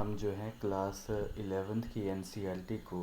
हम जो है क्लास 11th की एनसीईआरटी को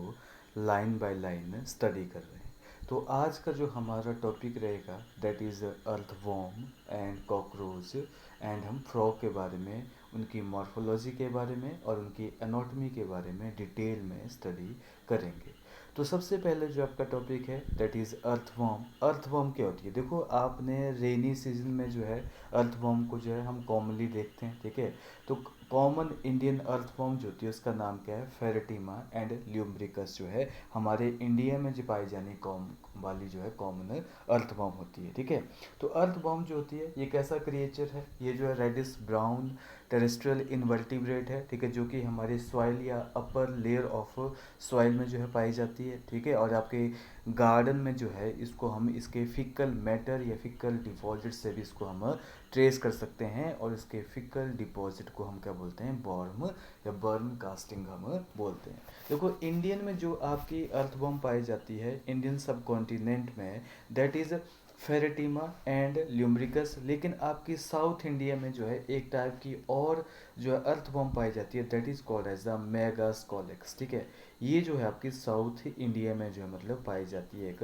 लाइन बाय लाइन स्टडी कर रहे हैं। तो आज का जो हमारा टॉपिक रहेगा that is earthworm and cockroach and हम फ्रॉग के बारे में, उनकी मॉर्फोलॉजी के बारे में और उनकी एनाटॉमी के बारे में डिटेल में स्टडी करेंगे। तो सबसे पहले जो आपका टॉपिक है दैट इज़ अर्थवॉर्म। अर्थवॉर्म क्या होती है? देखो, आपने रेनी सीजन में जो है अर्थवॉर्म को जो है हम कॉमनली देखते हैं, ठीक है। तो कॉमन इंडियन अर्थवॉर्म जो होती है उसका नाम क्या है? फेरेटिमा एंड ल्यूम्ब्रिकस जो है हमारे इंडिया में जो पाई जाने कॉम वाली जो है कॉमन अर्थवॉर्म होती है, ठीक है। तो अर्थवॉर्म जो होती है ये कैसा क्रिएचर है? ये जो है रेडिश ब्राउन टेरेस्ट्रियल इनवर्टिब्रेट है, ठीक है, जो कि हमारे सॉइल या अपर लेयर ऑफ सॉइल में जो है पाई जाती है, ठीक है। और आपके गार्डन में जो है इसको हम इसके फिकल मैटर या फिकल डिपॉजिट से भी इसको हम ट्रेस कर सकते हैं, और इसके फिकल डिपॉजिट को हम क्या बोलते हैं? बॉर्म या बर्न कास्टिंग हम बोलते हैं। देखो, इंडियन में जो आपकी अर्थवॉर्म पाई जाती है इंडियन सब कॉन्टिनेंट में दैट इज़ फेरेटिमा एंड ल्यूम्ब्रिकस। लेकिन आपकी साउथ इंडिया में जो है एक टाइप की और जो है अर्थवॉर्म पाई जाती है that is called as the megascolex, ठीक है। ये जो है आपकी साउथ इंडिया में जो है मतलब पाई जाती है एक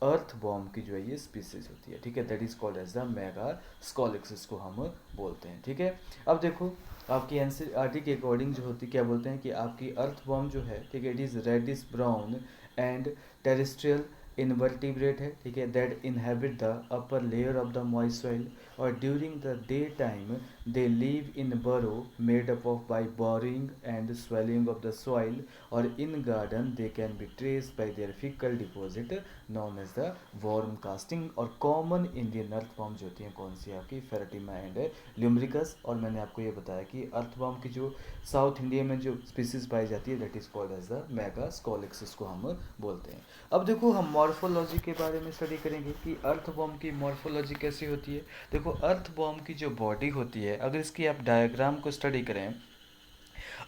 अर्थवॉर्म की जो है ये स्पीसीज होती है, ठीक है। That is called as the megascolex इसको हम बोलते हैं, ठीक है। अब देखो, आपकी एनसीईआरटी के अकॉर्डिंग जो होती क्या बोलते हैं कि आपकी अर्थवॉर्म जो है, ठीक है, it is reddish brown and terrestrial invertebrate है, ठीक है, that inhabit the upper layer of the moist soil, और during the day time they live in burrow made up of by boring and swallowing of the soil, और in garden they can be traced by their faecal deposit known as the worm casting. और common Indian earthworm जो होती हैं कौन सी आपकी? Pheretima and ल्यूम्ब्रिकस। और मैंने आपको ये बताया कि अर्थवॉर्म की जो साउथ इंडिया में जो स्पीसीज पाई जाती है that is called as the megascolex, इसको हम बोलते हैं। अब देखो, हम मॉर्फोलॉजी के बारे में स्टडी करेंगे कि अर्थवॉर्म की मॉर्फोलॉजी कैसी होती है। देखो, अर्थवॉर्म की जो बॉडी होती है, अगर इसकी आप डायग्राम को स्टडी करें,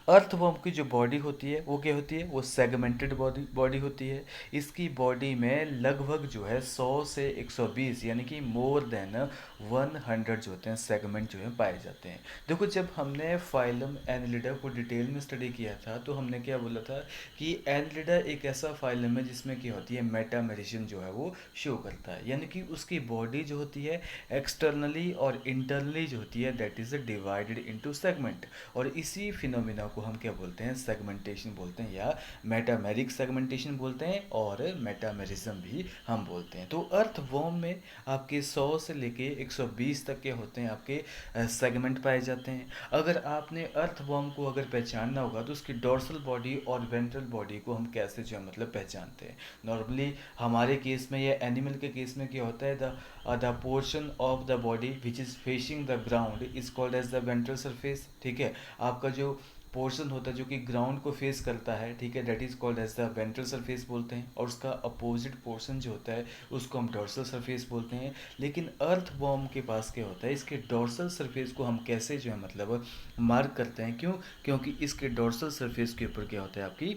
अर्थवॉर्म की जो बॉडी होती है वो क्या होती है? वो सेगमेंटेड बॉडी होती है। इसकी बॉडी में लगभग जो है 100 से 120 यानी कि मोर देन 100 जो होते हैं सेगमेंट जो है पाए जाते हैं। देखो, जब हमने फाइलम एनिलिडा को डिटेल में स्टडी किया था तो हमने क्या बोला था कि एनिलिडा एक ऐसा फाइलम है जिसमें क्या होती है? मेटामेरिज्म जो है वो शो करता है, यानी कि उसकी बॉडी जो होती है एक्सटर्नली और इंटरनली जो होती है that is divided into segment. और इसी फिनोमिना को हम क्या बोलते हैं? सेगमेंटेशन बोलते हैं, या मेटामेरिक सेगमेंटेशन बोलते हैं, और मेटामेरिज्म भी हम बोलते हैं। तो अर्थवॉर्म में आपके 100 से लेके 120 तक के होते हैं आपके सेगमेंट पाए जाते हैं। अगर आपने अर्थवॉर्म को अगर पहचानना होगा तो उसकी डोर्सल बॉडी और वेंट्रल बॉडी को हम कैसे जो है मतलब पहचानते हैं? नॉर्मली हमारे केस में या एनिमल के केस में क्या होता है? The portion of the body which is facing the ground is called as the ventral surface, ठीक है। आपका जो पोर्शन होता है जो कि ग्राउंड को फेस करता है, ठीक है, that is called as the ventral surface बोलते हैं, और उसका अपोजिट पोर्शन जो होता है उसको हम डोर्सल सरफेस बोलते हैं। लेकिन अर्थवॉर्म के पास क्या होता है? इसके डोर्सल सरफेस को हम कैसे जो है मतलब मार्क करते हैं? क्यों? क्योंकि इसके डोर्सल सरफेस के ऊपर क्या होता है? आपकी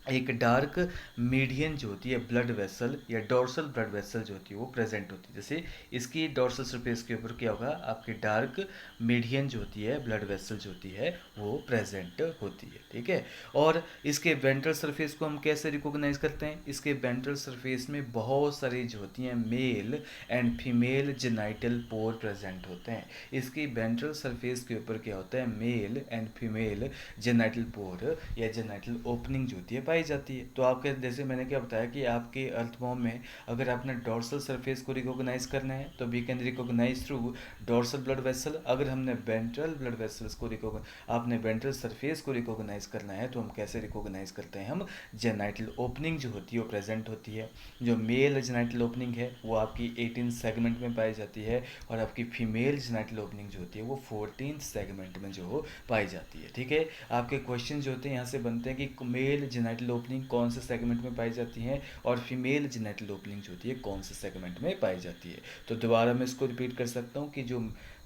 एक डार्क मीडियन जो होती है ब्लड वेसल या डोर्सल ब्लड वेसल जो होती है वो प्रेजेंट होती है। जैसे इसकी डोर्सल सरफेस के ऊपर क्या होगा? आपकी डार्क मीडियन जो होती है ब्लड वेसल जो होती है वो प्रेजेंट होती है, ठीक है। और इसके वेंट्रल सरफेस को हम कैसे रिकॉग्नाइज करते हैं? इसके वेंट्रल सरफेस में बहुत सारी जो होती हैं male and female genital pore present होते हैं। इसकी वेंट्रल सरफेस के ऊपर क्या होता है? मेल एंड फीमेल जेनाइटल पोर या जेनाइटल ओपनिंग जो होती है पाई जाती है। तो आपके जैसे मैंने क्या बताया कि आपके अर्थवॉर्म में अगर आपने डोर्सल सरफेस को रिकॉग्नाइज करना है तो we can recognise through dorsal blood vessel. अगर हमने वेंट्रल ब्लड वेसल्स को आपने वेंट्रल सरफेस को रिकॉग्नाइज करना है तो हम कैसे रिकॉग्नाइज करते हैं? हम जेनाइटल ओपनिंग जो होती है वो प्रेजेंट होती है। जो मेल जेनाइटल ओपनिंग है वो आपकी 18 सेगमेंट में पाई जाती है, और आपकी फीमेल जेनाइटल ओपनिंग जो होती है वो 14 सेगमेंट में जो हो पाई जाती है, ठीक है। आपके क्वेश्चन जो होते हैं यहाँ से बनते हैं कि मेल जेनाइटल ओपनिंग कौन से सेगमेंट में पाई जाती है और फीमेल जेनाइटल ओपनिंग जो होती है कौन से सेगमेंट में पाई जाती है। तो दोबारा मैं इसको रिपीट कर सकता हूँ कि जो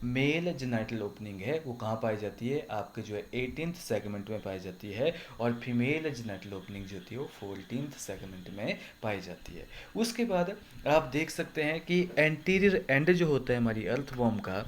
मेल जेनाइटल ओपनिंग है वो कहाँ पाई जाती है? आपके जो है 18th सेगमेंट में पाई जाती है, और फीमेल जेनाइटल ओपनिंग जो होती है वो 14th सेगमेंट में पाई जाती है। उसके बाद आप देख सकते हैं कि एंटीरियर एंड जो होता है हमारी अर्थवॉर्म का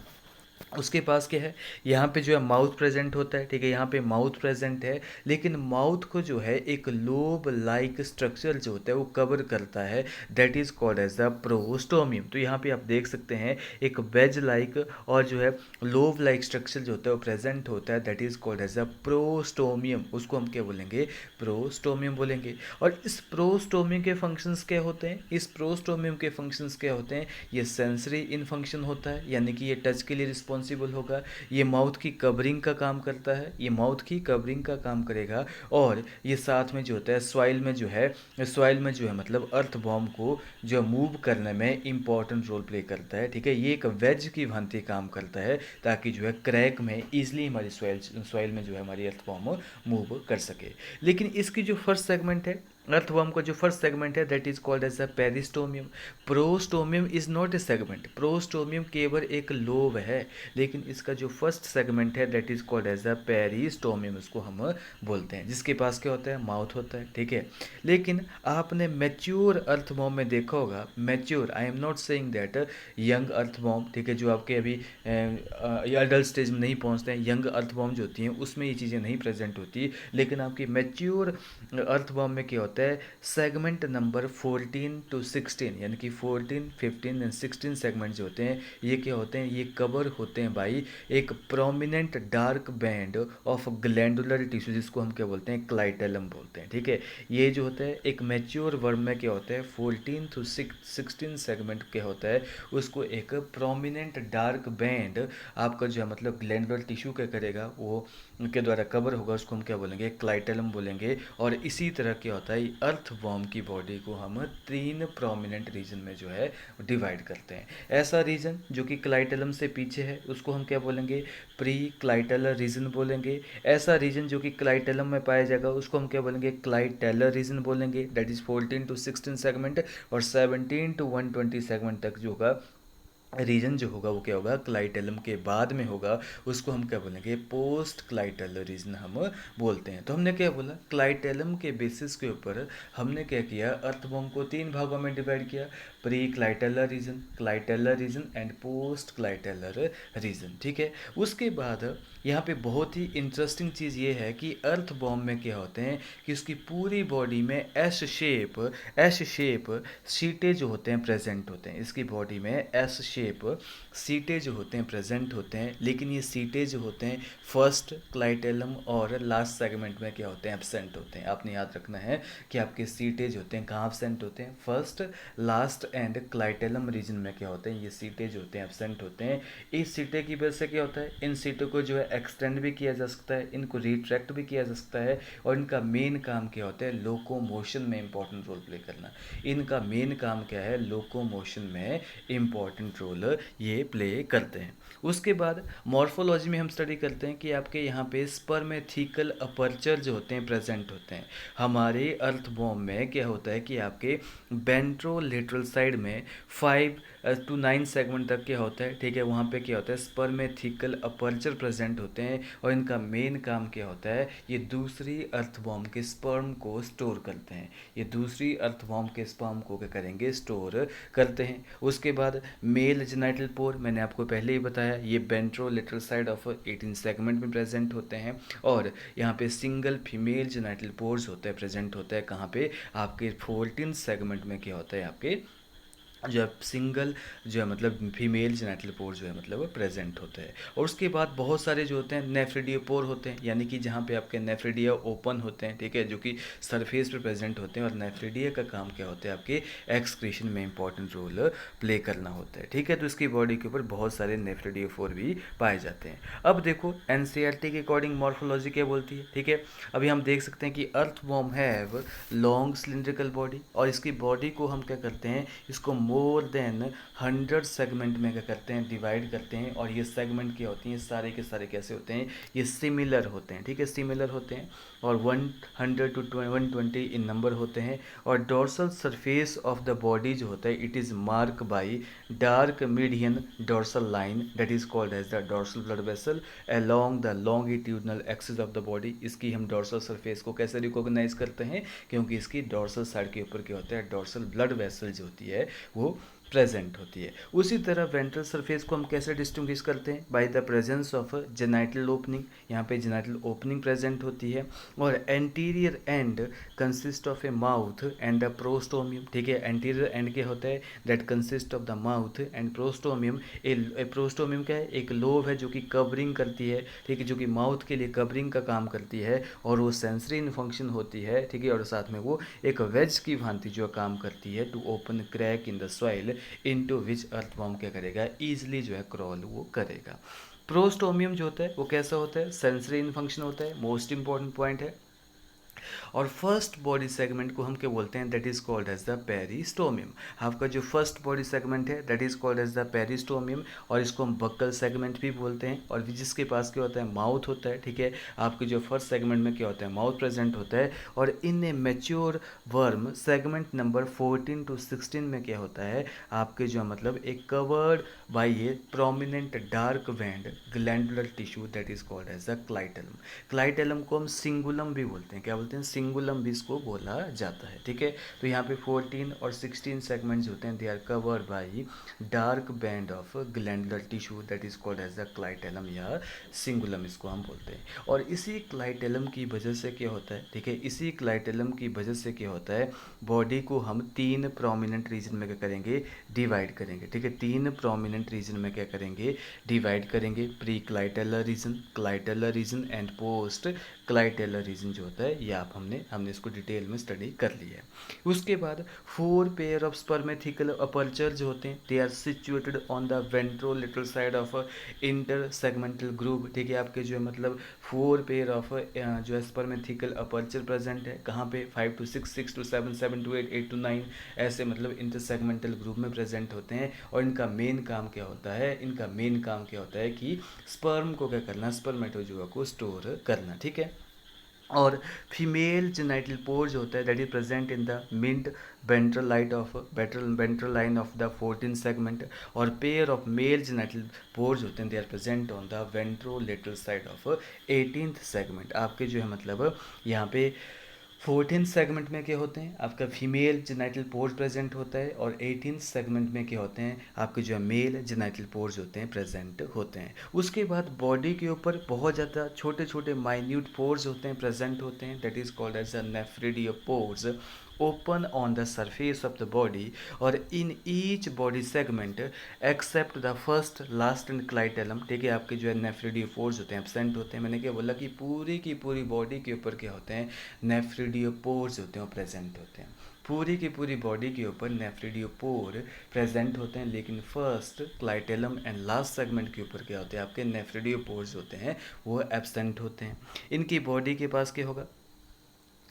उसके पास क्या है, यहाँ पे जो है माउथ प्रेजेंट होता है, ठीक है, यहाँ पे माउथ प्रेजेंट है, लेकिन माउथ को जो है एक लोब लाइक स्ट्रक्चर जो होता है वो कवर करता है, that is called as the prostomium. तो यहाँ पे आप देख सकते हैं एक वेज लाइक और जो है लोब लाइक स्ट्रक्चर जो होता है वो प्रेजेंट होता है, that is called as the prostomium. उसको हम क्या बोलेंगे, प्रोस्टोमियम बोलेंगे। और इस प्रोस्टोमियम के फंक्शंस क्या होते हैं, इस प्रोस्टोमियम के फंक्शंस क्या होते हैं, ये सेंसरी इन फंक्शन होता है, यानी कि ये टच के लिए रिस्पॉन्सिबल होगा, ये माउथ की कवरिंग का काम करता है, ये माउथ की कवरिंग का काम करेगा, और ये साथ में जो होता है सॉइल में जो है मतलब अर्थ बॉम्ब को जो मूव करने में इंपॉर्टेंट रोल प्ले करता है, ठीक है। ये एक वेज की भांति काम करता है ताकि जो है क्रैक में ईजिली हमारी सॉइल में जो है हमारी अर्थ बॉम्ब मूव कर सके। लेकिन इसकी जो फर्स्ट सेगमेंट है, अर्थवर्म का जो फर्स्ट सेगमेंट है, that is called as a peristomium. Prostomium is not a segment, prostomium केवल एक लोब है, लेकिन इसका जो फर्स्ट सेगमेंट है that is called as a peristomium, उसको हम बोलते हैं, जिसके पास क्या होता है, माउथ होता है, ठीक है। लेकिन आपने मैच्योर अर्थवर्म में देखा होगा, mature, I am not saying that young earthworm, ठीक है, जो आपके अभी अडल्ट स्टेज में नहीं पहुंचते हैं, यंग अर्थवर्म जो होती हैं उसमें ये चीज़ें नहीं प्रेजेंट होती, लेकिन आपकी मैच्योर अर्थवर्म में क्या होता है, सेगमेंट नंबर 14 to 16, यानी कि 14, 15 एंड 16 सेगमेंट जो होते हैं ये क्या होते हैं, ये कवर होते हैं बाई एक prominent dark band of glandular tissue, जिसको हम क्या बोलते हैं, क्लाइटेलम बोलते हैं, ठीक है। ये जो होता है एक मैच्योर वर्म में क्या होता है, 14 to 16 सेगमेंट क्या होता है, उसको एक प्रोमिनेंट डार्क बैंड आपका जो है मतलब ग्लैंडुलर टिश्यू क्या करेगा, वो के द्वारा कवर होगा, उसको हम क्या बोलेंगे, क्लाइटेलम बोलेंगे। और इसी तरह क्या होता है, अर्थवर्म की बॉडी को हम 3 प्रोमिनेंट रीजन में जो है डिवाइड करते हैं। ऐसा रीजन जो कि क्लाइटेलम से पीछे है उसको हम क्या बोलेंगे, प्री क्लाइटेलर रीजन बोलेंगे। ऐसा रीजन जो कि क्लाइटेलम में पाया जाएगा उसको हम क्या बोलेंगे, क्लाइटेलर रीजन बोलेंगे, दैट इज 14 to 16 सेगमेंट। और 17 to 120 सेगमेंट तक जो होगा रीजन जो होगा वो क्या होगा, क्लाइटेलम के बाद में होगा, उसको हम क्या बोलेंगे, पोस्ट क्लाइटेलर रीजन हम बोलते हैं। तो हमने क्या बोला, क्लाइटेलम के बेसिस के ऊपर हमने क्या किया, अर्थवर्म को 3 भागों में डिवाइड किया, pre clitellar region and post clitellar region, ठीक है। उसके बाद यहाँ पे बहुत ही इंटरेस्टिंग चीज़ ये है कि अर्थवर्म में क्या होते हैं कि उसकी पूरी बॉडी में एस शेप सीटे जो होते हैं प्रेजेंट होते हैं, इसकी बॉडी में एस शेप सीटे जो होते हैं प्रेजेंट होते हैं, लेकिन ये सीटे जो होते हैं फर्स्ट क्लाइटेलम और लास्ट सेगमेंट में क्या होते हैं, एब्सेंट होते हैं। आपने याद रखना है कि आपके सीटे जो होते हैं कहाँ एब्सेंट होते हैं, first, last and clitellum region में क्या होते हैं, ये सीटे जो होते हैं एब्सेंट होते हैं। इस सीटे की वजह से क्या होता है, इन सीटों को जो है एक्सटेंड भी किया जा सकता है, इनको रिट्रैक्ट भी किया जा सकता है, और इनका मेन काम क्या होता है, लोकोमोशन में इंपॉर्टेंट रोल प्ले करना। इनका मेन काम क्या है, लोकोमोशन में इंपॉर्टेंट रोल ये प्ले करते हैं। उसके बाद मॉर्फोलॉजी में हम स्टडी करते हैं कि आपके यहाँ पे स्पर्मेथिकल अपर्चर जो होते हैं प्रेजेंट होते हैं। हमारे अर्थवर्म में क्या होता है कि आपके वेंट्रोलेटरल साइड में 5 to 9 सेगमेंट तक क्या होता है, ठीक है, वहाँ पे क्या होता है, स्पर्मेथिकल अपर्चर प्रेजेंट होते हैं, और इनका मेन काम क्या होता है, ये दूसरी अर्थवर्म के स्पर्म को स्टोर करते हैं, ये दूसरी अर्थवर्म के स्पर्म को क्या करेंगे, स्टोर करते हैं। उसके बाद मेल जेनाइटल पोर, मैंने आपको पहले ही बताया, ये वेंट्रोलेटरल साइड ऑफ 18 सेगमेंट में प्रेजेंट होते हैं, और यहाँ पे सिंगल फीमेल जेनाइटल पोर्स होता है, प्रेजेंट होता है कहाँ पे, आपके 14 सेगमेंट में क्या होता है, आपके जो है सिंगल जो है मतलब फीमेल जेनिटल पोर जो है मतलब प्रेजेंट होते हैं। और उसके बाद बहुत सारे जो होते हैं नेफ्रिडियोपोर होते हैं, यानी कि जहाँ पे आपके नेफ्रिडिया ओपन होते हैं, ठीक है, जो कि सरफेस पे प्रेजेंट होते हैं, और नेफ्रिडिया का काम क्या होता है, आपके एक्सक्रीशन में इंपॉर्टेंट रोल प्ले करना होता है, ठीक है। तो इसकी बॉडी के ऊपर बहुत सारे नेफ्रिडियोपोर भी पाए जाते हैं। अब देखो एनसीईआरटी के अकॉर्डिंग मॉर्फोलॉजी क्या बोलती है, ठीक है। अभी हम देख सकते हैं कि earthworm have long cylindrical body, और इसकी बॉडी को हम क्या करते हैं, इसको मोर देन 100 सेगमेंट में क्या करते हैं, डिवाइड करते हैं। और ये सेगमेंट क्या होती हैं, सारे के सारे कैसे होते हैं, ये सिमिलर होते हैं, ठीक है, सिमिलर होते हैं, और 100 to 120 इन नंबर होते हैं। और dorsal surface of the body जो होता है, it is mark by dark median dorsal line, that is called as the dorsal blood vessel along the longitudinal axis of the body. इसकी हम dorsal surface को कैसे रिकॉग्नाइज करते हैं, क्योंकि इसकी डोर्सल साइड के ऊपर क्या होता है, डोर्सल ब्लड वेसल जो होती है वो प्रेजेंट होती है। उसी तरह वेंट्रल सरफेस को हम कैसे डिस्टिंग्विश करते हैं? By the presence of genital opening, यहाँ पे जेनाइटल ओपनिंग प्रेजेंट होती है। और anterior and consist of A mouth and the prostomium, ठीक है, एंटीरियर एंड क्या होता है? That consist of the mouth and prostomium. A prostomium क्या है? एक लोब है जो कि कवरिंग करती है, ठीक है, जो कि माउथ के लिए कवरिंग का काम करती है, और वो सेंसरी इन फंक्शन होती है, ठीक है, और साथ में वो एक वेज की भांति जो काम करती है to open crack in the soil into which earthworm क्या करेगा? ईजिली जो है क्रॉल वो करेगा। प्रोस्टोमियम जो होता है वो कैसा होता है? सेंसरी इन फंक्शन होता है, मोस्ट इंपॉर्टेंट पॉइंट है। और फर्स्ट बॉडी सेगमेंट को हम क्या बोलते हैं? That is called as the peristomium. आपका जो फर्स्ट बॉडी सेगमेंट है that is called as the peristomium, और इसको हम बक्कल सेगमेंट भी बोलते हैं। और जिसके पास क्या होता है? माउथ होता है, ठीक है। आपके जो फर्स्ट सेगमेंट में क्या होता है? माउथ प्रेजेंट होता है। और in a mature worm segment number 14 to 16 में क्या होता है? आपके जो मतलब एक covered by a prominent dark band glandular tissue that is called as the clitellum. Clitellum को हम सिंगुलम भी बोलते हैं। क्या बोलते हैं? सिंगुलम भी इसको बोला जाता है, ठीक है। तो यहाँ पे 14 और 16 सेगमेंट्स होते हैं, they are covered by dark band of glandular tissue that is called as the clitellum या सिंगुलम इसको हम बोलते हैं। और इसी क्लाइटेलम की वजह से क्या होता है? ठीक है, इसी क्लाइटेलम की वजह से क्या होता है? बॉडी को हम 3 प्रोमिनेंट रीजन में क्या करेंगे? डिवाइड करेंगे, ठीक है। 3 प्रोमिनेंट रीजन में क्या करेंगे? डिवाइड करेंगे। Pre clitellar region, clitellar region and post clitellar region जो होता है, ये आप हमने इसको डिटेल में स्टडी कर लिया है। उसके बाद 4 पेयर ऑफ स्पर्मेथिकल अपर्चर जो होते हैं, they are situated on the ventrolateral side of intersegmental group, ठीक है। आपके जो है मतलब 4 पेयर ऑफ जो है स्पर्मेथिकल अपर्चर प्रेजेंट है, कहाँ पे? 5 to 6, 6 to 7, 7 to 8, 8 to 9, ऐसे मतलब इंटर सेगमेंटल ग्रुप में प्रेजेंट होते हैं। और इनका मेन काम क्या होता है? इनका मेन काम क्या होता है कि स्पर्म को क्या करना? स्पर्मेटोजोआ को स्टोर करना, ठीक है। और फीमेल जेनाइटल पोर जो होता है that is present in the mid ventral light of ventral line of the 14 segment. और pair of male genital pores होते हैं, they are present on the ventrolateral side of 18th segment. आपके जो है मतलब यहाँ पे 14th सेगमेंट में क्या होते हैं? आपका फीमेल जेनाइटल पोर्स प्रेजेंट होता है। और 18th सेगमेंट में क्या होते हैं? आपके जो है मेल जेनाइटल पोर्स होते हैं, प्रेजेंट होते हैं। उसके बाद बॉडी के ऊपर बहुत ज़्यादा छोटे छोटे माइन्यूट पोर्स होते हैं, प्रेजेंट होते हैं, that is called as the nephridiopores, open on the surface of the body, और in each body segment except the first, last and clitellum, ठीक है। आपके जो है नेफ्रिडियोपोर्स होते हैं, एब्सेंट होते हैं। मैंने क्या बोला कि पूरी की पूरी बॉडी के ऊपर क्या होते हैं? नेफ्रिडियोपोर्स होते हैं, प्रेजेंट होते हैं। पूरी की पूरी बॉडी के ऊपर नेफ्रिडियोपोर प्रेजेंट होते हैं, लेकिन first clitellum and last segment के ऊपर क्या होते हैं? आपके नेफ्रिडियोपोर्स होते हैं, वो एब्सेंट होते हैं। इनकी बॉडी के पास क्या होगा?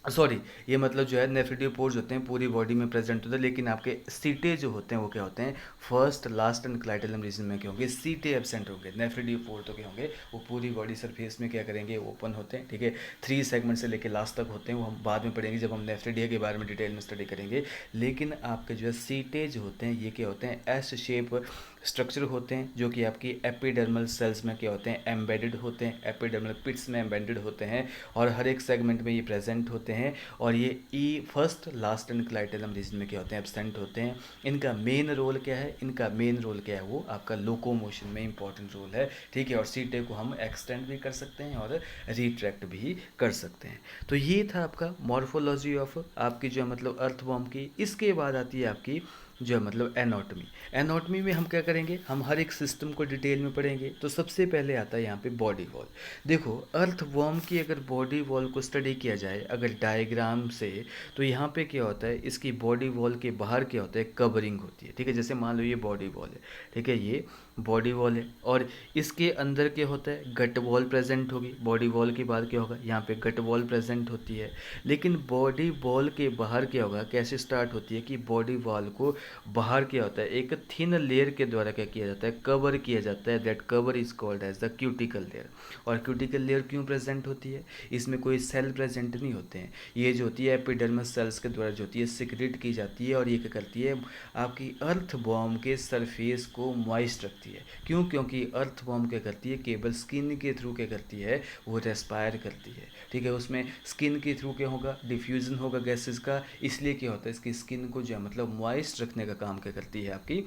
सॉरी, ये मतलब जो है नेफ्रिडियोपोर्स होते हैं पूरी बॉडी में प्रेजेंट होते हैं, लेकिन आपके सीटे जो होते हैं वो क्या होते हैं? First, last and clitellum region में क्या होंगे? सीटे एब्सेंट होंगे। नेफ्रिडियोपोर तो क्या होंगे? वो पूरी बॉडी सरफेस में क्या करेंगे? ओपन होते हैं, ठीक है। 3 सेगमेंट से लेकर लास्ट तक होते हैं, वो हम बाद में पढ़ेंगे जब हम नेफ्रिडिया के बारे में डिटेल में स्टडी करेंगे। लेकिन आपके जो है सीटे जो होते हैं ये क्या होते हैं? एस शेप स्ट्रक्चर होते हैं, जो कि आपकी एपिडर्मल सेल्स में क्या होते हैं? एम्बेडेड होते हैं, एपिडर्मल पिट्स में एम्बेडेड होते हैं, और हर एक सेगमेंट में ये प्रेजेंट होते हैं। और ये first, last and clitellum region में क्या होते हैं? एब्सेंट होते हैं। इनका मेन रोल क्या है? इनका मेन रोल क्या है? वो आपका लोकोमोशन में इंपॉर्टेंट रोल है, ठीक है। और सीटे को हम एक्सटेंड भी कर सकते हैं और रिट्रैक्ट भी कर सकते हैं। तो ये था आपका मॉर्फोलॉजी ऑफ आपकी जो मतलब अर्थवॉर्म की। इसके बाद आती है आपकी जो है मतलब एनाटॉमी। एनाटॉमी में हम क्या करेंगे? हम हर एक सिस्टम को डिटेल में पढ़ेंगे। तो सबसे पहले आता है यहाँ पे बॉडी वॉल। देखो, अर्थवॉर्म की अगर बॉडी वॉल को स्टडी किया जाए अगर डायग्राम से, तो यहाँ पे क्या होता है? इसकी बॉडी वॉल के बाहर क्या होता है? कवरिंग होती है, ठीक है। जैसे मान लो ये बॉडी वॉल है, ठीक है, ये बॉडी वॉल है, और इसके अंदर क्या होता है? गट वॉल प्रेजेंट होगी। बॉडी वॉल के बाद क्या होगा? यहाँ पे गट वॉल प्रेजेंट होती है। लेकिन बॉडी वॉल के बाहर क्या होगा? कैसे स्टार्ट होती है कि बॉडी वॉल को बाहर क्या होता है? एक थिन लेयर के द्वारा क्या किया जाता है? कवर किया जाता है। That cover is called as the cuticle layer. और क्यूटिकल लेयर क्यों प्रेजेंट होती है? इसमें कोई सेल प्रेजेंट नहीं होते हैं। ये जो होती है एपिडर्मस सेल्स के द्वारा जो होती है सिक्रेट की जाती है, और ये क्या करती है? आपकी अर्थवॉर्म के सरफेस को मॉइस्ट रखती है। क्यों? क्योंकि अर्थवॉर्म क्या करती है? केवल स्किन के थ्रू क्या करती है? वो रेस्पायर करती है। ठीक है। उसमें स्किन के थ्रू क्या होगा, डिफ्यूज़न होगा गैसेस का, इसलिए क्या होता है इसकी स्किन को जो है मतलब मॉइस्ट रखने का काम क्या करती है आपकी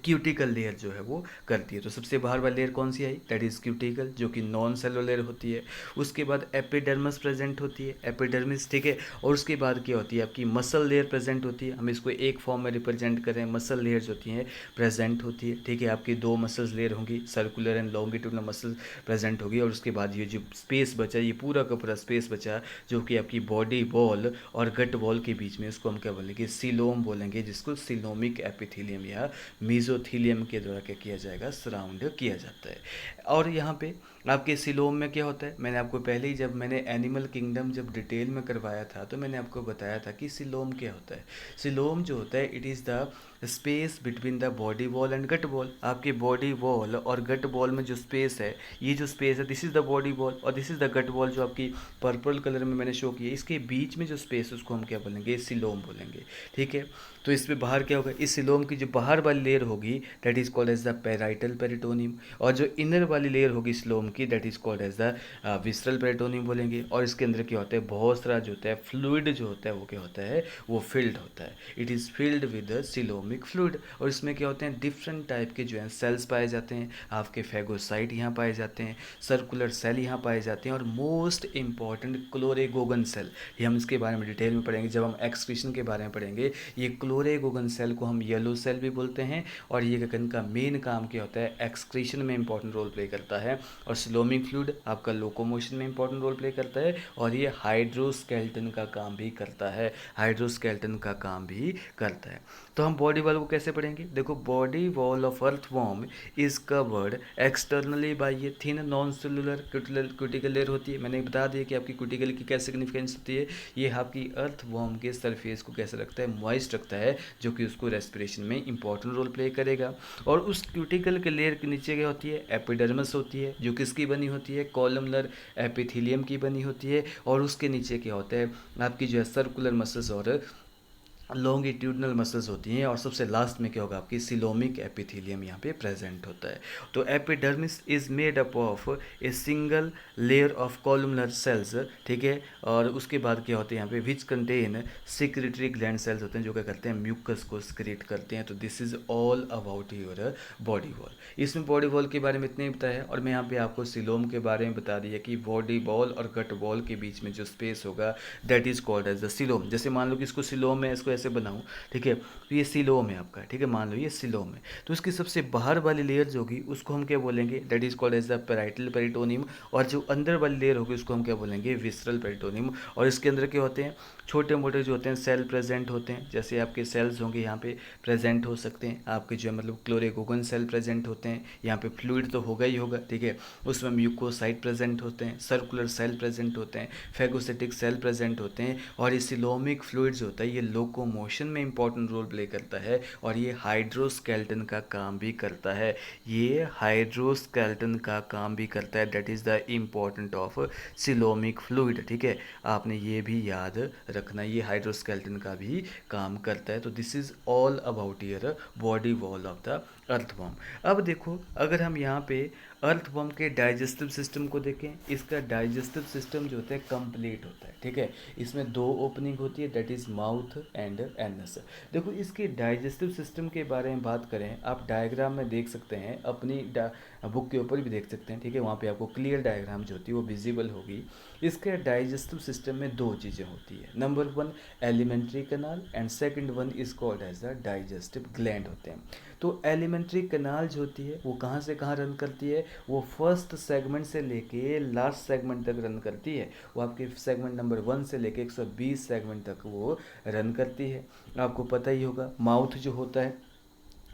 क्यूटिकल लेयर जो है वो करती है। तो सबसे बाहर वाली लेयर कौन सी आई, दैट इज़ क्यूटिकल, जो कि नॉन सेलुलर होती है। उसके बाद एपिडर्मिस प्रेजेंट होती है, एपिडर्मिस, ठीक है। और उसके बाद क्या होती है आपकी मसल लेयर प्रेजेंट होती है। हम इसको एक फॉर्म में रिप्रेजेंट करें, मसल लेयर जो होती हैं प्रेजेंट होती है, ठीक है। आपकी दो मसल्स लेयर होंगी, circular and longitudinal muscle present होगी। और उसके बाद ये जो स्पेस बचा, ये पूरा का पूरा स्पेस बचा जो कि आपकी बॉडी वॉल और गट वॉल के बीच में, उसको हम क्या बोलेंगे, सिलोम बोलेंगे, जिसको सिलोमिक एपिथेलियम या मीजोथीलियम के द्वारा क्या किया जाएगा, सराउंड किया जाता है। और यहाँ पे आपके सिलोम में क्या होता है, मैंने आपको पहले ही जब मैंने एनिमल किंगडम जब डिटेल में करवाया था तो मैंने आपको बताया था कि सिलोम क्या होता है। सिलोम जो होता है it is the space between the body wall and gut wall. आपके बॉडी वॉल और गट वॉल में जो स्पेस है, ये जो स्पेस है this is the body wall और this is the gut wall, जो आपकी पर्पल कलर में मैंने शो किया, इसके बीच में जो स्पेस है उसको हम क्या बोलेंगे, सिलोम बोलेंगे, ठीक है। तो इसमें बाहर क्या होगा, इस सिलोम की जो बाहर वाली लेयर होगी that is called as the parietal peritoneum, और जो इनर वाली लेयर होगी सिलोम की that is called as the visceral peritoneum बोलेंगे। और इसके अंदर क्या होता है, बहुत सारा जो होता है फ्लूइड जो होता है वो क्या होता है, वो फिल्ड होता है, it is filled with coelomic fluid. और इसमें क्या होते हैं, डिफरेंट टाइप के जो है सेल्स पाए जाते हैं। आपके फेगोसाइट यहाँ पाए जाते हैं, सर्कुलर सेल यहाँ पाए जाते हैं, और मोस्ट इंपॉर्टेंट क्लोरेगोगन सेल, ये हम इसके बारे में डिटेल में पढ़ेंगे जब हम एक्सक्रीशन के बारे में पढ़ेंगे। ये क्लोरेगोगन सेल को हम येलो सेल भी बोलते हैं, और ये इनका मेन काम क्या होता है, एक्सक्रीशन में इंपॉर्टेंट रोल प्ले करता है। और सिलोमिक फ्लूइड आपका लोकोमोशन में इंपॉर्टेंट रोल प्ले करता है, और ये हाइड्रोस्केल्टन का काम भी करता है, हाइड्रोस्केल्टन का काम भी करता है। तो हम बॉडी वॉल को कैसे पढ़ेंगे, देखो body wall of earthworm is covered externally by ये thin non cellular cuticle layer होती है। मैंने बता दिया कि आपकी क्यूटिकल की क्या सिग्निफिकेंस होती है, ये आपकी अर्थवॉर्म के सरफेस को कैसे रखता है, मॉइस्ट रखता है, जो कि उसको रेस्पिरेशन में इंपॉर्टेंट रोल प्ले करेगा। और उस क्यूटिकल के लेयर के नीचे क्या होती है, एपिडर्मिस होती है, जो किसकी बनी होती है, कॉलमनर एपिथेलियम की बनी होती है। और उसके नीचे क्या होता है, आपकी जो है सर्कुलर मसल्स और लॉन्गिट्यूडनल मसल्स होती हैं। और सबसे लास्ट में क्या होगा, आपकी सिलोमिक एपिथेलियम यहाँ पे प्रेजेंट होता है। तो epidermis is made up of a single layer of columnar sales, ठीक है। और उसके बाद क्या होते हैं यहाँ पे, which contain secretory gland cells होते हैं, जो क्या करते हैं, म्यूकस को सिक्रेट करते हैं। तो this is all about your body wall. इसमें बॉडी वॉल के बारे में इतना ही बताया, और मैं यहाँ पे आपको सिलोम के बारे में बता दिया कि बॉडी वॉल और गट वॉल के बीच में जो स्पेस होगा that is called as the coelom. जैसे मान लो कि इसको सिलोम है, इसको ऐसे बनाऊँ, ठीक है, तो ये सिलोम है आपका, ठीक है, मान लो ये सिलोम है। तो इसकी सबसे बाहर वाली लेयर जो होगी उसको हम क्या बोलेंगे, that is called as the parietal peritoneum. और जो अंदर वाली लेयर होगी उसको हम क्या बोलेंगे, विसरल पेरिटोनियम। और इसके अंदर क्या होते हैं, छोटे मोटे जो होते हैं सेल प्रेजेंट होते हैं, जैसे आपके सेल्स होंगे यहाँ पे प्रेजेंट हो सकते हैं, आपके जो है मतलब क्लोरेगोगन सेल प्रेजेंट होते हैं, यहाँ पे फ्लूइड तो होगा ही होगा, ठीक है। उसमें म्यूकोसाइट प्रेजेंट होते हैं, सर्कुलर सेल प्रेजेंट होते हैं, फेगोसिटिक सेल प्रेजेंट होते हैं। और ये सिलोमिक फ्लूइड जो होता है ये लोकोमोशन में इंपॉर्टेंट रोल प्ले करता है, और ये हाइड्रोस्केल्टन का काम भी करता है, ये हाइड्रोस्केल्टन का काम भी करता है, that is the important of coelomic fluid, ठीक है। आपने ये भी याद रखना, ये हाइड्रोस्केल्टन का भी काम करता है। तो this is all about your body wall of the earthworm. अब देखो अगर हम यहाँ पे अर्थवॉर्म के डाइजेस्टिव सिस्टम को देखें, इसका डाइजेस्टिव सिस्टम जो होता है कंप्लीट होता है, ठीक है। इसमें दो ओपनिंग होती है, that is mouth and anus. देखो इसके डाइजेस्टिव सिस्टम के बारे में बात करें, आप डायग्राम में देख सकते हैं, अपनी बुक के ऊपर भी देख सकते हैं, ठीक है, वहाँ पे आपको क्लियर डायग्राम जो होती है वो विजिबल होगी। इसके डाइजेस्टिव सिस्टम में दो चीज़ें होती है, number one alimentary canal and second one is called as the digestive gland होते हैं। तो एलिमेंट्री कनाल जो होती है वो कहाँ से कहाँ रन करती है, वो फर्स्ट सेगमेंट से लेके लास्ट सेगमेंट तक रन करती है। वो आपके सेगमेंट नंबर 1 से लेके 120 सेगमेंट तक वो रन करती है। आपको पता ही होगा माउथ जो होता है,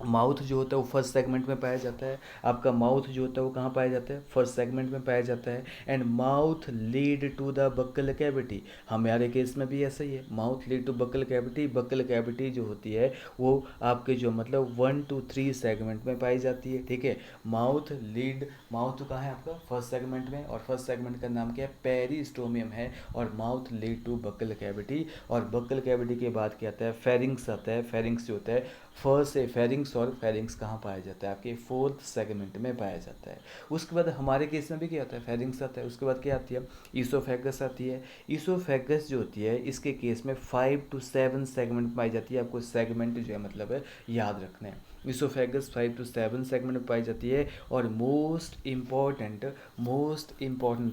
माउथ जो होता है वो फर्स्ट सेगमेंट में पाया जाता है। आपका माउथ जो होता है वो कहाँ पाया जाता है, फर्स्ट सेगमेंट में पाया जाता है। And mouth lead to the buccal cavity, हमारे केस में भी ऐसा ही है, mouth lead to buccal cavity. Buccal cavity जो होती है वो आपके जो मतलब 1 to 3 सेगमेंट में पाई जाती है, ठीक है। माउथ लीड, माउथ कहाँ है आपका, फर्स्ट सेगमेंट में, और फर्स्ट सेगमेंट का नाम क्या है, पेरिस्टोमियम है। और mouth lead to buccal cavity, और बक्कल कैविटी के बाद क्या आता है, फेरिंग्स आता है। फेरिंग्स जो होता है फर्स्ट से फेरिंग्स, और फेरिंग्स कहाँ पाया जाता है, आपके फोर्थ सेगमेंट में पाया जाता है। उसके बाद हमारे केस में भी क्या होता है, फेरिंग्स आता है। उसके बाद क्या आती है, ईसोफेगस आती है। ईसोफेगस जो होती है इसके केस में 5 to 7 सेगमेंट पाई जाती है। आपको सेगमेंट जो है मतलब है याद रखना है। ईसोफेगस 5 to 7 सेगमेंट में पाई जाती है। और most important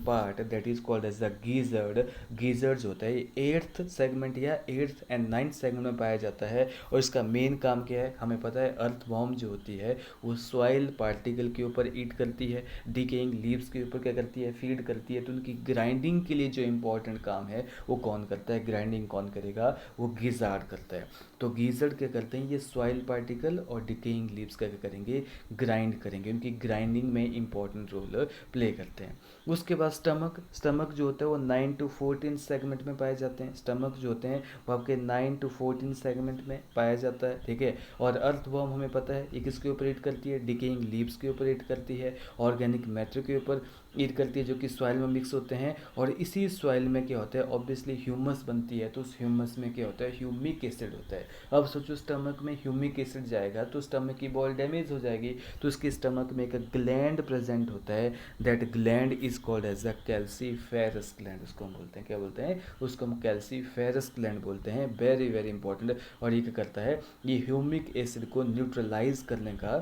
part that is called as the gizzard. Gizzard जो होता है ये 8th सेगमेंट या 8th and 9th सेगमेंट में पाया जाता है। और इसका मेन काम क्या है, हमें पता है अर्थवॉर्म जो होती है वो सॉइल पार्टिकल के ऊपर ईट करती है, डिकेइंग लीव्स के ऊपर क्या करती है, फीड करती है। तो उनकी ग्राइंडिंग के लिए जो इंपॉर्टेंट काम है वो कौन करता है, ग्राइंडिंग कौन करेगा, वो गिजार्ड करता है। तो गीजर्ड क्या करते हैं, ये सॉइल पार्टिकल और डिकेइंग लीव्स का क्या करेंगे, ग्राइंड करेंगे। उनकी ग्राइंडिंग में इंपॉर्टेंट रोल प्ले करते हैं। उसके बाद स्टमक जो होता है वो 9 to 14 सेगमेंट में पाए जाते हैं। स्टमक जो होते हैं वो आपके 9 to 14 सेगमेंट में पाया जाता है, ठीक है। और अर्थवर्म हमें पता है ये किसके ऊपर ईट करती है, डिकेइंग लीव्स के ऊपर ईट करती है, ऑर्गेनिक मैटर के ऊपर ईट करती है जो कि सॉइल में मिक्स होते हैं। और इसी सॉइल में क्या होता है, ऑब्वियसली ह्यूमस बनती है। तो उस ह्यूमस में क्या होता है, ह्यूमिक एसिड होता है। अब सोचो स्टमक में ह्यूमिक एसिड जाएगा तो स्टमक की बॉल डैमेज हो जाएगी। तो उसके स्टमक में एक ग्लैंड प्रेजेंट होता है, that gland is called as a calciferous gland. उसको हम बोलते हैं, क्या बोलते हैं, उसको हम कैल्सीफेरस ग्लैंड बोलते हैं। Very very important. और ये क्या करता है, ये ह्यूमिक एसिड को न्यूट्रलाइज करने का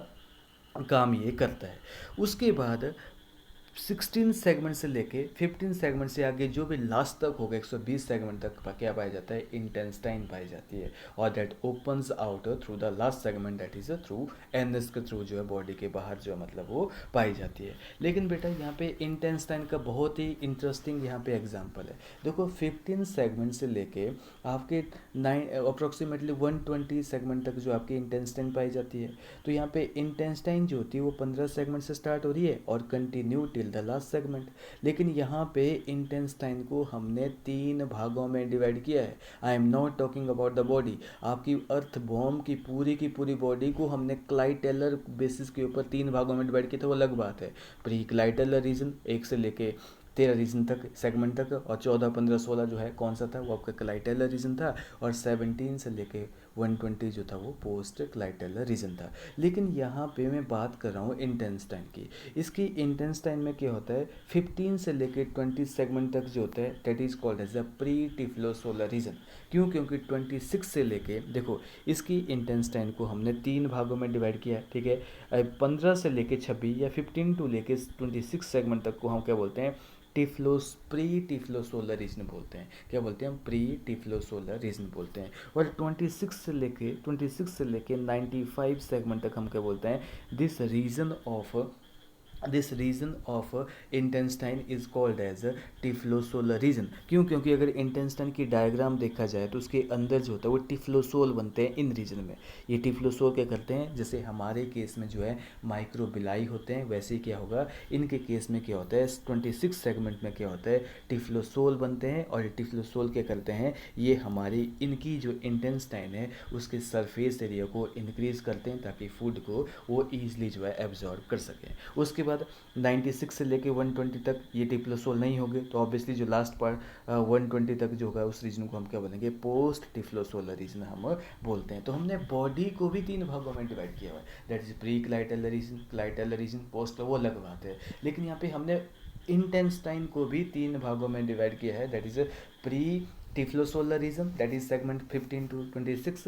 काम ये करता है। उसके बाद 16 सेगमेंट से लेके 15 सेगमेंट से आगे जो भी लास्ट तक होगा 120 सेगमेंट तक क्या पाया जाता है, इंटेस्टाइन पाई जाती है। और that opens out through the last segment that is through NS के थ्रू जो है बॉडी के बाहर जो है मतलब वो पाई जाती है। लेकिन बेटा यहाँ पे इंटेस्टाइन का बहुत ही इंटरेस्टिंग यहाँ पे एग्जाम्पल है। देखो 15 सेगमेंट से लेके आपके 9 अप्रोक्सीमेटली 120 सेगमेंट तक जो आपकी इंटेस्टाइन पाई जाती है। तो यहाँ पे इंटेस्टाइन जो होती है वो 15 सेगमेंट से स्टार्ट हो रही है और continue till the last segment. लेकिन यहाँ पे इंटेस्टाइन को हमने 3 भागों में डिवाइड किया है। I am not talking about the body. आपकी अर्थवॉर्म की पूरी बॉडी को हमने क्लाइटेलर बेसिस के ऊपर 3 भागों में डिवाइड किया था, वो अलग बात है। प्री क्लाइटेलर रीजन 1 से लेके 13 रीजन तक सेगमेंट तक, और 14, 15, 16 जो है कौन सा था, वो आपका क्लाइटेलर रीजन था। और 17 से लेके 120 जो था वो पोस्ट क्लाइटेलर रीजन था। लेकिन यहाँ पे मैं बात कर रहा हूँ इंटेस्टाइन की। इसकी इंटेस्टाइन में क्या होता है, 15 से लेके 20 सेगमेंट तक जो होता है that is called as a pre typhlosolar region. क्यों, क्योंकि 26 से लेके देखो इसकी इंटेस्टाइन को हमने 3 भागों में डिवाइड किया है, ठीक है। 15 से लेके 26 या 15 टू लेके 26 सेगमेंट तक को हम क्या बोलते हैं, प्री टिफ्लोसोलर रीजन बोलते हैं। क्या बोलते हैं हम, प्री टिफ्लोसोलर रीजन बोलते हैं। और 26 से लेके 95 सेगमेंट तक हम क्या बोलते हैं, this region of intestine is called as typhlosolar region. क्यों, क्योंकि अगर इंटेस्टाइन की डायग्राम देखा जाए तो उसके अंदर जो होता है वो टिफ्लोसोल बनते हैं इन रीजन में। ये टिफ्लोसोल क्या करते हैं, जैसे हमारे केस में जो है माइक्रोबिलाई होते हैं, वैसे ही क्या होगा इनके केस में क्या होता है, 26 सेगमेंट में क्या होता है, टिफ्लोसोल बनते हैं। और ये टिफ्लोसोल क्या करते हैं, ये हमारी इनकी जो इंटेस्टाइन है उसके सरफेस एरिया को इंक्रीज करते हैं ताकि फूड को वो ईजिली जो है एब्जॉर्ब कर सकें। उसके बाद 96 से लेके 120 तक ये टिफ्लोसोल नहीं होंगे, तो ऑब्वियसली जो लास्ट पार्ट 120 तक जो होगा उस रीजन को हम क्या बोलेंगे, पोस्ट टिफ्लोसोलर रीजन हम बोलते हैं। तो हमने बॉडी को भी 3 भागों में डिवाइड किया हुआ है, that is pre clitellar region, post वो अलग बात है। लेकिन यहाँ पे हमने इंटेस्टाइन को भी 3 भागों में डिवाइड किया है, that is pre typhlosolar region that is segment 15 to 26,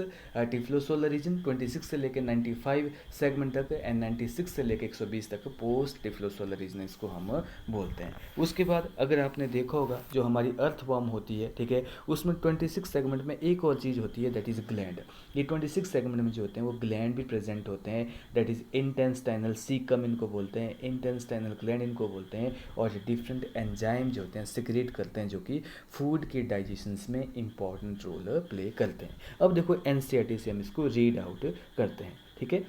typhlosolar region 26 से लेकर 95 सेगमेंट तक, एंड 96 से लेकर 120 तक पोस्ट टिफ्लोसोलर रीजन इसको हम बोलते हैं। उसके बाद अगर आपने देखा होगा जो हमारी अर्थवॉर्म होती है, ठीक है, उसमें 26 सेगमेंट में एक और चीज़ होती है दैट इज ग्लैंड। ये 26 सेगमेंट में जो होते हैं वो ग्लैंड भी प्रेजेंट होते हैं, दैट इज इंटेस्टाइनल सीकम इनको बोलते हैं, इंटेस्टाइनल ग्लैंड इनको बोलते हैं। और डिफरेंट एंजाइम जो होते हैं सिक्रेट करते हैं जो कि फूड के डाइजेशन में इंपॉर्टेंट रोल प्ले करते हैं। अब देखो एनसीईआरटी से हम इसको रीड आउट करते हैं, ठीक है।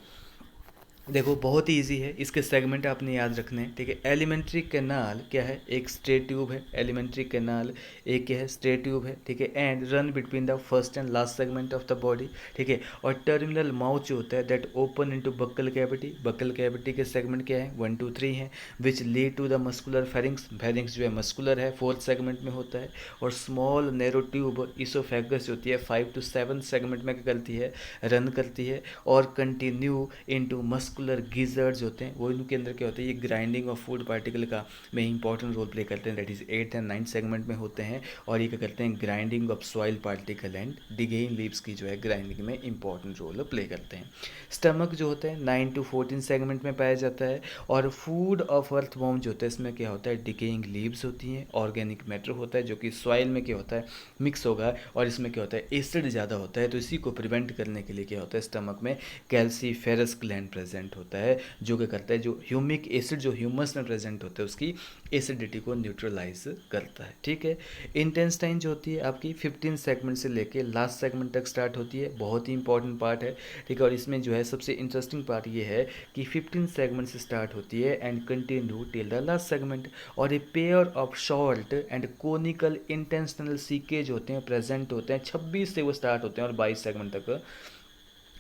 देखो बहुत ही ईजी है, इसके सेगमेंट आपने याद रखने हैं, ठीक है। एलिमेंट्री कैनाल क्या है, एक स्ट्रेट ट्यूब है। एलिमेंट्री कैनाल एक क्या है, स्ट्रेट ट्यूब है, ठीक है। And run between the first and last segment of the body, ठीक है। और टर्मिनल माउथ जो होता है that open into buccal cavity. Buccal cavity के सेगमेंट क्या है, 1 2 3 है, which lead to the muscular pharynx. Pharynx जो है मस्कुलर है, फोर्थ सेगमेंट में होता है। और स्मॉल नैरो ट्यूब इसोफेगस होती है 5 to 7 सेगमेंट में क्या करती है, रन करती है। और कंटिन्यू इनटू मस्कुलर गिजर्ड्स होते हैं, वो इनके अंदर क्या होता है, ये ग्राइंडिंग ऑफ फूड पार्टिकल का में इंपॉर्टेंट रोल प्ले करते हैं, दैट इज 8 एंड 9 सेगमेंट में होते हैं। और ये क्या करते हैं, grinding of soil particle and decaying leaves की जो है ग्राइंडिंग में इंपॉर्टेंट रोल प्ले करते हैं। स्टमक जो होता है 9 to 14 सेगमेंट में पाया जाता है। और फूड ऑफ अर्थवॉर्म जो होता है, इसमें क्या होता है, डिकेइंग लीव्स होती हैं, ऑर्गेनिक मैटर होता है जो कि सॉइल में क्या होता है, मिक्स होगा। और इसमें क्या होता है, एसिड ज़्यादा होता है, तो इसी को प्रिवेंट करने के लिए क्या होता है, स्टमक में कैल्सीफेरस ग्लैंड प्रेजेंट होता है, जो क्या करता है, जो ह्यूमिक एसिड जो ह्यूमस में प्रेजेंट होता है उसकी एसिडिटी को न्यूट्रलाइज करता है, ठीक है। इंटेस्टाइन जो होती है आपकी 15 सेगमेंट से लेके लास्ट सेगमेंट तक स्टार्ट होती है, बहुत ही इंपॉर्टेंट पार्ट है, ठीक है। और इसमें जो है सबसे इंटरेस्टिंग पार्ट ये है कि 15 सेगमेंट से स्टार्ट होती है and continue till the last segment. और a pair of short and conical intestinal सीकेज होते हैं, प्रेजेंट होते हैं, 26 से वो स्टार्ट होते हैं और 22 सेगमेंट तक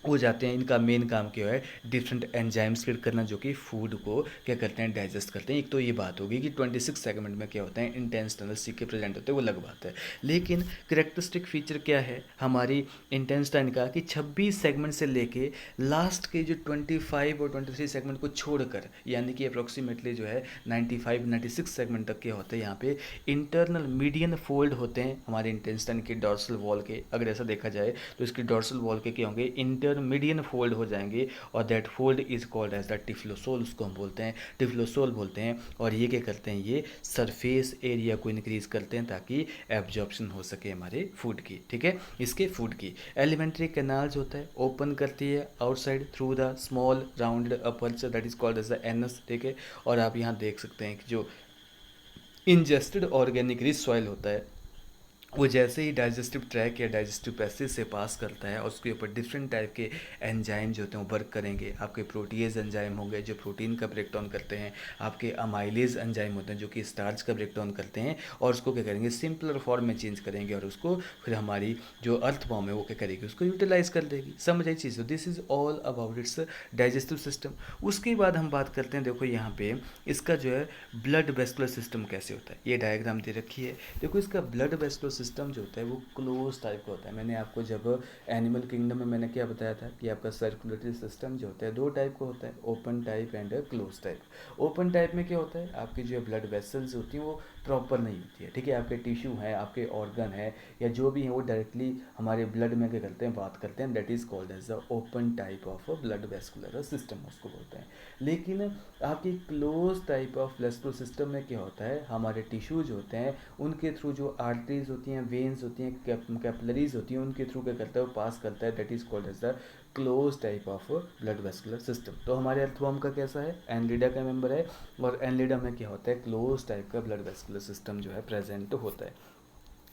हो जाते हैं। इनका मेन काम क्या है, डिफरेंट एंजाइम्स क्रिएट करना जो कि फूड को क्या करते हैं, डाइजेस्ट करते हैं। एक तो ये बात होगी कि 26 सेगमेंट में क्या होते हैं, इंटेंशनल सीके प्रेजेंट होते हैं, वो अलग बात है। लेकिन करेक्टरिस्टिक फीचर क्या है हमारी इंटेंस्टाइन का, कि 26 सेगमेंट से लेके लास्ट के जो 25 और 23 सेगमेंट को छोड़कर, यानी कि अप्रोक्सीमेटली जो है 95-96 सेगमेंट तक के होते हैं, यहाँ पे इंटरनल मीडियन फोल्ड होते हैं हमारे इंटेंस्टाइन के डॉर्सल वॉल के। अगर ऐसा देखा जाए तो इसके डॉर्सल वॉल के क्या होंगे, इंटरमीडियन फोल्ड हो जाएंगे। और that fold is called as the typhlosole, उसको हम बोलते हैं टिफ्लोसोल बोलते हैं। और ये क्या करते हैं, ये सरफेस एरिया को इंक्रीज करते हैं ताकि एब्जॉर्प्शन हो सके हमारे फूड की, ठीक है, इसके फूड की। एलिमेंट्री कैनाल्स होता है, ओपन करती है outside through the small rounded aperture that is called as the anus, ठीक है। और आप यहाँ देख सकते हैं कि जो इंजेस्टेड ऑर्गेनिक रिच सॉइल होता है, वो जैसे ही डाइजेस्टिव ट्रैक या डाइजेस्टिव पैसेज से पास करता है और उसके ऊपर डिफरेंट टाइप के एंजाइम जो होते हैं वो वर्क करेंगे। आपके प्रोटीएज एंजाइम होंगे जो प्रोटीन का ब्रेक डाउन करते हैं, आपके अमाइलेज एंजाइम होते हैं जो कि स्टार्च का ब्रेक डाउन करते हैं, और उसको क्या करेंगे, सिंपलर फॉर्म में चेंज करेंगे, और उसको फिर हमारी जो अर्थ फॉर्म है वो क्या करेगी, उसको यूटिलाइज कर देगी। समझ आई चीज़। This is all about its digestive system. उसके बाद हम बात करते हैं, देखो यहाँ पे इसका जो है ब्लड वेस्कुलर सिस्टम कैसे होता है, ये डायग्राम दे रखी है। देखो इसका ब्लड वेस्कुलर सिस्टम जो होता है वो क्लोज टाइप का होता है। मैंने आपको जब एनिमल किंगडम में मैंने क्या बताया था कि आपका सर्कुलेटरी सिस्टम जो होता है दो टाइप का होता है, open type and close type. Open type में क्या होता है, आपकी जो ब्लड वेसल्स होती हैं वो प्रॉपर नहीं होती है, ठीक है। आपके टिश्यू हैं, आपके ऑर्गन है, या जो भी है वो डायरेक्टली हमारे ब्लड में क्या करते हैं, बात करते हैं, that is called as the open type of blood vascular system, उसको बोलते हैं। लेकिन आपकी close type of vascular system में क्या होता है, हमारे टिश्यूज होते हैं उनके थ्रू जो आर्टरीज होती हैं, वेन्स होती हैं, कैपिलरीज होती हैं, उनके थ्रू क्या करता है, वो पास करता है, that is called as the close type of blood vascular system. तो हमारे अर्थवॉर्म का कैसा है, एनलिडा का मेंबर है, और एनलिडा में क्या होता है, क्लोज टाइप का ब्लड वेस्कुलर सिस्टम जो है प्रेजेंट होता है।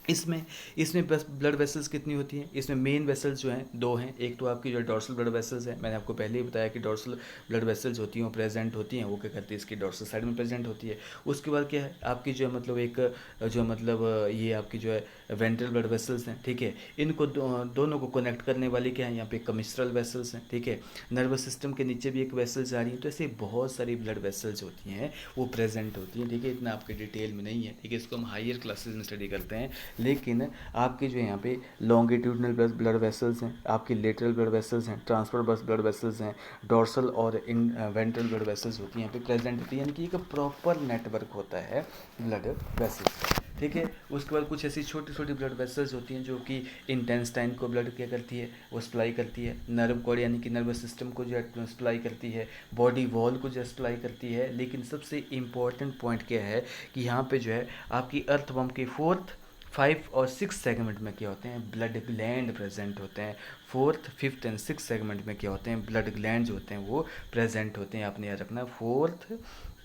इसमें इसमें बस ब्लड वेसल्स कितनी होती हैं, इसमें मेन वेसल्स जो हैं दो हैं। एक तो आपकी जो डॉर्सल ब्लड वेसल्स हैं, मैंने आपको पहले ही बताया कि डॉर्सल ब्लड वेसल्स होती हैं वो प्रेजेंट होती हैं, वो क्या करती है, इसकी डॉर्सल साइड में प्रेजेंट होती है। उसके बाद क्या है, आपकी जो है मतलब एक जो मतलब ये आपकी जो है वेंट्रल ब्लड वेसल्स हैं, ठीक है। इनको दोनों को कनेक्ट करने वाली क्या है, यहाँ पे कमिस्ट्रल वेसल्स हैं, ठीक है। नर्वस सिस्टम के नीचे भी एक वेसल्स आ रही हैं। तो ऐसे बहुत सारी ब्लड वेसल्स होती हैं वो प्रेजेंट होती हैं, ठीक है। इतना आपके डिटेल में नहीं है, ठीक है, इसको हम हायर क्लासेज में स्टडी करते हैं। लेकिन आपके जो यहाँ पे लॉन्गिट्यूडनल ब्लड वेसल्स हैं, आपकी लेटरल ब्लड वेसल्स हैं, ट्रांसफर ब्लड वेसल्स हैं, डॉर्सल और इन वेंट्रल ब्लड वेसल्स होती हैं यहाँ पे प्रेजेंट होती है, यानी कि एक प्रॉपर नेटवर्क होता है ब्लड वेसल्स का, ठीक है। उसके बाद कुछ ऐसी छोटी छोटी ब्लड वेसल्स होती हैं जो कि इंटेस्टाइन को ब्लड क्या करती है, वो सप्लाई करती है, नर्व कॉर्ड यानी कि नर्वस सिस्टम को जो है सप्लाई करती है, बॉडी वॉल को जो सप्लाई करती है। लेकिन सबसे इम्पॉर्टेंट पॉइंट क्या है कि यहाँ पे जो है आपकी अर्थवर्म के 4th 5 और 6 सेगमेंट में क्या होते हैं, ब्लड ग्लैंड प्रेजेंट होते हैं। 4th 5th एंड 6 सेगमेंट में क्या होते हैं, ब्लड ग्लैंड होते हैं वो प्रेजेंट होते हैं। आपने याद रखना 4th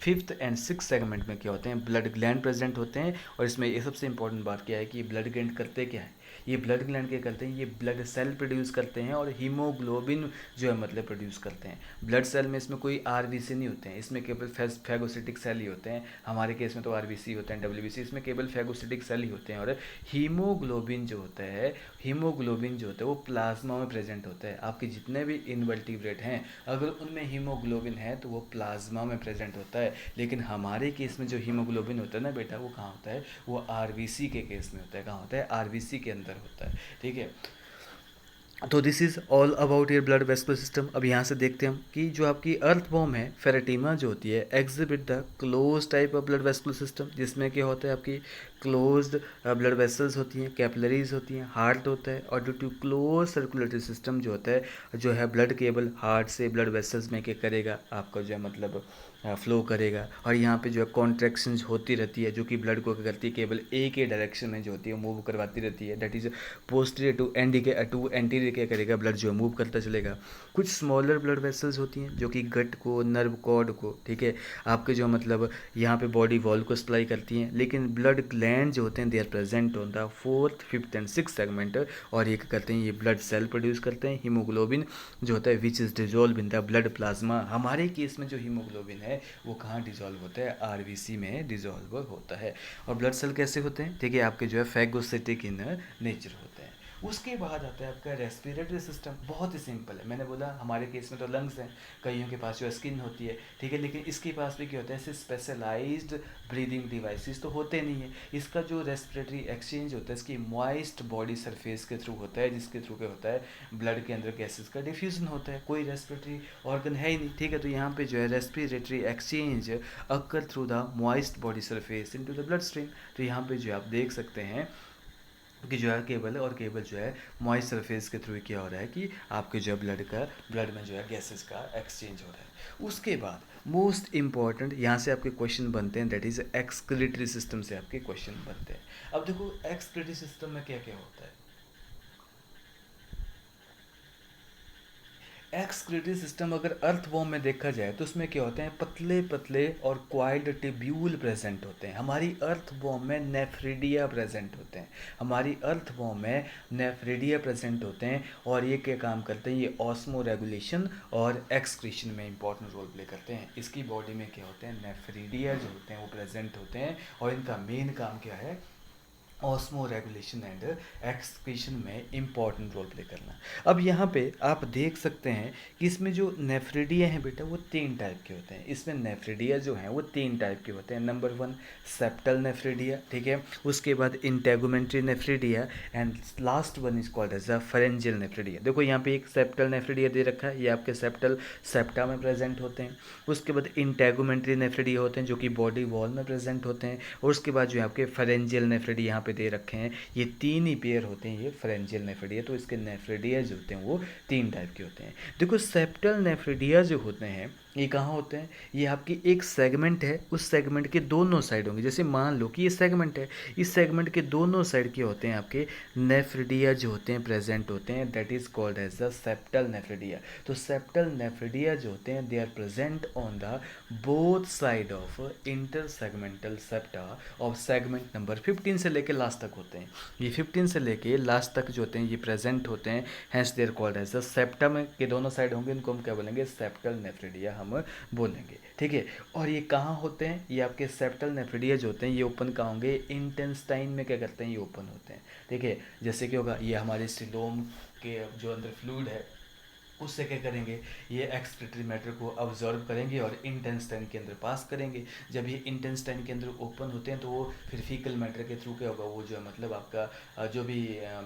fifth and six segment में क्या होते हैं, ब्लड ग्लैंड प्रेजेंट होते हैं। और इसमें ये सबसे इंपॉर्टेंट बात क्या है कि ब्लड ग्लैंड करते क्या है, ये ब्लड ग्लैंड क्या करते हैं, ये ब्लड सेल प्रोड्यूस करते हैं और हीमोग्लोबिन जो है मतलब प्रोड्यूस करते हैं। ब्लड सेल में इसमें कोई आरबीसी नहीं होते हैं, इसमें केवल फैगोसिटिक सेल ही होते हैं। हमारे केस में तो आरबीसी होते हैं, डब्ल्यूबीसी, इसमें केवल फैगोसिटिक सेल ही होते हैं। और हीमोग्लोबिन जो होता है, हीमोग्लोबिन जो होता है वो प्लाज्मा में प्रेजेंट होता है। आपके जितने भी इनवर्टिब्रेट हैं अगर उनमें हीमोग्लोबिन है तो वो प्लाज्मा में प्रेजेंट होता है। लेकिन हमारे केस में जो हीमोग्लोबिन होता है ना बेटा, वो कहाँ होता है, वो आरबीसी के केस में होता है। कहाँ होता है, आरबीसी के अंदर होता है। ठीक है, तो this is all about your blood vascular system. अब यहाँ से देखते हैं हम कि जो आपकी अर्थवॉर्म है फेरेटिमा जो होती है exhibit the close type of blood vascular system, जिसमें क्या होता है आपकी क्लोज्ड ब्लड वेसल्स होती हैं, कैपिलरीज होती हैं, हार्ट होता है। और due to close circulatory system जो होता है जो है ब्लड केबल हार्ट से ब्लड वेसल्स में क्या करेगा, आपका जो है मतलब फ्लो करेगा। और यहाँ पे जो है कॉन्ट्रैक्शंस होती रहती है जो कि ब्लड को क्या करती है, केवल एक ही डायरेक्शन में जो होती है मूव करवाती रहती है। That is posterior to anterior क्या करेगा, ब्लड जो है मूव करता चलेगा। कुछ स्मॉलर ब्लड वेसल्स होती हैं जो कि गट को, नर्व कॉर्ड को, ठीक है, आपके जो मतलब यहाँ पे बॉडी वॉल को सप्लाई करती हैं। लेकिन ब्लड ग्लैंड जो होते हैं they are present on the fourth, fifth and six segment. और ये क्या करते हैं, ये ब्लड सेल प्रोड्यूस करते हैं, हीमोग्लोबिन जो होता है which is dissolve in the blood plasma. हमारे केस में जो हीमोग्लोबिन है वो कहाँ डिजोल्व होता है, आरबीसी में डिजोल्व होता है। और ब्लड सेल कैसे होते हैं, ठीक है, आपके जो है फैगोसिटिक इन नेचर होते हैं। उसके बाद आता है आपका रेस्पिरेटरी सिस्टम। बहुत ही सिंपल है, मैंने बोला हमारे केस में तो लंग्स हैं, कईयों के पास जो स्किन होती है, ठीक है, लेकिन इसके पास भी क्या होता है, ऐसे स्पेशलाइज्ड ब्रीदिंग डिवाइसेस तो होते नहीं है। इसका जो रेस्पिरेटरी एक्सचेंज होता है इसकी मॉइस्ट बॉडी सरफेस के थ्रू होता है, जिसके थ्रू क्या होता है, ब्लड के अंदर गैसेस का डिफ्यूजन होता है। कोई रेस्पिरेटरी ऑर्गन है ही नहीं, ठीक है, तो यहाँ पे जो है respiratory exchange occur through the moist body surface into the blood stream. तो यहाँ पे जो आप देख सकते हैं कि जो है केबल है और केबल जो है मॉइस्ट सरफेस के थ्रू क्या हो रहा है कि आपके जो है ब्लड में जो है गैसेस का एक्सचेंज हो रहा है। उसके बाद मोस्ट इंपॉर्टेंट यहाँ से आपके क्वेश्चन बनते हैं, दैट इज एक्सक्रीटरी सिस्टम से आपके क्वेश्चन बनते हैं। अब देखो एक्सक्रीटरी सिस्टम में क्या क्या होता है। एक्सक्रीटरी सिस्टम अगर अर्थवॉर्म में देखा जाए तो उसमें क्या होते हैं, पतले पतले और क्वाइल्ड टिब्यूल प्रेजेंट होते हैं। हमारी अर्थवॉर्म में नेफ्रिडिया प्रेजेंट होते हैं, हमारी अर्थवॉर्म में नेफ्रिडिया प्रेजेंट होते हैं। और ये क्या काम करते हैं, ये ऑस्मो रेगुलेशन और एक्सक्रीशन में इंपॉर्टेंट रोल प्ले करते हैं। इसकी बॉडी में क्या होते हैं, नेफ्रिडिया जो होते हैं वो प्रेजेंट होते हैं और इनका मेन काम क्या है, ऑस्मो रेगुलेशन एंड एक्सक्रीशन में इंपॉर्टेंट रोल प्ले करना। अब यहाँ पे आप देख सकते हैं कि इसमें जो नेफ्रिडिया हैं बेटा वो तीन टाइप के होते हैं। इसमें नेफ्रिडिया जो हैं वो तीन टाइप के होते हैं। नंबर वन सेप्टल नेफ्रिडिया, ठीक है, उसके बाद integumentary nephridia and last one is called as a pharyngeal nephridia. देखो यहाँ पे एक सेप्टल नेफ्रिडिया दे रखा है, ये आपके सेप्टा में प्रेजेंट होते हैं। उसके बाद इंटेगुमेंट्री नेफ्रिडिया होते हैं जो कि बॉडी वॉल में प्रेजेंट होते हैं। और उसके बाद जो है आपके फेरेंजियल नेफ्रिडिया यहाँ पे दे रखे हैं, ये तीन ही पेयर होते हैं, ये फेरेंजियल नेफ्रिडिया। तो इसके नेफ्रिडिया जो होते हैं वो तीन टाइप के होते हैं। देखो सेप्टल नेफ्रिडिया जो होते हैं ये कहाँ होते हैं, ये आपकी एक सेगमेंट है, उस सेगमेंट के दोनों साइड होंगे। जैसे मान लो कि ये सेगमेंट है, इस सेगमेंट के दोनों साइड के होते हैं आपके नेफ्रिडिया जो होते हैं प्रेजेंट होते हैं, that is called as the septal nephridia. तो सेप्टल नेफ्रिडिया जो होते हैं they are present on the both side of intersegmental septa of segment number 15 से लेके लास्ट तक होते हैं। ये 15 से लेके लास्ट तक जो होते हैं ये प्रेजेंट होते हैं, hence there called as the septum के दोनों साइड होंगे, इनको हम क्या बोलेंगे, सेप्टल नेफ्रिडिया हम बोलेंगे, ठीक है। और ये कहाँ होते हैं, ये आपके सेप्टल नेफ्रिडिया जो होते हैं ये ओपन कहाँ होंगे, इंटेस्टाइन में क्या करते हैं, ये ओपन होते हैं, ठीक है। जैसे क्या होगा, ये हमारे सिलोम के जो अंदर फ्लूइड है उससे क्या करेंगे, ये एक्सक्रीटरी मैटर को ऑब्जर्व करेंगे और इंटेस्टाइन के अंदर पास करेंगे। जब ये इंटेस्टाइन के अंदर ओपन होते हैं तो वो फिर फीकल मैटर के थ्रू क्या होगा, वो जो है मतलब आपका जो भी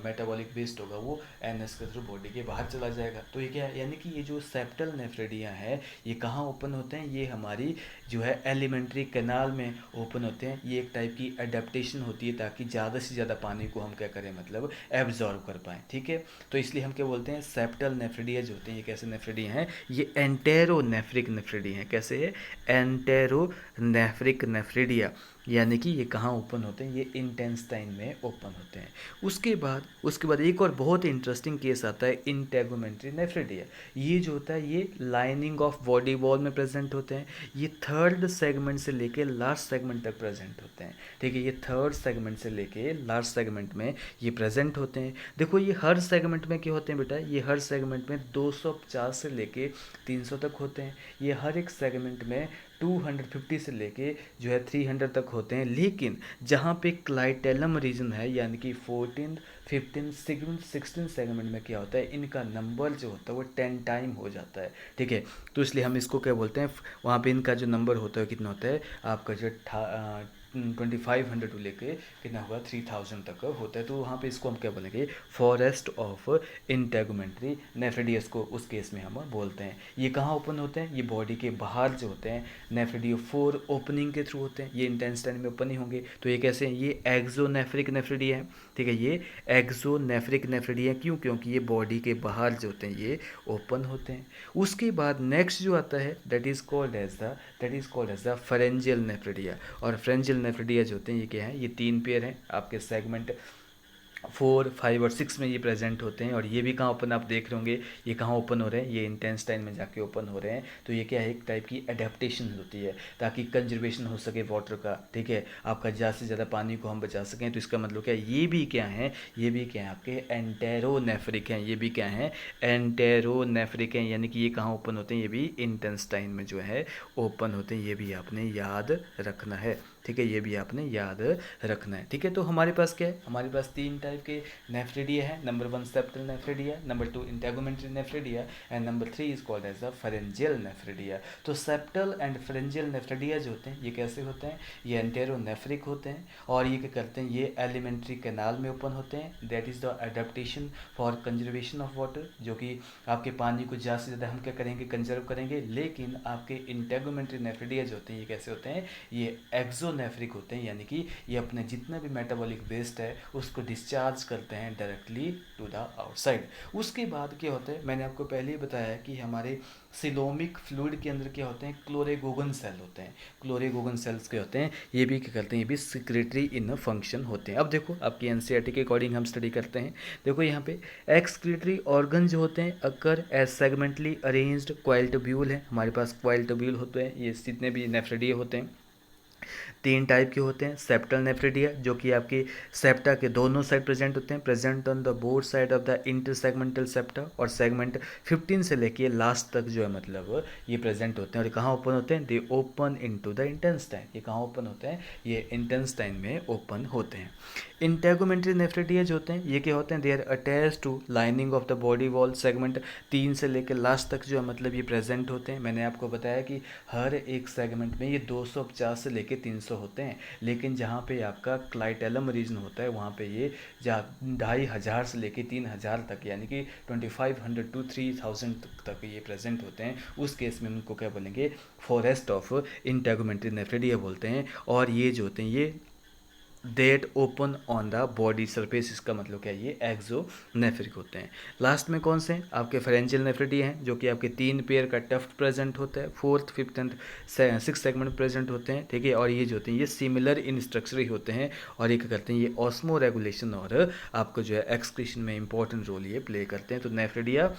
मेटाबॉलिक वेस्ट होगा वो एनएस के थ्रू बॉडी के बाहर चला जाएगा। तो ये क्या है, यानी कि ये जो सेप्टल नेफ्रिडिया है ये कहाँ ओपन होते हैं, ये हमारी जो है एलिमेंट्री कैनाल में ओपन होते हैं। ये एक टाइप की अडेप्टेशन होती है ताकि ज़्यादा से ज़्यादा पानी को हम क्या करें, मतलब एब्जॉर्व कर पाएँ, ठीक है। तो इसलिए हम क्या बोलते हैं, सेप्टल नेफ्रिडिया जो होते हैं ये कैसे नेफ्रिडिया हैं, ये एंटेरो नेफ्रिक नेफ्रिडिया हैं। कैसे है, एंटेरो नेफ्रिक नेफ्रिडिया। यानी कि ये कहाँ ओपन होते हैं, ये इंटेंस्टाइन में ओपन होते हैं। उसके बाद एक और बहुत इंटरेस्टिंग केस आता है इंटेगुमेंट्री नेफ्रिडिया। ये जो होता है ये लाइनिंग ऑफ बॉडी वॉल में प्रेजेंट होते हैं। ये थर्ड सेगमेंट से लेके लास्ट सेगमेंट तक प्रेजेंट होते हैं। ठीक है, ये थर्ड सेगमेंट से लेके लास्ट सेगमेंट में ये प्रेजेंट होते हैं। देखो ये हर सेगमेंट में क्या होते हैं बेटा, ये हर सेगमेंट में 250 से लेके 300 तक होते हैं। ये हर एक सेगमेंट में 250 से लेके जो है 300 तक होते हैं। लेकिन जहाँ पे क्लाइटेलम रीजन है यानी कि 14, 15, 16 सेगमेंट में क्या होता है, इनका नंबर जो होता है वो 10 टाइम हो जाता है। ठीक है, तो इसलिए हम इसको क्या बोलते हैं, वहाँ पे इनका जो नंबर होता है कितना होता है आपका जो 2500 टू लेके कितना होगा 3000 तक होता है। तो वहाँ पे इसको हम क्या बोलेंगे, फॉरेस्ट ऑफ इंटेगुमेंट्री नेफ्रिडियस को उस केस में हम बोलते हैं। ये कहाँ ओपन होते हैं, ये बॉडी के बाहर जो होते हैं नेफ्रिडियो 4 ओपनिंग के थ्रू होते हैं। ये इंटेंस्टाइन में ओपन ही होंगे। तो ये कैसे हैं, ये एक्सोनेफ्रिक नेफ्रिडिया है। ठीक है, ये एक्सोनेफ्रिक नेफ्रिडिया क्यों, क्योंकि ये बॉडी के बाहर जो होते हैं ये ओपन होते हैं। उसके बाद नेक्स्ट जो आता है that is called as the pharyngeal nephridia. और फेरेंजियल नेफ्रिडिया जो होते हैं ये क्या है, ये 3 पेयर हैं आपके सेगमेंट 4, 5 और 6 में ये प्रेजेंट होते हैं। और ये भी कहाँ ओपन आप देख रहे होंगे, ये कहाँ ओपन हो रहे हैं, ये इंटेंस्टाइन में जाके ओपन हो रहे हैं। तो ये क्या है, एक टाइप की एडेप्टेशन होती है ताकि कंजर्वेशन हो सके वाटर का। ठीक है, आपका ज़्यादा से ज़्यादा पानी को हम बचा सकें। तो इसका मतलब क्या है, ये भी क्या है, ये भी क्या है आपके एंटेरोनेफ्रिक हैं। ये भी क्या है, एंटेरोनेफ्रिक हैं, यानी कि ये कहाँ ओपन होते हैं, ये भी इंटेंस्टाइन में जो है ओपन होते हैं। ये भी आपने याद रखना है। ठीक है, ये भी आपने याद रखना है। ठीक है, तो हमारे पास क्या है, हमारे पास 3 टाइप के नेफ्रिडिया है। Number 1 septal nephridia, number 2 integumentary nephridia and number 3 is called as a pharyngeal nephridia. तो सेप्टल एंड फेरेंजियल नेफ्रिडिया जो होते हैं ये कैसे होते हैं, ये एंटेरोनेफ्रिक होते हैं। और ये क्या करते हैं, ये एलिमेंट्री कैनाल में ओपन होते हैं। That is the adaptation for conservation of water, जो कि आपके पानी को ज़्यादा से ज़्यादा हम क्या करेंगे, कंजर्व करेंगे। लेकिन आपके इंटेगुमेंट्री नेफ्रिडिया जो होते हैं ये कैसे होते हैं, ये एक्सोनेफ्रिक होते हैं, यानी कि ये अपने जितना भी मेटाबॉलिक वेस्ट है उसको डिस्चार्ज करते हैं डायरेक्टली टू द आउटसाइड। उसके बाद क्या होता है, मैंने आपको पहले ही बताया कि हमारे सिलोमिक फ्लूइड के अंदर क्या होते हैं, क्लोरेगोगन सेल होते हैं। क्लोरेगोगन सेल्स के होते हैं, ये भी क्या करते हैं, ये भी सिक्रेटरी इन फंक्शन होते हैं। अब देखो आपकी एनसीईआरटी के अकॉर्डिंग हम स्टडी करते हैं। देखो यहाँ पे एक्सक्रीटरी ऑर्गन जो होते हैं occur as segmentally arranged coil tubule है। हमारे पास क्वाइल ट्यूब्यूल होते हैं, ये जितने भी नेफ्रिडिया होते हैं 3 टाइप के होते हैं। सेप्टल नेफ्रिडिया जो कि आपके सेप्टा के दोनों साइड प्रेजेंट होते हैं, present on the both side of the intersegmental septa. और सेगमेंट 15 से लेके लास्ट तक जो है मतलब ये प्रेजेंट होते हैं। और कहाँ ओपन होते हैं, दे ओपन इनटू द इंटेंस्टाइन। ये कहाँ ओपन होते हैं, ये इंटेंस्टाइन में ओपन होते हैं। इंटेगुमेंट्री नेफ्रिडिया जो होते हैं ये क्या होते हैं, they are attach to lining of the body wall. Segment 3 से लेकर लास्ट तक जो है मतलब ये प्रेजेंट होते हैं। मैंने आपको बताया कि हर एक सेगमेंट में ये 250 से लेकर 300 होते हैं। लेकिन जहाँ पे आपका क्लाइटेलम रीजन होता है वहाँ पे ये 2500 से लेकर 3000 तक, यानी कि 2500 टू 3000 तक ये प्रेजेंट होते हैं। उस केस में उनको क्या बोलेंगे, फॉरेस्ट ऑफ इंटेगुमेंट्री नेफ्रिडिया बोलते हैं। और ये जो होते हैं ये that open on the body surface, इसका मतलब क्या है, ये एक्सोनेफ्रिक होते हैं। लास्ट में कौन से हैं, आपके फेरेंजियल नेफ्रिडिया हैं जो कि आपके 3 पेयर का टफ्ट प्रेजेंट होता है, 4th, 5th and 6th segment present होते हैं। ठीक है, और ये जो होते हैं ये सिमिलर इन स्ट्रक्चर ही होते हैं। और ये क्या करते हैं, ये ऑस्मो रेगुलेशन और आपको जो है एक्सक्रीशन में इंपॉर्टेंट रोल ये प्ले करते हैं। तो नेफ्रिडिया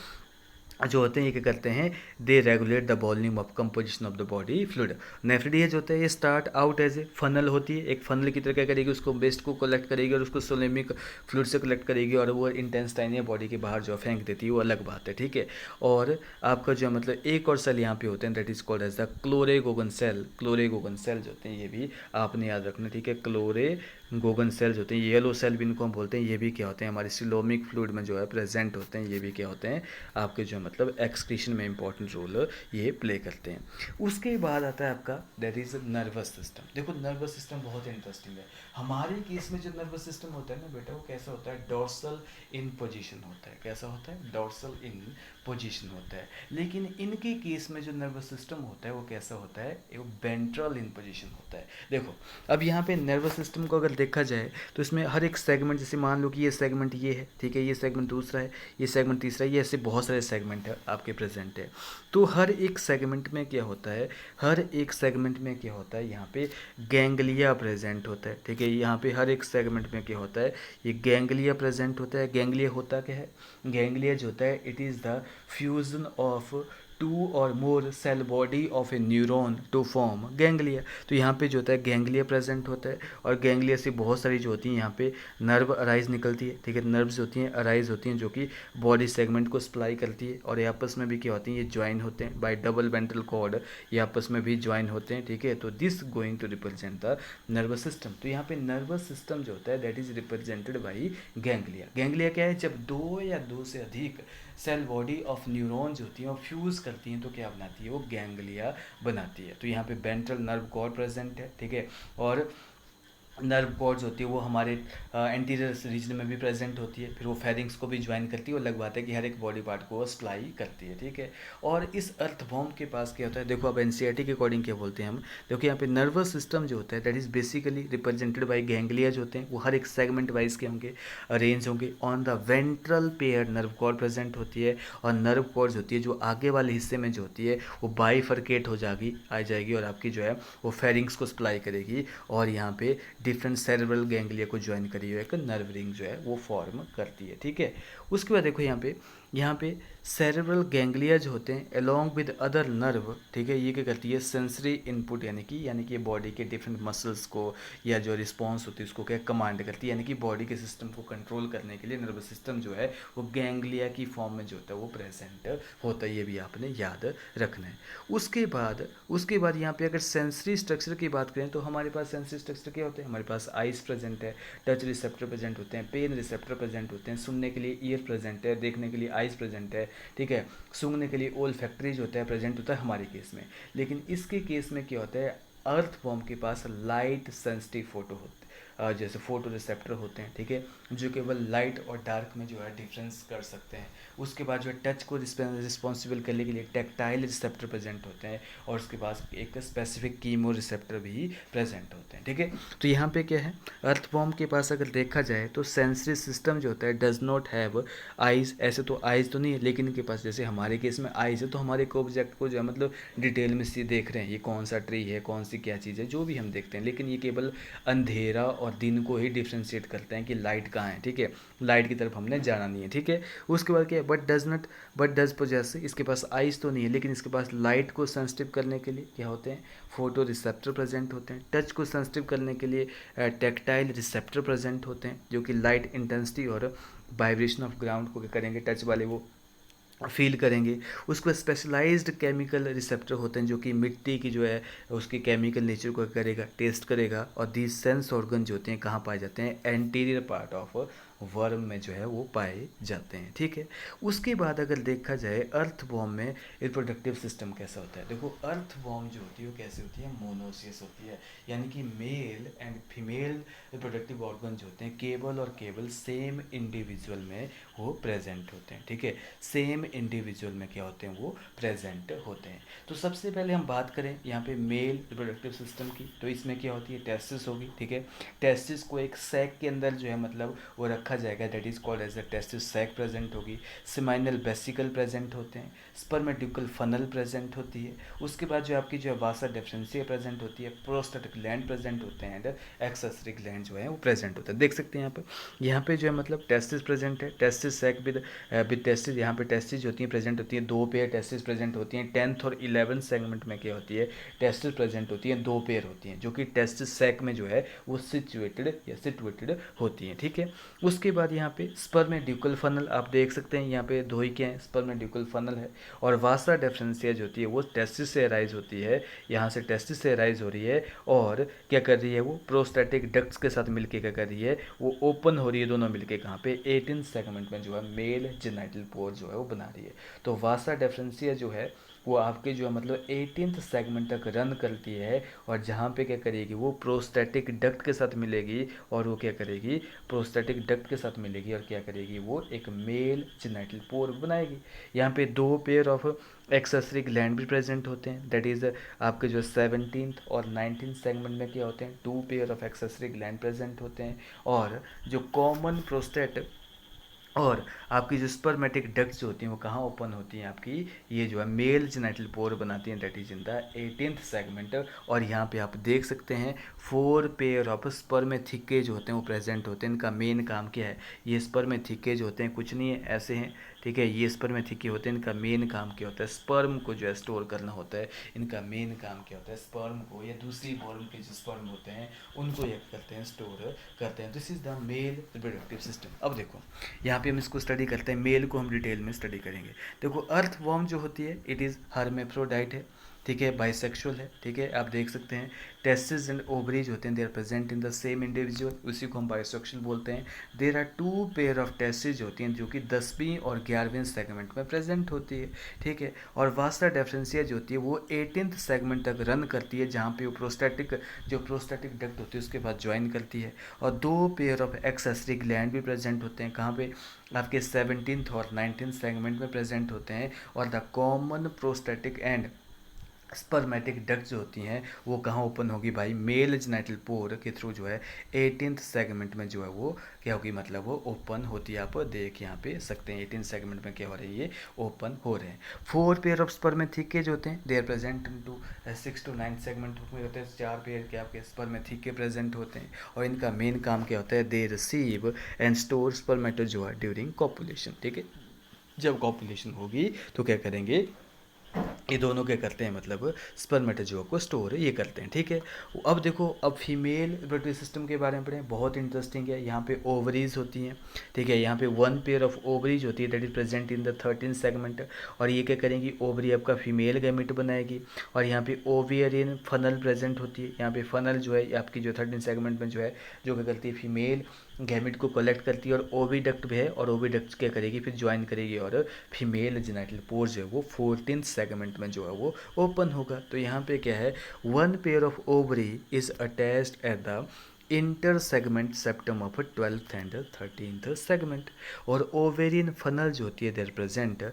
जो होते हैं ये क्या करते हैं, they regulate the volume of composition of the body fluid. Nephridia जो होता है ये start out as a funnel होती है, एक फनल की तरह क्या करेगी, उसको वेस्ट को कलेक्ट करेगी और उसको सोलेमिक फ्लूइड से कलेक्ट करेगी और वो इंटेंस्टाइन या बॉडी के बाहर जो फेंक देती है, वो अलग बात है। ठीक है, और आपका जो मतलब एक और सेल यहाँ पे होते हैं that is called as the chloragogen cell. Chloragogen cell जो होते हैं ये भी आपने याद रखना। ठीक है, क्लोरेगोगन सेल जो होते हैं, येलो सेल भी इनको हम बोलते हैं, ये भी क्या होते हैं, हमारे सिलोमिक फ्लूइड में जो है प्रेजेंट होते हैं। ये भी क्या होते हैं आपके जो मतलब एक्सक्रीशन में इंपॉर्टेंट रोल ये प्ले करते हैं। उसके बाद आता है आपका दैट इज नर्वस सिस्टम। देखो नर्वस सिस्टम बहुत इंटरेस्टिंग है। हमारे केस में जो नर्वस सिस्टम होता है ना बेटा, वो कैसा होता है, डोर्सल इन पोजीशन होता है। कैसा होता है, डोर्सल इन पोजीशन होता है। लेकिन इनके केस में जो नर्वस सिस्टम होता है वो कैसा होता है, वो वेंट्रल इन पोजीशन होता है। देखो अब यहाँ पे नर्वस सिस्टम को अगर देखा जाए तो इसमें हर एक सेगमेंट, जैसे मान लो कि ये सेगमेंट ये है, ठीक है, ये सेगमेंट दूसरा है, ये सेगमेंट तीसरा है, ये ऐसे बहुत सारे सेगमेंट है आपके प्रेजेंट है। तो हर एक सेगमेंट में क्या होता है, हर एक सेगमेंट में क्या होता है, यहाँ पे गैंग्लिया प्रेजेंट होता है, ठीक है। यहाँ पे हर एक सेगमेंट में क्या होता है, ये गैंग्लिया प्रेजेंट होता है। गैंग्लिया होता क्या है, गैंग्लिया जो होता है it is the fusion of two or more cell body of a neuron to form ganglia. तो यहाँ पे जो होता है गैंग्लिया प्रेजेंट होता है, और गैंग्लिया से बहुत सारी जो होती हैं यहाँ पे नर्व अराइज निकलती है, ठीक है। नर्व्स होती हैं, अराइज होती हैं, जो कि बॉडी सेगमेंट को सप्लाई करती है, और ये आपस में भी क्या होती हैं, ये ज्वाइन होते हैं बाय डबल वेंट्रल कॉर्ड, ये आपस में भी ज्वाइन होते हैं, ठीक है। तो this going to represent the nervous system. तो यहाँ पे नर्वस सिस्टम जो होता है that is represented by ganglia. Ganglia क्या है, जब दो या दो से अधिक सेल बॉडी ऑफ न्यूरॉन्स होती हैं और फ्यूज़ करती हैं तो क्या बनाती है, वो गैंग्लिया बनाती है। तो यहाँ पे वेंट्रल नर्व कॉर्ड प्रेजेंट है, ठीक है, और नर्व कॉर्ड्स होती है वो हमारे एंटीरियर रीजन में भी प्रेजेंट होती है, फिर वो फेरिंग्स को भी ज्वाइन करती है और लगवाता है कि हर एक बॉडी पार्ट को वो सप्लाई करती है, ठीक है। और इस अर्थवॉर्म के पास क्या होता है, देखो अब एनसीईआरटी के अकॉर्डिंग क्या बोलते हैं हम, देखो यहाँ पे नर्वस सिस्टम जो होता है that is basically represented by ganglia जो होते हैं, वो हर एक सेगमेंट वाइज के होंगे, अरेंज होंगे on the ventral pair. Nerve cord present होती है, और नर्व कॉर्ड्स होती है जो आगे वाले हिस्से में जो होती है वो बाइफर्केट हो जाएगी, आ जाएगी, और आपकी जो है वो फेरिंग्स को सप्लाई करेगी, और यहाँ पे डिफरेंट सेरेब्रल गैंग्लिया को ज्वाइन करी हुई एक नर्व रिंग जो है वो फॉर्म करती है, ठीक है। उसके बाद देखो यहाँ पे सेरेब्रल गैंग्लिया जो होते हैं अलोंग विद अदर नर्व, ठीक है, ये क्या करती है, सेंसरी इनपुट यानी कि बॉडी के डिफरेंट मसल्स को या जो रिस्पॉन्स होती है उसको क्या कमांड करती है, यानी कि बॉडी के सिस्टम को कंट्रोल करने के लिए नर्वस सिस्टम जो है वो गैंग्लिया की फॉर्म में जो होता है वो प्रेजेंट होता है, ये भी आपने याद रखना है। उसके बाद यहाँ पे अगर सेंसरी स्ट्रक्चर की बात करें तो हमारे पास सेंसरी स्ट्रक्चर क्या होते हैं, हमारे पास आइज प्रेजेंट है, टच रिसेप्टर प्रेजेंट होते हैं, पेन रिसेप्टर प्रेजेंट होते हैं, सुनने के लिए ईयर प्रेजेंट है, देखने के लिए आइज प्रेजेंट है, ठीक है, सूंघने के लिए ओल फैक्ट्री जो होता है प्रेजेंट होता है हमारे केस में। लेकिन इसके केस में क्या होता है, अर्थवॉर्म के पास लाइट सेंसिटिव फोटो होते हैं, जैसे फोटो रिसेप्टर होते हैं, ठीक है, जो केवल लाइट और डार्क में जो है डिफरेंस कर सकते हैं। उसके बाद जो है टच को रिस्पॉन्सिबल करने के लिए टैक्टाइल रिसेप्टर प्रेजेंट होते हैं, और उसके बाद एक स्पेसिफिक कीमो रिसेप्टर भी प्रेजेंट होते हैं, ठीक है। तो यहाँ पे क्या है, अर्थवॉर्म के पास अगर देखा जाए तो सेंसरी सिस्टम जो होता है डज नॉट हैव आइज। ऐसे तो आइज तो नहीं है, लेकिन इनके पास जैसे हमारे केस में आइज है तो हमारे एक ऑब्जेक्ट को जो है मतलब डिटेल में से देख रहे हैं, ये कौन सा ट्री है, कौन सी क्या चीज़ है, जो भी हम देखते हैं, लेकिन ये केवल अंधेरा और दिन को ही डिफ्रेंशिएट करते हैं कि लाइट कहाँ है, ठीक है, लाइट की तरफ हमने जाना नहीं है, ठीक है। उसके बाद क्या है, बट डज पोजेस, इसके पास आइज तो नहीं है लेकिन इसके पास लाइट को सेंसिटिव करने के लिए क्या होते हैं, फोटो रिसेप्टर प्रेजेंट होते हैं। टच को सेंसिटिव करने के लिए टैक्टाइल रिसेप्टर प्रेजेंट होते हैं, जो कि लाइट इंटेंसिटी और वाइब्रेशन ऑफ ग्राउंड को क्या करेंगे, टच वाले वो फील करेंगे। उसके बाद स्पेशलाइज्ड केमिकल रिसेप्टर होते हैं जो कि मिट्टी की जो है उसकी केमिकल नेचर को करेगा, टेस्ट करेगा। और दी सेंस ऑर्गन जो होते हैं कहाँ पाए जाते हैं, एंटीरियर पार्ट ऑफ वर्म में जो है वो पाए जाते हैं, ठीक है। उसके बाद अगर देखा जाए अर्थवॉर्म में रिप्रोडक्टिव सिस्टम कैसा होता है, देखो अर्थवॉर्म जो होती है वो कैसे होती है, मोनोसियस होती है, यानी कि male and female reproductive organ जो होते हैं केवल सेम इंडिविजुअल में वो प्रेजेंट होते हैं, ठीक है, सेम इंडिविजुअल में क्या होते हैं वो प्रेजेंट होते हैं। तो सबसे पहले हम बात करें यहाँ पे मेल रिप्रोडक्टिव सिस्टम की, तो इसमें क्या होती है, टेस्टिस होगी, ठीक है। टेस्टिस को एक सैक के अंदर जो है मतलब वो रखा जाएगा, that is called as the testis sac present होगी। सेमाइनल वेसिकल प्रेजेंट होते हैं, स्पर्मेटिकल फनल प्रेजेंट होती है। उसके बाद जो आपकी जो है वासा डिफरेंशिया प्रेजेंट होती है, प्रोस्टेटिक ग्लैंड प्रेजेंट होते हैं एंड एक्सेसरी ग्लैंड जो है वो प्रेजेंट होता है। देख सकते हैं यहाँ पे जो है मतलब टेस्टिस प्रेजेंट है, टेस्टिस सैक विद टेस्टिस, यहाँ पे टेस्टिस होती हैं प्रेजेंट होती हैं, 2 पेयर टेस्टिस प्रेजेंट होती हैं। 10th और 11th सेगमेंट में क्या होती है, टेस्टिस प्रेजेंट होती हैं, 2 पेयर होती हैं, जो कि टेस्टिस सैक में जो है वो सिचुएटेड होती हैं, ठीक है। उसके बाद यहाँ पे स्पर्मेड्यूकल फनल आप देख सकते हैं, यहाँ पे दो ही क्या है, स्पर्मेड्यूकल फनल है। और वासा डिफरेंशिया जो होती है वो टेस्टिस से अराइज होती है, यहाँ से टेस्टिस से अराइज हो रही है, और क्या कर रही है वो प्रोस्टैटिक डक्ट्स के साथ मिलके क्या कर रही है, वो ओपन हो रही है दोनों मिलके, कहाँ पे 18 सेगमेंट में जो है मेल जेनाइटल पोर जो है वो बना रही है। तो वासा डिफरेंशिया जो है वो आपके जो है मतलब 18th सेगमेंट तक रन करती है, और जहाँ पे क्या करेगी वो प्रोस्टैटिक डक्ट के साथ मिलेगी, और वो क्या करेगी प्रोस्टैटिक डक्ट के साथ मिलेगी, और क्या करेगी वो एक मेल जेनिटल पोर बनाएगी। यहाँ पे 2 पेयर ऑफ एक्सेसरी ग्लैंड भी प्रेजेंट होते हैं, दैट इज़ आपके जो 17th और 19th सेगमेंट में क्या होते हैं 2 pair of accessory gland present होते हैं, और जो कॉमन प्रोस्टेट और आपकी जो स्पर्मेटिक डक्ट्स जो होती हैं वो कहाँ ओपन होती हैं आपकी, ये जो है मेल जेनिटल पोर बनाती हैं, that is in the 18th segment. और यहाँ पे आप देख सकते हैं 4 पेयर ऑफ स्पर्मेथिके जो होते हैं वो प्रेजेंट होते हैं। इनका मेन काम क्या है, ये स्पर्मेथिके जो होते हैं कुछ नहीं है, ऐसे हैं, ठीक है, ये स्पर्मेथिके होते हैं, इनका मेन काम क्या होता है स्पर्म को जो है स्टोर करना होता है। इनका मेन काम क्या होता है स्पर्म को या दूसरी फॉर्म के जो स्पर्म होते हैं उनको ये करते हैं स्टोर करते हैं। This is the male reproductive system. अब देखो यहाँ पे हम इसको स्टडी करते हैं, मेल को हम डिटेल में स्टडी करेंगे। देखो अर्थवॉर्म जो होती है इट इज़ हर्मेफ्रोडाइट है, ठीक है, बाइसेक्सुअल है, ठीक है, आप देख सकते हैं टेस्टिस एंड ओवरीज होते हैं, they are present in the same individual, उसी को हम बाइसेक्सुअल बोलते हैं। There are 2 pair of testis होती हैं जो कि 10वीं और 11वीं सेगमेंट में प्रेजेंट होती है, ठीक है, और वास्टा डिफरेंशिया जो होती है वो 18th सेगमेंट तक रन करती है, जहाँ पे वो प्रोस्टैटिक डक्ट होती है उसके बाद ज्वाइन करती है। और 2 पेयर ऑफ एक्सेसरी ग्लैंड भी प्रेजेंट होते हैं, कहाँ पे आपके 17th और 19th सेगमेंट में प्रेजेंट होते हैं। और the common prostatic and spermatic duct जो होती हैं वो कहाँ ओपन होगी भाई, मेल जेनिटल पोर के थ्रू जो है 18th सेगमेंट में जो है वो क्या होगी, मतलब वो ओपन होती है। आप देख यहाँ पे सकते हैं 18th सेगमेंट में क्या हो रही है, ये ओपन हो रहे हैं। 4 पेयर ऑफ स्पर्मेथिके जो होते हैं they are present in to 6 to 9 segment में होते हैं, 4 पेयर के आपके स्पर्मेथिके प्रेजेंट होते हैं, और इनका मेन काम क्या होता है, they receive and store spermatozoa during copulation, ठीक है, जब कॉपुलेशन होगी तो क्या करेंगे ये दोनों क्या करते हैं, मतलब स्पर्मेटोजोआ को स्टोर ये करते हैं, ठीक है। अब देखो अब फीमेल रिप्रोडक्टिव सिस्टम के बारे में पढ़ें, बहुत इंटरेस्टिंग है। यहाँ पे ओवरीज होती हैं, ठीक है, यहाँ पे 1 पेयर ऑफ ओवरीज होती है that is present in the 13th segment, और ये क्या करेंगी ओवरी आपका फीमेल गैमेट बनाएगी। और यहाँ पे ओवियरियन फनल प्रेजेंट होती है, यहाँ पे फनल जो है आपकी जो 13th सेगमेंट में जो है जो क्या करती है फीमेल गैमेट को कलेक्ट करती है, और ओविडक्ट भी है, और ओविडक्ट क्या करेगी फिर ज्वाइन करेगी, और फीमेल जेनिटल पोर जो है वो 14th सेगमेंट में जो है वो ओपन होगा। तो यहाँ पे क्या है 1 pair of ovary is attached at the inter segment septum of 12th and 13th segment. और ओवेरियन फनल जो होती है there present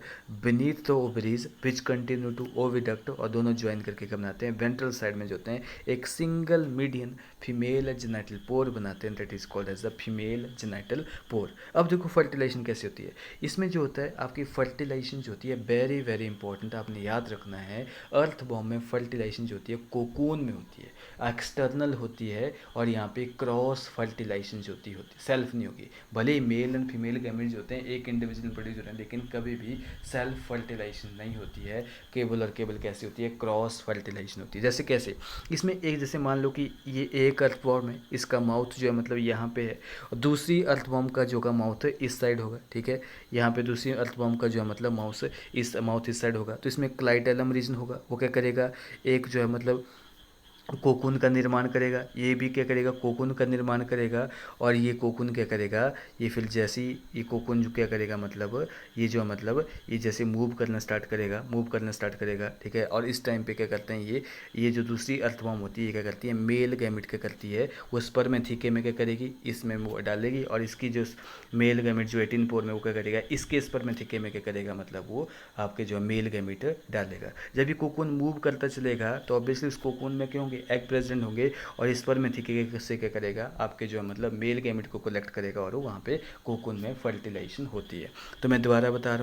beneath the ovaries which continue to oviduct, और दोनों ज्वाइन करके क्या बनाते हैं वेंट्रल साइड में जो होते हैं एक single median female genital pore बनाते हैं, that is called as the female genital pore. अब देखो फर्टिलाइजेशन कैसे होती है, इसमें जो होता है आपकी फर्टिलाइजेशन जो होती है वेरी वेरी इंपॉर्टेंट, आपने याद रखना है। अर्थवॉर्म में फर्टिलाइजेशन जो होती है कोकून में होती है, एक्सटर्नल होती है, और यहाँ पे क्रॉस फर्टिलाइजेशन जो होती है सेल्फ नहीं होगी। भले ही मेल एंड फीमेल गैमेट जो होते हैं एक इंडिविजुअल प्रोड्यूस होते हैं, लेकिन कभी भी सेल्फ फर्टिलाइजेशन नहीं होती है। केवल और केवल कैसे होती है क्रॉस फर्टिलाइजेशन होती है। जैसे कैसे, इसमें एक जैसे मान लो कि ये एक अर्थवॉर्म है, इसका माउथ जो है मतलब यहाँ पे है, और दूसरी अर्थवॉर्म का जो का माउथ है इस साइड होगा, ठीक है, यहाँ पे दूसरी अर्थवॉर्म का जो है मतलब माउथ इस साइड होगा, तो इसमें क्लाइटेलम रीजन होगा, वो क्या करेगा एक जो है मतलब कोकून का निर्माण करेगा, ये भी क्या करेगा कोकून का निर्माण करेगा। और ये कोकून क्या करेगा, ये फिर जैसी ये कोकून जो क्या करेगा मतलब ये जो मतलब ये जैसे मूव करना स्टार्ट करेगा, ठीक है। और इस टाइम पे क्या करते हैं ये जो दूसरी अर्थवॉर्म होती है ये क्या करती है मेल गैमेट क्या करती है वो स्पर्मेथिके में क्या करेगी इसमें वो डालेगी, और इसकी जो मेल गैमेट जो 18 पोर में वो क्या करेगा इसके स्पर्मेथिके में क्या करेगा मतलब वो आपके जो मेल गैमेट डालेगा। जब ये कोकून मूव करता चलेगा तो ऑब्वियसली उस कोकून में क्या होंगे एग प्रेजेंट होंगे, और इस स्पर्मेथिके से क्या करेगा आपके जो मतलब मेल गैमेट को कलेक्ट करेगा, और वहाँ पे कोकून में फर्टिलाइजेशन होती है। तो मैं दोबारा बता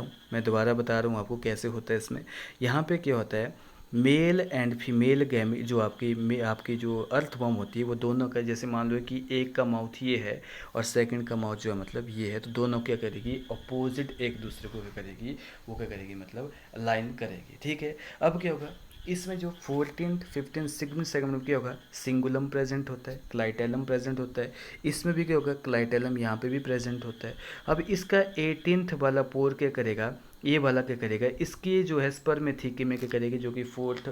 रहा हूँ आपको कैसे होता है इसमें। यहाँ पे क्या होता है मेल एंड फीमेल गैमेट जो आपकी जो अर्थवॉर्म होती है वो दोनों का, जैसे मान लो कि एक का माउथ ये है और सेकंड का माउथ जो है मतलब ये है, तो दोनों क्या करेगी अपोजिट एक दूसरे को क्या करेगी वो क्या करेगी मतलब लाइन करेगी, ठीक है। अब क्या होगा इसमें जो 14th 15th 16th सेगमेंट में क्या होगा सिंगुलम प्रेजेंट होता है, क्लाइटेलम प्रेजेंट होता है, इसमें भी क्या होगा क्लाइटेलम यहाँ पे भी प्रेजेंट होता है। अब इसका 18th वाला पोर क्या करेगा ये वाला क्या करेगा इसकी जो है स्पर्मेथिके में क्या करेगी जो कि 4th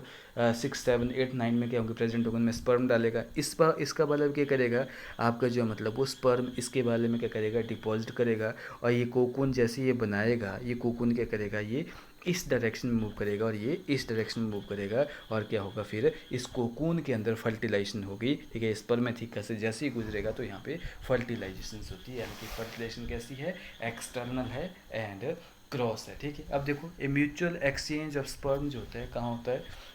6 7 8 9 में क्या होंगे प्रेजेंट होंगे, उनमें स्पर्म डालेगा। इसका वाला क्या करेगा आपका जो मतलब वो स्पर्म इसके बारे में क्या करेगा डिपॉजिट करेगा, और ये कोकून जैसे ये बनाएगा ये कोकून क्या करेगा ये इस डायरेक्शन में मूव करेगा और ये इस डायरेक्शन में मूव करेगा, और क्या होगा फिर इस कोकून के अंदर फर्टिलाइजेशन होगी, ठीक है। स्पर्मेथिका से जैसे ही गुजरेगा तो यहाँ पे फर्टिलाइजेशन होती है, यानी कि फर्टिलाइजेशन कैसी है, एक्सटर्नल है एंड क्रॉस है, ठीक है। अब देखो ये म्यूचुअल एक्सचेंज ऑफ स्पर्म जो होता है कहाँ होता है,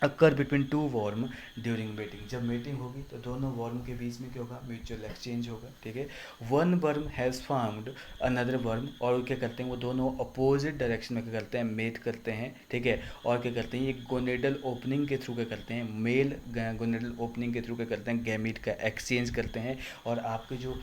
occur between two worm during mating. जब मेटिंग होगी तो दोनों वर्म के बीच में क्या होगा, म्यूचुअल एक्सचेंज होगा, ठीक है। One worm has found another worm, और क्या करते हैं वो दोनों अपोजिट डायरेक्शन में क्या करते हैं, मेट करते हैं, ठीक है। और क्या करते हैं ये गोनेडल ओपनिंग के थ्रू क्या करते हैं, मेल गोनेडल ओपनिंग के थ्रू क्या करते हैं, गैमीट का एक्सचेंज करते हैं। और आपके जो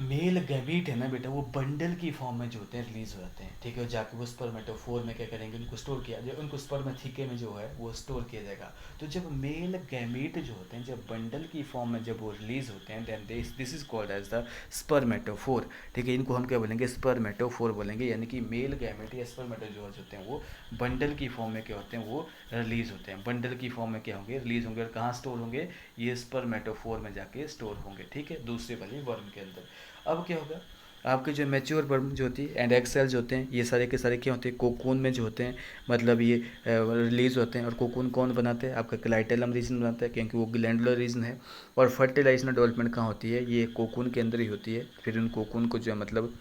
मेल गैमीट है ना बेटा, वो बंडल की फॉर्म में जो होते हैं रिलीज हो जाते हैं, ठीक है। और जाके वो स्पर्मेटोफोर में क्या करेंगे, उनको स्टोर किया जाए, उनको स्पर्मेथिके में जो है वो स्टोर किया जाएगा। तो जब मेल गैमीट जो होते हैं जब बंडल की फॉर्म में जब वो रिलीज होते हैं, then this is called as the spermatophore, ठीक है। इनको हम क्या बोलेंगे, स्पर्मेटोफोर बोलेंगे, यानी कि मेल गैमीट या स्पर्मेटोजोज होते हैं वो बंडल की फॉर्म में क्या होते हैं, वो रिलीज होते हैं। बंडल की फॉर्म में क्या होंगे, रिलीज होंगे, और कहाँ स्टोर होंगे, ये स्पर्मेटोफोर में जाके स्टोर होंगे, ठीक है, दूसरे वाली वर्म के अंदर। अब क्या होगा, आपके जो मैच्योर वर्म जो होती है एंड एग सेल्स जो होते हैं, ये सारे के सारे क्या होते हैं, कोकून में जो होते हैं, मतलब ये रिलीज होते हैं। और कोकून कौन बनाते हैं, आपका क्लाइटेलम रीजन बनाता है, क्योंकि वो ग्लैंडुलर रीजन है। और फर्टिलाइजेशन डेवलपमेंट कहाँ होती है, ये कोकून के अंदर ही होती है। फिर उन कोकून को जो है मतलब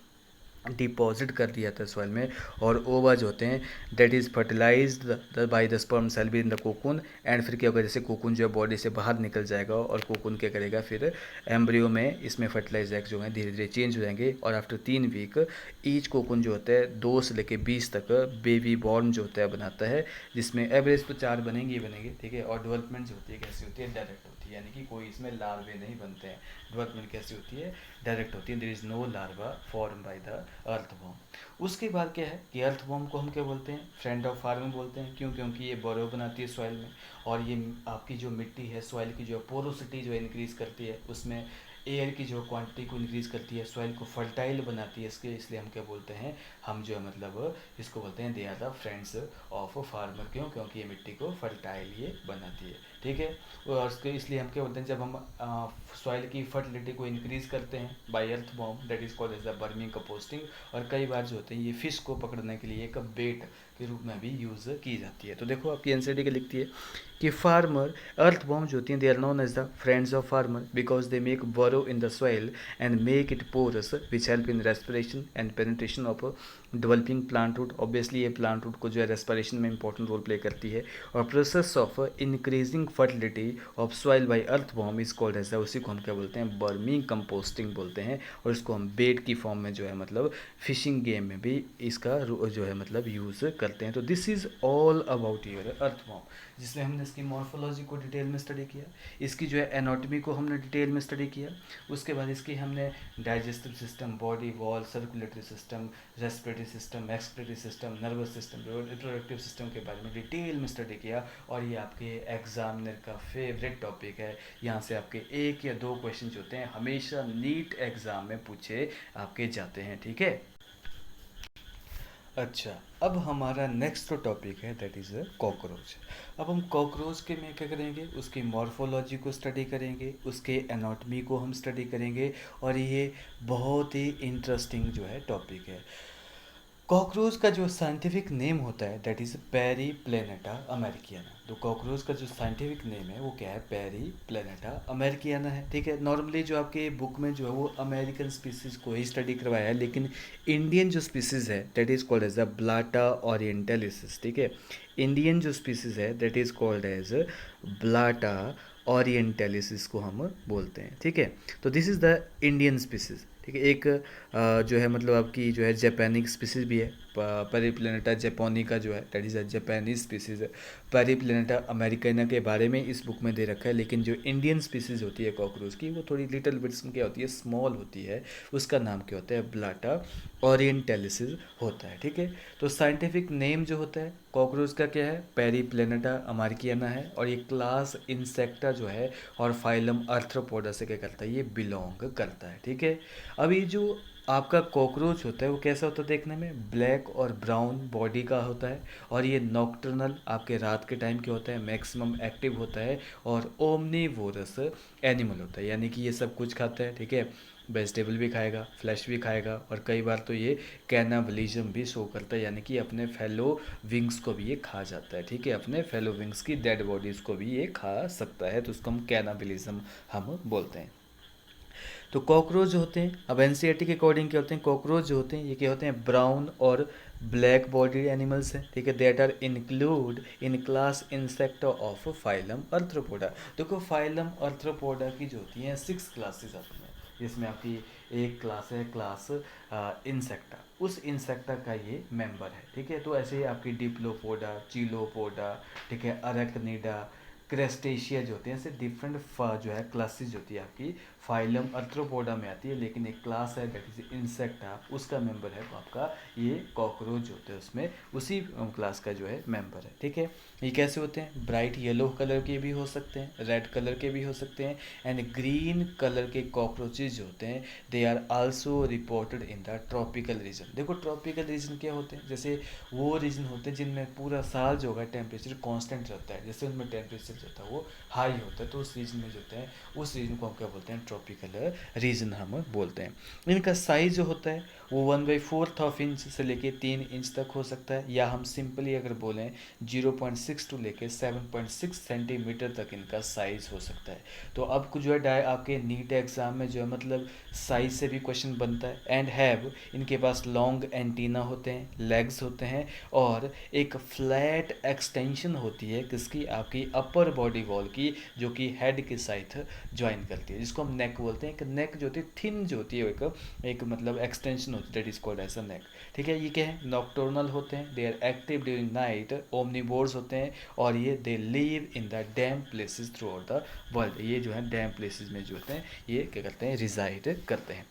डिपॉजिट कर दिया था सॉइल में, और ओवा जो होते हैं that is fertilised by the sperm cell be in the cocoon. And फिर क्या होगा, जैसे कोकून जो है बॉडी से बाहर निकल जाएगा, और कोकून क्या करेगा फिर एम्ब्रियो में इसमें फर्टिलाइज एग जो है धीरे धीरे चेंज हो जाएंगे। और आफ्टर 3 वीक ईच कोकून जो होता है 2 से लेकर 20 तक बेबी बॉर्न जो होता है बनाता है, जिसमें एवरेज तो 4 बनेंगे ही बनेंगे, ठीक है। और डेवलपमेंट जो होती है कैसी होती है, डायरेक्ट होती है, यानी कि कोई इसमें लार्वे नहीं बनते हैं। डेवलपमेंट कैसी होती है, डायरेक्ट होती है, there is no larva form by the earthworm. उसके बाद क्या है कि अर्थवॉर्म को हम क्या बोलते हैं, फ्रेंड ऑफ फार्मिंग बोलते हैं। क्यों, क्योंकि ये बोरो बनाती है सॉइल में, और ये आपकी जो मिट्टी है सॉइल की जो पोरोसिटी जो है इंक्रीज करती है, उसमें एयर की जो क्वांटिटी को इंक्रीज करती है, सॉइल को फर्टाइल बनाती है, इसके इसलिए हम क्या बोलते हैं, हम जो है मतलब इसको बोलते हैं they are the friends of farmer. क्यों, क्योंकि ये मिट्टी को फर्टाइल ये बनाती है, ठीक है। और उसके इसलिए हम क्या बोलते हैं, जब हम सॉइल की फर्टिलिटी को इंक्रीज करते हैं by earthworm, that is called as the vermicomposting. और कई बार जो होते हैं ये फिश को पकड़ने के लिए एक बेट के रूप में भी यूज़ की जाती है। तो देखो आपकी एनसीईआरटी के लिखती है कि फार्मर अर्थवॉर्म जो होती हैं they are known as the friends of farmer because they make burrow in the soil and make it porous which help in respiration and penetration of developing plant root. Obviously ये plant root को जो है respiration में important role play करती है। और process of increasing fertility of soil by earthworm is called as the, उसी को हम क्या बोलते हैं, वर्मी कंपोस्टिंग बोलते हैं। और इसको हम बेट की फॉर्म में जो है मतलब फिशिंग गेम में भी इसका जो है मतलब यूज़ करते हैं। तो this is all about your earthworm, जिसमें हमने इसकी मॉर्फोलॉजी को डिटेल में स्टडी किया, इसकी जो है एनाटॉमी को हमने डिटेल में स्टडी किया। उसके बाद इसकी हमने digestive system, body wall, circulatory system, respiratory system, excretory system, nervous system, reproductive system के बारे में डिटेल में स्टडी किया। और ये आपके एग्जामिनर का फेवरेट टॉपिक है। यहाँ से आपके 1 या 2 क्वेश्चन जो होते हैं हमेशा नीट एग्ज़ाम में पूछे आपके जाते हैं, ठीक है। अच्छा, अब हमारा नेक्स्ट टॉपिक है दैट इज़ कॉकरोच। अब हम कॉकरोच के में क्या करेंगे, उसकी मॉर्फोलॉजी को स्टडी करेंगे, उसके एनाटॉमी को हम स्टडी करेंगे। और ये बहुत ही इंटरेस्टिंग जो है टॉपिक है। कॉकरोच का जो साइंटिफिक नेम होता है दैट इज़ पेरीप्लेनेटा अमेरिकियाना। तो कॉकरोच का जो साइंटिफिक नेम है वो क्या है, पेरीप्लेनेटा अमेरिकियाना है, ठीक है। नॉर्मली जो आपके बुक में जो है वो अमेरिकन स्पीसीज़ को ही स्टडी करवाया है, लेकिन इंडियन जो स्पीसीज़ है that is called as the Blatta orientalis, ठीक है। इंडियन जो स्पीसीज़ है that is called as Blatta orientalis, इसको हम बोलते हैं, ठीक है। तो this is the Indian species, ठीक है। एक जो है मतलब आपकी जो है जापानिक स्पीसीज़ भी है, पेरीप्लेनेटा जापानिका जो है that is a Japanese species है। पेरीप्लेनेटा अमेरिकाना के बारे में इस बुक में दे रखा है, लेकिन जो इंडियन स्पीसीज़ होती है कॉकरोच की वो थोड़ी लिटिल बिट्स में क्या होती है, स्मॉल होती है। उसका नाम क्या होता है, ब्लाटा ओरिएंटलिस होता है, ठीक है। तो साइंटिफिक नेम जो होता है कॉकरोच का क्या है, पेरीप्लेनेटा अमेरिकाना है। और ये क्लास इंसेक्टा जो है और फाइलम आर्थ्रोपोडा से क्या करता है, ये बिलोंग करता है, ठीक है। अब ये जो आपका कॉकरोच होता है वो कैसा होता है देखने में, ब्लैक और ब्राउन बॉडी का होता है। और ये नॉक्टर्नल आपके रात के टाइम के होता है, मैक्सिमम एक्टिव होता है। और ओमनीवोरस एनिमल होता है, यानी कि ये सब कुछ खाता है, ठीक है। वेजिटेबल भी खाएगा, फ्लैश भी खाएगा, और कई बार तो ये कैनाबलिज्म भी शो करता है, यानी कि अपने फेलो विंग्स को भी ये खा जाता है, ठीक है, अपने फेलो विंग्स की डेड बॉडीज़ को भी ये खा सकता है, तो उसको हम कैनाबलिज्म हम बोलते हैं। तो कॉकरोच जो होते हैं, अब एनसीईआरटी के अकॉर्डिंग क्या होते हैं, कॉकरोच जो होते हैं ये क्या होते हैं, ब्राउन और ब्लैक बॉडी एनिमल्स हैं, ठीक है, that are include in class Insecta of phylum Arthropoda. देखो फाइलम अर्थ्रोपोडा की जो होती हैं 6 क्लासेस आती हैं, जिसमें आपकी एक क्लास है क्लास इंसेक्टा, उस इंसेक्टा का ये मेंबर है, ठीक है। तो ऐसे ही आपकी डिप्लोपोडा, चिलोपोडा, ठीक है, अरेक्निडा, क्रेस्टेशिया जो होते हैं, ऐसे डिफरेंट जो है क्लासेज होती है आपकी, फाइलम अर्थ्रोपोडा में आती है, लेकिन एक क्लास है दैट इज इंसेक्टा, उसका मेंबर है तो आपका ये कॉकरोच होते हैं, उसमें उसी क्लास का जो है मेंबर है, ठीक है। ये कैसे होते हैं, ब्राइट येलो कलर के भी हो सकते हैं, रेड कलर के भी हो सकते हैं, एंड ग्रीन कलर के कॉकरोचेज जो होते हैं they are also reported in the tropical region. देखो ट्रॉपिकल रीजन क्या होते हैं, जैसे वो रीजन होते हैं जिनमें पूरा साल जो होगा टेम्परेचर कांस्टेंट रहता है, जैसे उनमें टेम्परेचर जो होता है वो हाई होता है, तो उस रीजन में जो होता है उस रीजन को हम क्या बोलते हैं, ट्रॉपिकल रीजन हम बोलते हैं। इनका साइज जो होता है वो 1/4 ऑफ इंच से लेके 3 इंच तक हो सकता है, या हम सिंपली अगर बोलें 0.6 टू लेके 7.6 सेंटीमीटर तक इनका साइज हो सकता है। तो अब कुछ जो है आपके नीट एग्जाम में जो है मतलब साइज से भी क्वेश्चन बनता है, एंड हैव इनके पास लॉन्ग एंटीना होते हैं, लेग्स होते हैं, और एक फ्लैट एक्सटेंशन होती है किसकी, आपकी अपर बॉडी वॉल की, जो कि हेड के साथ ज्वाइन करती है, जिसको हम नेक बोलते हैं। एक नेक जो होती है थिन जो होती है, एक मतलब एक्सटेंशन होती है, that is called as a neck, ठीक है। ये क्या है, नॉक्टर्नल होते हैं, they are active during night, omnivores होते हैं, और ये they live in the damp places throughout the world. ये जो है डैम प्लेसेस में जो होते हैं ये क्या करते हैं, रिजाइड करते हैं।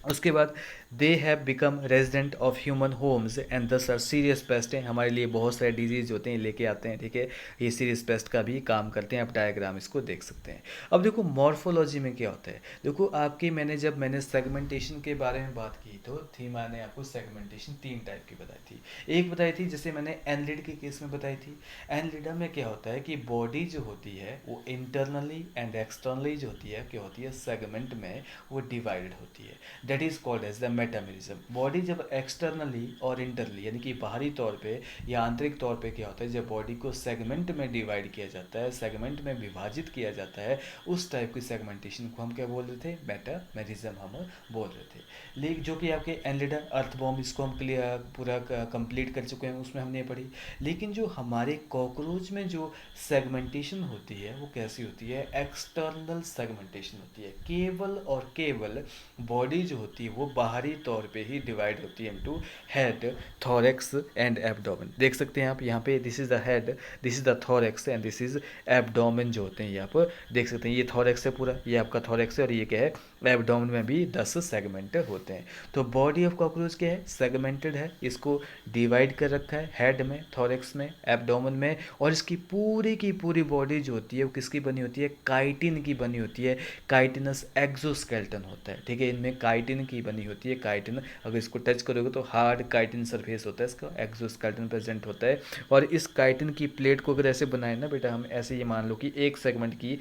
उसके बाद they have become resident of human homes and दस आर सीरियस पेस्ट हैं, हमारे लिए बहुत सारे डिजीज होते हैं लेके आते हैं, ठीक है, ये सीरियस पेस्ट का भी काम करते हैं, आप डायग्राम इसको देख सकते हैं। अब देखो मॉर्फोलॉजी में क्या होता है, देखो आपकी मैंने सेगमेंटेशन के बारे में बात की तो थी, मैंने आपको सेगमेंटेशन 3 टाइप की बताई थी। एक बताई थी जैसे मैंने एनलिड के केस में बताई थी, एनलिडा में क्या होता है कि बॉडी जो होती है वो इंटरनली एंड एक्सटर्नली जो होती है क्या होती है, सेगमेंट में वो डिवाइडेड होती है, that is called as the metamerism. Body जब एक्सटर्नली और इंटरनली यानी कि बाहरी तौर पे या आंतरिक तौर पे क्या होता है, जब बॉडी को सेगमेंट में डिवाइड किया जाता है, सेगमेंट में विभाजित किया जाता है, उस टाइप की सेगमेंटेशन को हम क्या बोल रहे थे, मेटामेरिज्म हम बोल रहे थे। लेकिन जो कि आपके एनलिडा अर्थवॉर्म, इसको हम क्लियर पूरा कंप्लीट कर चुके हैं, उसमें हमने पढ़ी। लेकिन जो हमारे कॉकरोच में जो सेगमेंटेशन होती है वो कैसी होती है, एक्सटर्नल सेगमेंटेशन होती है, केवल और केवल बॉडी जो होती है वो बाहरी तौर पे ही डिवाइड होती है into head, thorax and abdomen. देख सकते हैं आप यहाँ पे, this is the head, this is the thorax and this is abdomen जो होते हैं, ये आप देख सकते हैं, ये थॉरेक्स है पूरा, ये आपका थॉरेक्स है, और ये क्या है, एब्डोमेन में भी 10 सेगमेंट होते हैं। तो बॉडी ऑफ कॉकरोच क्या है, सेगमेंटेड है, इसको डिवाइड कर रखा है हेड में, थॉरेक्स में, एब्डोमेन में, और इसकी पूरी की पूरी बॉडी जो होती है वो किसकी बनी होती है, काइटिन की बनी होती है, काइटिनस एक्सोस्केलेटन होता है, ठीक है, इनमें काइटिन की बनी होती है, काइटिन अगर इसको टच करोगे तो हार्ड काइटिन सरफेस होता है, इसका एक्सोस्केलेटन प्रेजेंट होता है। और इस काइटिन की प्लेट को अगर ऐसे बनाए ना बेटा, हम ऐसे ये मान लो कि एक सेगमेंट की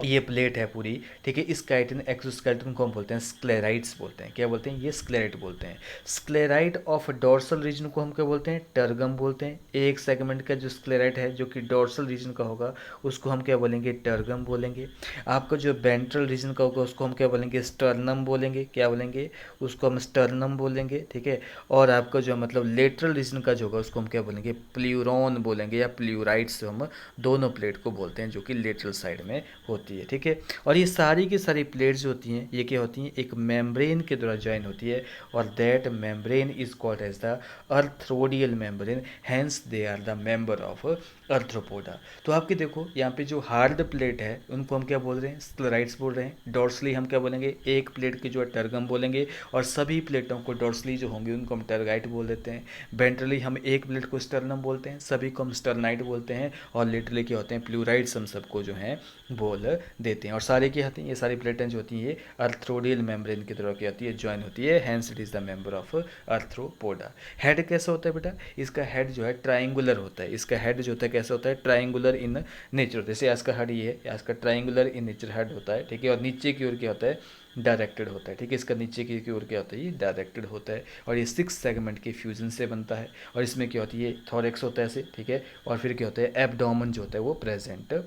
ये प्लेट है पूरी, ठीक है, इस काइटिन एक्सोस्केलेटन को हम बोलते हैं स्क्लेराइड्स बोलते हैं, क्या बोलते हैं, ये स्क्लेराइड बोलते हैं। स्क्लेराइड ऑफ डोर्सल रीजन को हम क्या बोलते हैं, टर्गम बोलते हैं। एक सेगमेंट का जो स्क्लेराइड है जो कि डोर्सल रीजन का होगा उसको हम क्या बोलेंगे, टर्गम बोलेंगे। आपका जो वेंट्रल रीजन का होगा उसको हम क्या बोलेंगे, स्टर्नम बोलेंगे, क्या बोलेंगे, उसको हम स्टर्नम बोलेंगे, ठीक है। और आपका जो मतलब लेटरल रीजन का जो होगा उसको हम क्या बोलेंगे, प्ल्यूरोन बोलेंगे, या प्ल्यूराइड्स हम दोनों प्लेट को बोलते हैं जो कि लेटरल साइड में होती है, ठीक है। और ये सारी की सारी प्लेट्स जो होती हैं ये क्या होती हैं, एक मेम्ब्रेन के द्वारा ज्वाइन होती है, और that membrane is called as the arthrodial membrane, hence they are the member of Arthropoda. तो आपके देखो यहाँ पे जो हार्ड प्लेट है उनको हम क्या बोल रहे हैं, स्क्लेराइड्स बोल रहे हैं। डोर्सली हम क्या बोलेंगे, एक प्लेट की जो है टर्गम बोलेंगे, और सभी प्लेटों को डोर्सली जो होंगे उनको हम टर्गाइट बोल देते हैं। वेंट्रली हम एक प्लेट को स्टर्नम बोलते हैं, सभी को हम स्टर्नाइट बोलते हैं, और लिटरली क्या होते हैं, प्लूराइड्स हम सबको जो हैं बोल देते हैं। और सारे क्या होती हैं, ये सारी प्लेटें जो होती हैं ये अर्थ्रोडियल मेम्ब्रेन की तरह क्या होती है, ज्वाइन होती है, hence it is the member of Arthropoda. Head कैसा होता है बेटा, इसका हेड जो है ट्राइंगुलर होता है, इसका हेड जो होता है कैसा होता है, ट्राइंगुलर इन नेचर, जैसे आज का हेड ये है, आज का ट्राइंगुलर इन नेचर हेड होता है, ठीक है। और नीचे की ओर क्या होता है, डायरेक्टेड होता है, ठीक है। इसका नीचे की ओर क्या होता है, ये डायरेक्टेड होता है, और ये 6 सेगमेंट के फ्यूजन से बनता है। और इसमें क्या होती है, ये थोरेक्स होता है ऐसे, ठीक है। और फिर क्या होता है, एब्डोमेन जो होता है वो प्रेजेंट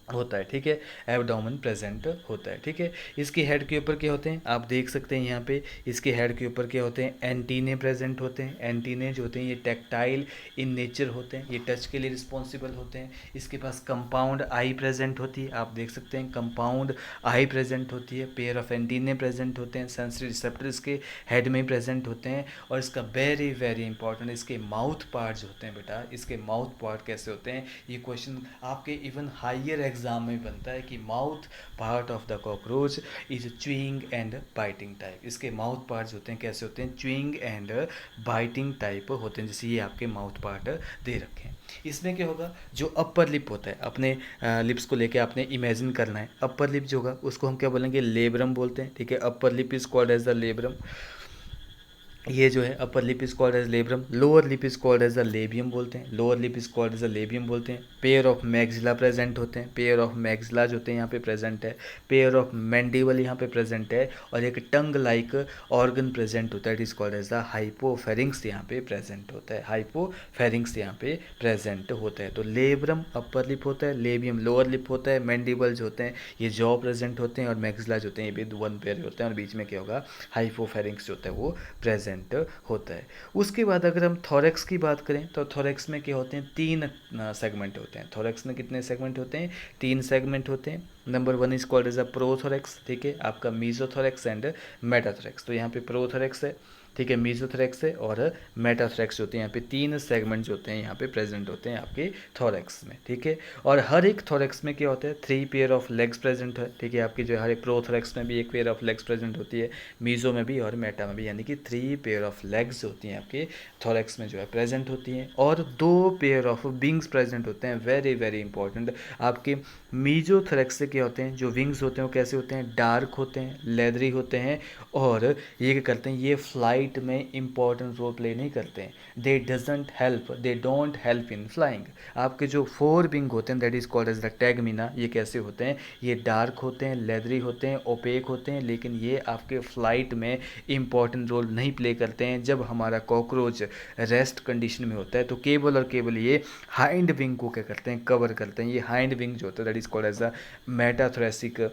होता है, ठीक है। एब्डोमेन प्रेजेंट होता है, ठीक है। इसके हेड के ऊपर क्या होते हैं, आप देख सकते हैं यहाँ पे, इसके हेड के ऊपर क्या होते हैं, एंटीने प्रेजेंट होते हैं। एंटीने जो होते हैं ये टेक्टाइल इन नेचर होते हैं, ये टच के लिए रिस्पॉन्सिबल होते हैं। इसके पास कंपाउंड आई प्रेजेंट होती है, आप देख सकते हैं कंपाउंड आई प्रेजेंट होती है। पेयर ऑफ एंटीने प्रेजेंट होते हैं, सेंसरी रिसेप्टर इसके हेड में प्रेजेंट होते हैं। और इसका वेरी वेरी इंपॉर्टेंट, इसके माउथ पार्ट जो होते हैं बेटा, इसके माउथ पार्ट कैसे होते हैं, ये क्वेश्चन आपके इवन हायर एग्जाम में बनता है कि mouth part of the cockroach is chewing and biting type. इसके माउथ पार्ट होते हैं कैसे होते हैं, च्यूइंग एंड बाइटिंग टाइप होते हैं, जैसे ये आपके माउथ पार्ट दे रखे हैं। इसमें क्या होगा, जो अपर लिप होता है, अपने लिप्स को लेके आपने इमेजिन करना है। अपर लिप जो होगा उसको हम क्या बोलेंगे, लेब्रम बोलते हैं, ठीक है। Upper lip is called as the labrum, ये जो है upper lip is called as labrum. Lower lip is called as the labium बोलते हैं, lower lip is called as the labium बोलते हैं। पेयर ऑफ मैक्सिला प्रेजेंट होते हैं, pair of maxilla जो होते हैं यहाँ पे प्रेजेंट है। पेयर ऑफ मैंडिबल यहाँ पे प्रेजेंट है, और एक टंग लाइक ऑर्गन प्रेजेंट होता है, it is called as the hypopharynx यहाँ पे प्रेजेंट होता है, हाइपोफेरिंक्स यहाँ पे प्रेजेंट होता है। तो लेब्रम अपर लिप होता है, लेबियम लोअर लिप होता है, मैंडिबल जो होते हैं ये जॉ प्रेजेंट होते हैं, और मैक्सिला जो होते हैं ये भी वन पेयर होते हैं, और बीच में क्या होगा, हाइपोफेरिंक्स जो होता है वो प्रेजेंट होता है। उसके बाद अगर हम थोरेक्स की बात करें तो थोरेक्स में क्या होते हैं, 3 सेगमेंट होते हैं। थोरेक्स में कितने सेगमेंट होते हैं, 3 सेगमेंट होते हैं। Number 1 is called as a prothorax, ठीक है, आपका मीजोथोरेक्स एंड मेटाथोरेक्स। तो यहाँ पे प्रोथोरेक्स है, ठीक है, मीजोथोरेक्स है, और मेटाथोरेक्स होते हैं। यहाँ पे 3 सेगमेंट जो होते हैं यहाँ पे प्रेजेंट होते हैं आपके थोरेक्स में, ठीक है। और हर एक थोरेक्स में क्या होता है, 3 पेयर ऑफ लेग्स प्रेजेंट है, ठीक है। आपकी जो हर एक प्रोथोरेक्स में भी 1 पेयर ऑफ लेग्स प्रेजेंट होती है, मीजो में भी और मेटा में भी, यानी कि 3 पेयर ऑफ लेग्स होती हैं आपके थोरेक्स में जो है प्रेजेंट होती हैं। और 2 पेयर ऑफ विंग्स प्रेजेंट होते हैं, वेरी वेरी इंपॉर्टेंट। आपके मीजोथोरेक्स से क्या होते हैं, जो विंग्स होते हैं वो कैसे होते हैं, डार्क होते हैं, लेदरी होते हैं, और ये क्या करते हैं, ये फ्लाइट में इंपॉर्टेंट रोल प्ले नहीं करते हैं। They don't help in flying. आपके जो 4 विंग होते हैं that is called as the tegmina, ये कैसे होते हैं, ये डार्क होते हैं, लेदरी होते हैं, ओपेक होते हैं, लेकिन ये आपके फ्लाइट में इंपॉर्टेंट रोल नहीं प्ले करते हैं। जब हमारा कॉकरोच रेस्ट कंडीशन में होता है तो केवल और केवल ये हाइंड विंग को क्या करते हैं, कवर करते हैं। ये हाइंड विंग जो होता है that is called as the metathoracic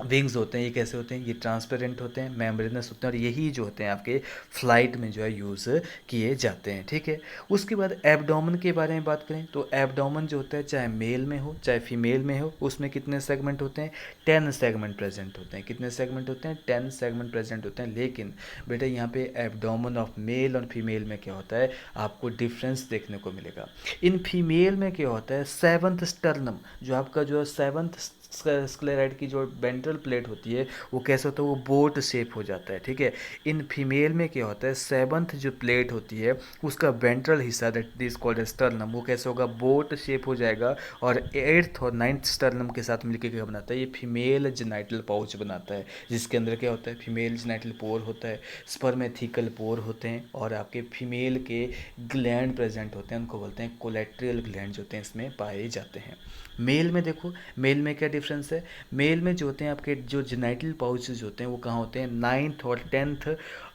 wings होते हैं। ये कैसे होते हैं, ये ट्रांसपेरेंट होते हैं, मेम्ब्रेनस होते हैं, और यही जो होते हैं आपके फ्लाइट में जो है यूज़ किए जाते हैं, ठीक है। उसके बाद एब्डोमेन के बारे में बात करें तो एब्डोमेन जो होता है चाहे मेल में हो चाहे फीमेल में हो, उसमें कितने सेगमेंट होते हैं, 10 सेगमेंट प्रेजेंट होते हैं। कितने सेगमेंट होते हैं, 10 सेगमेंट प्रेजेंट होते हैं। लेकिन बेटा यहाँ पे एब्डोमेन ऑफ मेल और फीमेल में क्या होता है, आपको डिफरेंस देखने को मिलेगा। इन फीमेल में क्या होता है, 7th स्टर्नम, जो आपका जो 7th स्क्लेराइड की जो वेंट्रल प्लेट होती है वो कैसे होता है, वो बोट शेप हो जाता है, ठीक है। इन फीमेल में क्या होता है, 7th जो प्लेट होती है उसका वेंट्रल हिस्सा दैट इज कॉल्ड स्टर्नम, वो कैसे होगा, बोट शेप हो जाएगा। और 8th और 9th स्टर्नम के साथ मिलकर क्या बनाता है, ये फीमेल जेनाइटल पाउच बनाता है, जिसके अंदर क्या होता है, फीमेल जेनाइटल पोर होता है, स्पर्मेथिकल पोर होते हैं, और आपके फीमेल के ग्लैंड प्रेजेंट होते हैं, उनको बोलते हैं कोलेट्रियल ग्लैंड जो होते हैं इसमें पाए जाते हैं। मेल में देखो, मेल में क्या डिफरेंस है, मेल में जो होते हैं आपके जो जेनाइटल पाउचेज होते हैं वो कहाँ होते हैं, 9th और 10th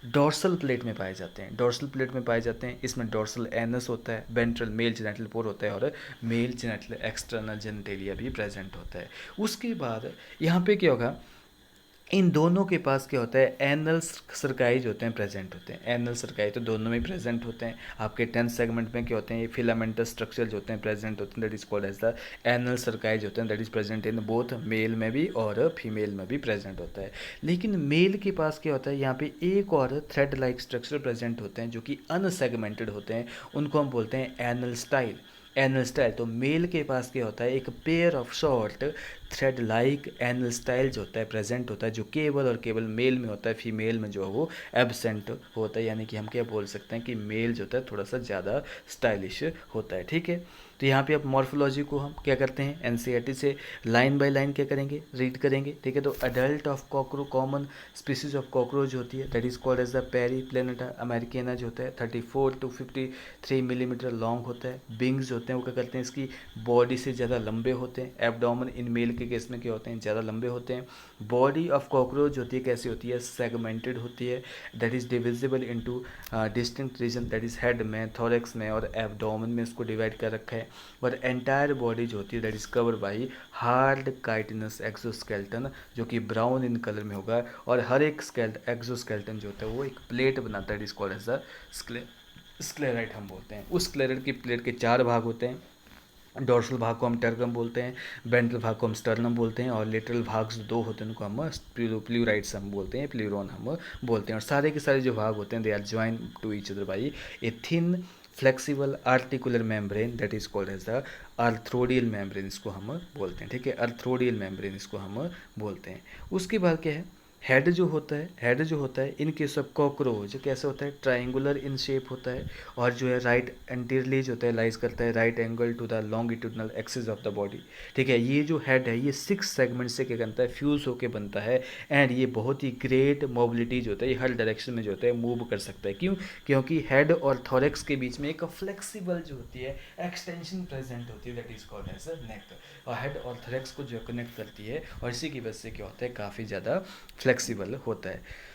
डोर्सल प्लेट में पाए जाते हैं, डोर्सल प्लेट में पाए जाते हैं। इसमें डोर्सल एनस होता है, वेंट्रल मेल जेनाइटल पोर होता है, और मेल जेनाइटल एक्सटर्नल जेनिटेलिया भी प्रेजेंट होता है। उसके बाद यहाँ पे क्या होगा, इन दोनों के पास क्या होता है, एनल सर्काई जो होते हैं प्रेजेंट होते हैं। एनल सर्काई तो दोनों में प्रेजेंट होते हैं। आपके 10th सेगमेंट में क्या होते हैं, ये फिलामेंटस स्ट्रक्चर जो होते हैं प्रेजेंट होते हैं, that is called as the anal cerci जो होते हैं, that is present in both male में भी और फीमेल में भी प्रेजेंट होता है। लेकिन मेल के पास क्या होता है, यहाँ पे एक और थ्रेड लाइक स्ट्रक्चर प्रेजेंट होते हैं जो कि अनसेगमेंटेड होते हैं, उनको हम बोलते हैं एनल स्टाइल। एनल स्टाइल, तो मेल के पास क्या होता है, एक pair of short thread like anal style जो होता है प्रेजेंट होता है, जो केवल और केवल मेल में होता है, फीमेल में जो है वो एब्सेंट होता है। यानी कि हम क्या बोल सकते हैं कि मेल जो होता है थोड़ा सा ज़्यादा स्टाइलिश होता है, ठीक है। तो यहाँ पे अब मॉर्फोलॉजी को हम क्या करते हैं, एनसीईआरटी से लाइन बाय लाइन क्या करेंगे, रीड करेंगे, ठीक है। तो adult of cockroach, common species of cockroach होती है that is called as the Periplaneta americana जो होता है 34 to 53 मिलीमीटर लॉन्ग होता है। विंग्स होते हैं वो क्या करते हैं, इसकी बॉडी से ज़्यादा लंबे होते हैं। एब्डोमेन इन मेल के केस में क्या होते हैं, ज़्यादा लंबे होते हैं। बॉडी ऑफ कॉकरोच होती है कैसी होती है, सेगमेंटेड होती है, that is divisible into distinct region, that is head में, थोरेक्स में और एब्डोमेन में इसको डिवाइड कर रखा है। और एंटायर बॉडी जो होती है that is covered by hard chitinous exoskeleton, जो कि ब्राउन इन कलर में होगा। और हर एक एक्सोस्केल्टन जो होता है वो एक प्लेट बनाता है, डिस्कॉल्ड एज द स्क्लेराइट हम बोलते हैं। उस स्क्लेराइट की प्लेट के 4 भाग होते हैं। डोर्सल भाग को हम टर्गम बोलते हैं, वेंट्रल भाग को हम स्टर्नम बोलते हैं, और लेटरल भाग जो 2 होते हैं उनको हम प्लूराइड्स हम बोलते हैं, प्लूरोन हम बोलते हैं। और सारे के सारे जो भाग होते हैं they are join to each other by a thin flexible articular membrane that is called as the arthrodial membrane, इसको हम बोलते हैं। ठीक है, अर्थ्रोडियल मेम्ब्रेन इसको हम बोलते हैं। उसके बाद क्या है, हेड जो होता है इन केस ऑफ कॉकरोच कैसे होता है, ट्राइंगुलर इन शेप होता है, और जो है राइट एंटीरियरली जो होता है लाइज करता है right angle to the longitudinal axis of the body. ठीक है, ये जो हेड है ये 6 सेगमेंट से क्या बनता है, फ्यूज होकर बनता है। एंड ये बहुत ही ग्रेट मोबिलिटी जो होता है ये हर डायरेक्शन में जो होता है मूव कर सकता है। क्यों, क्योंकि हेड और थोरेक्स के बीच में एक फ्लेक्सिबल जो होती है एक्सटेंशन प्रेजेंट होती है, दैट इज कॉल्ड एज नेक। और हेड और थोरेक्स को जो कनेक्ट करती है, और इसी की वजह से क्या होता है काफ़ी ज़्यादा फ्लेक्सिबल होता है।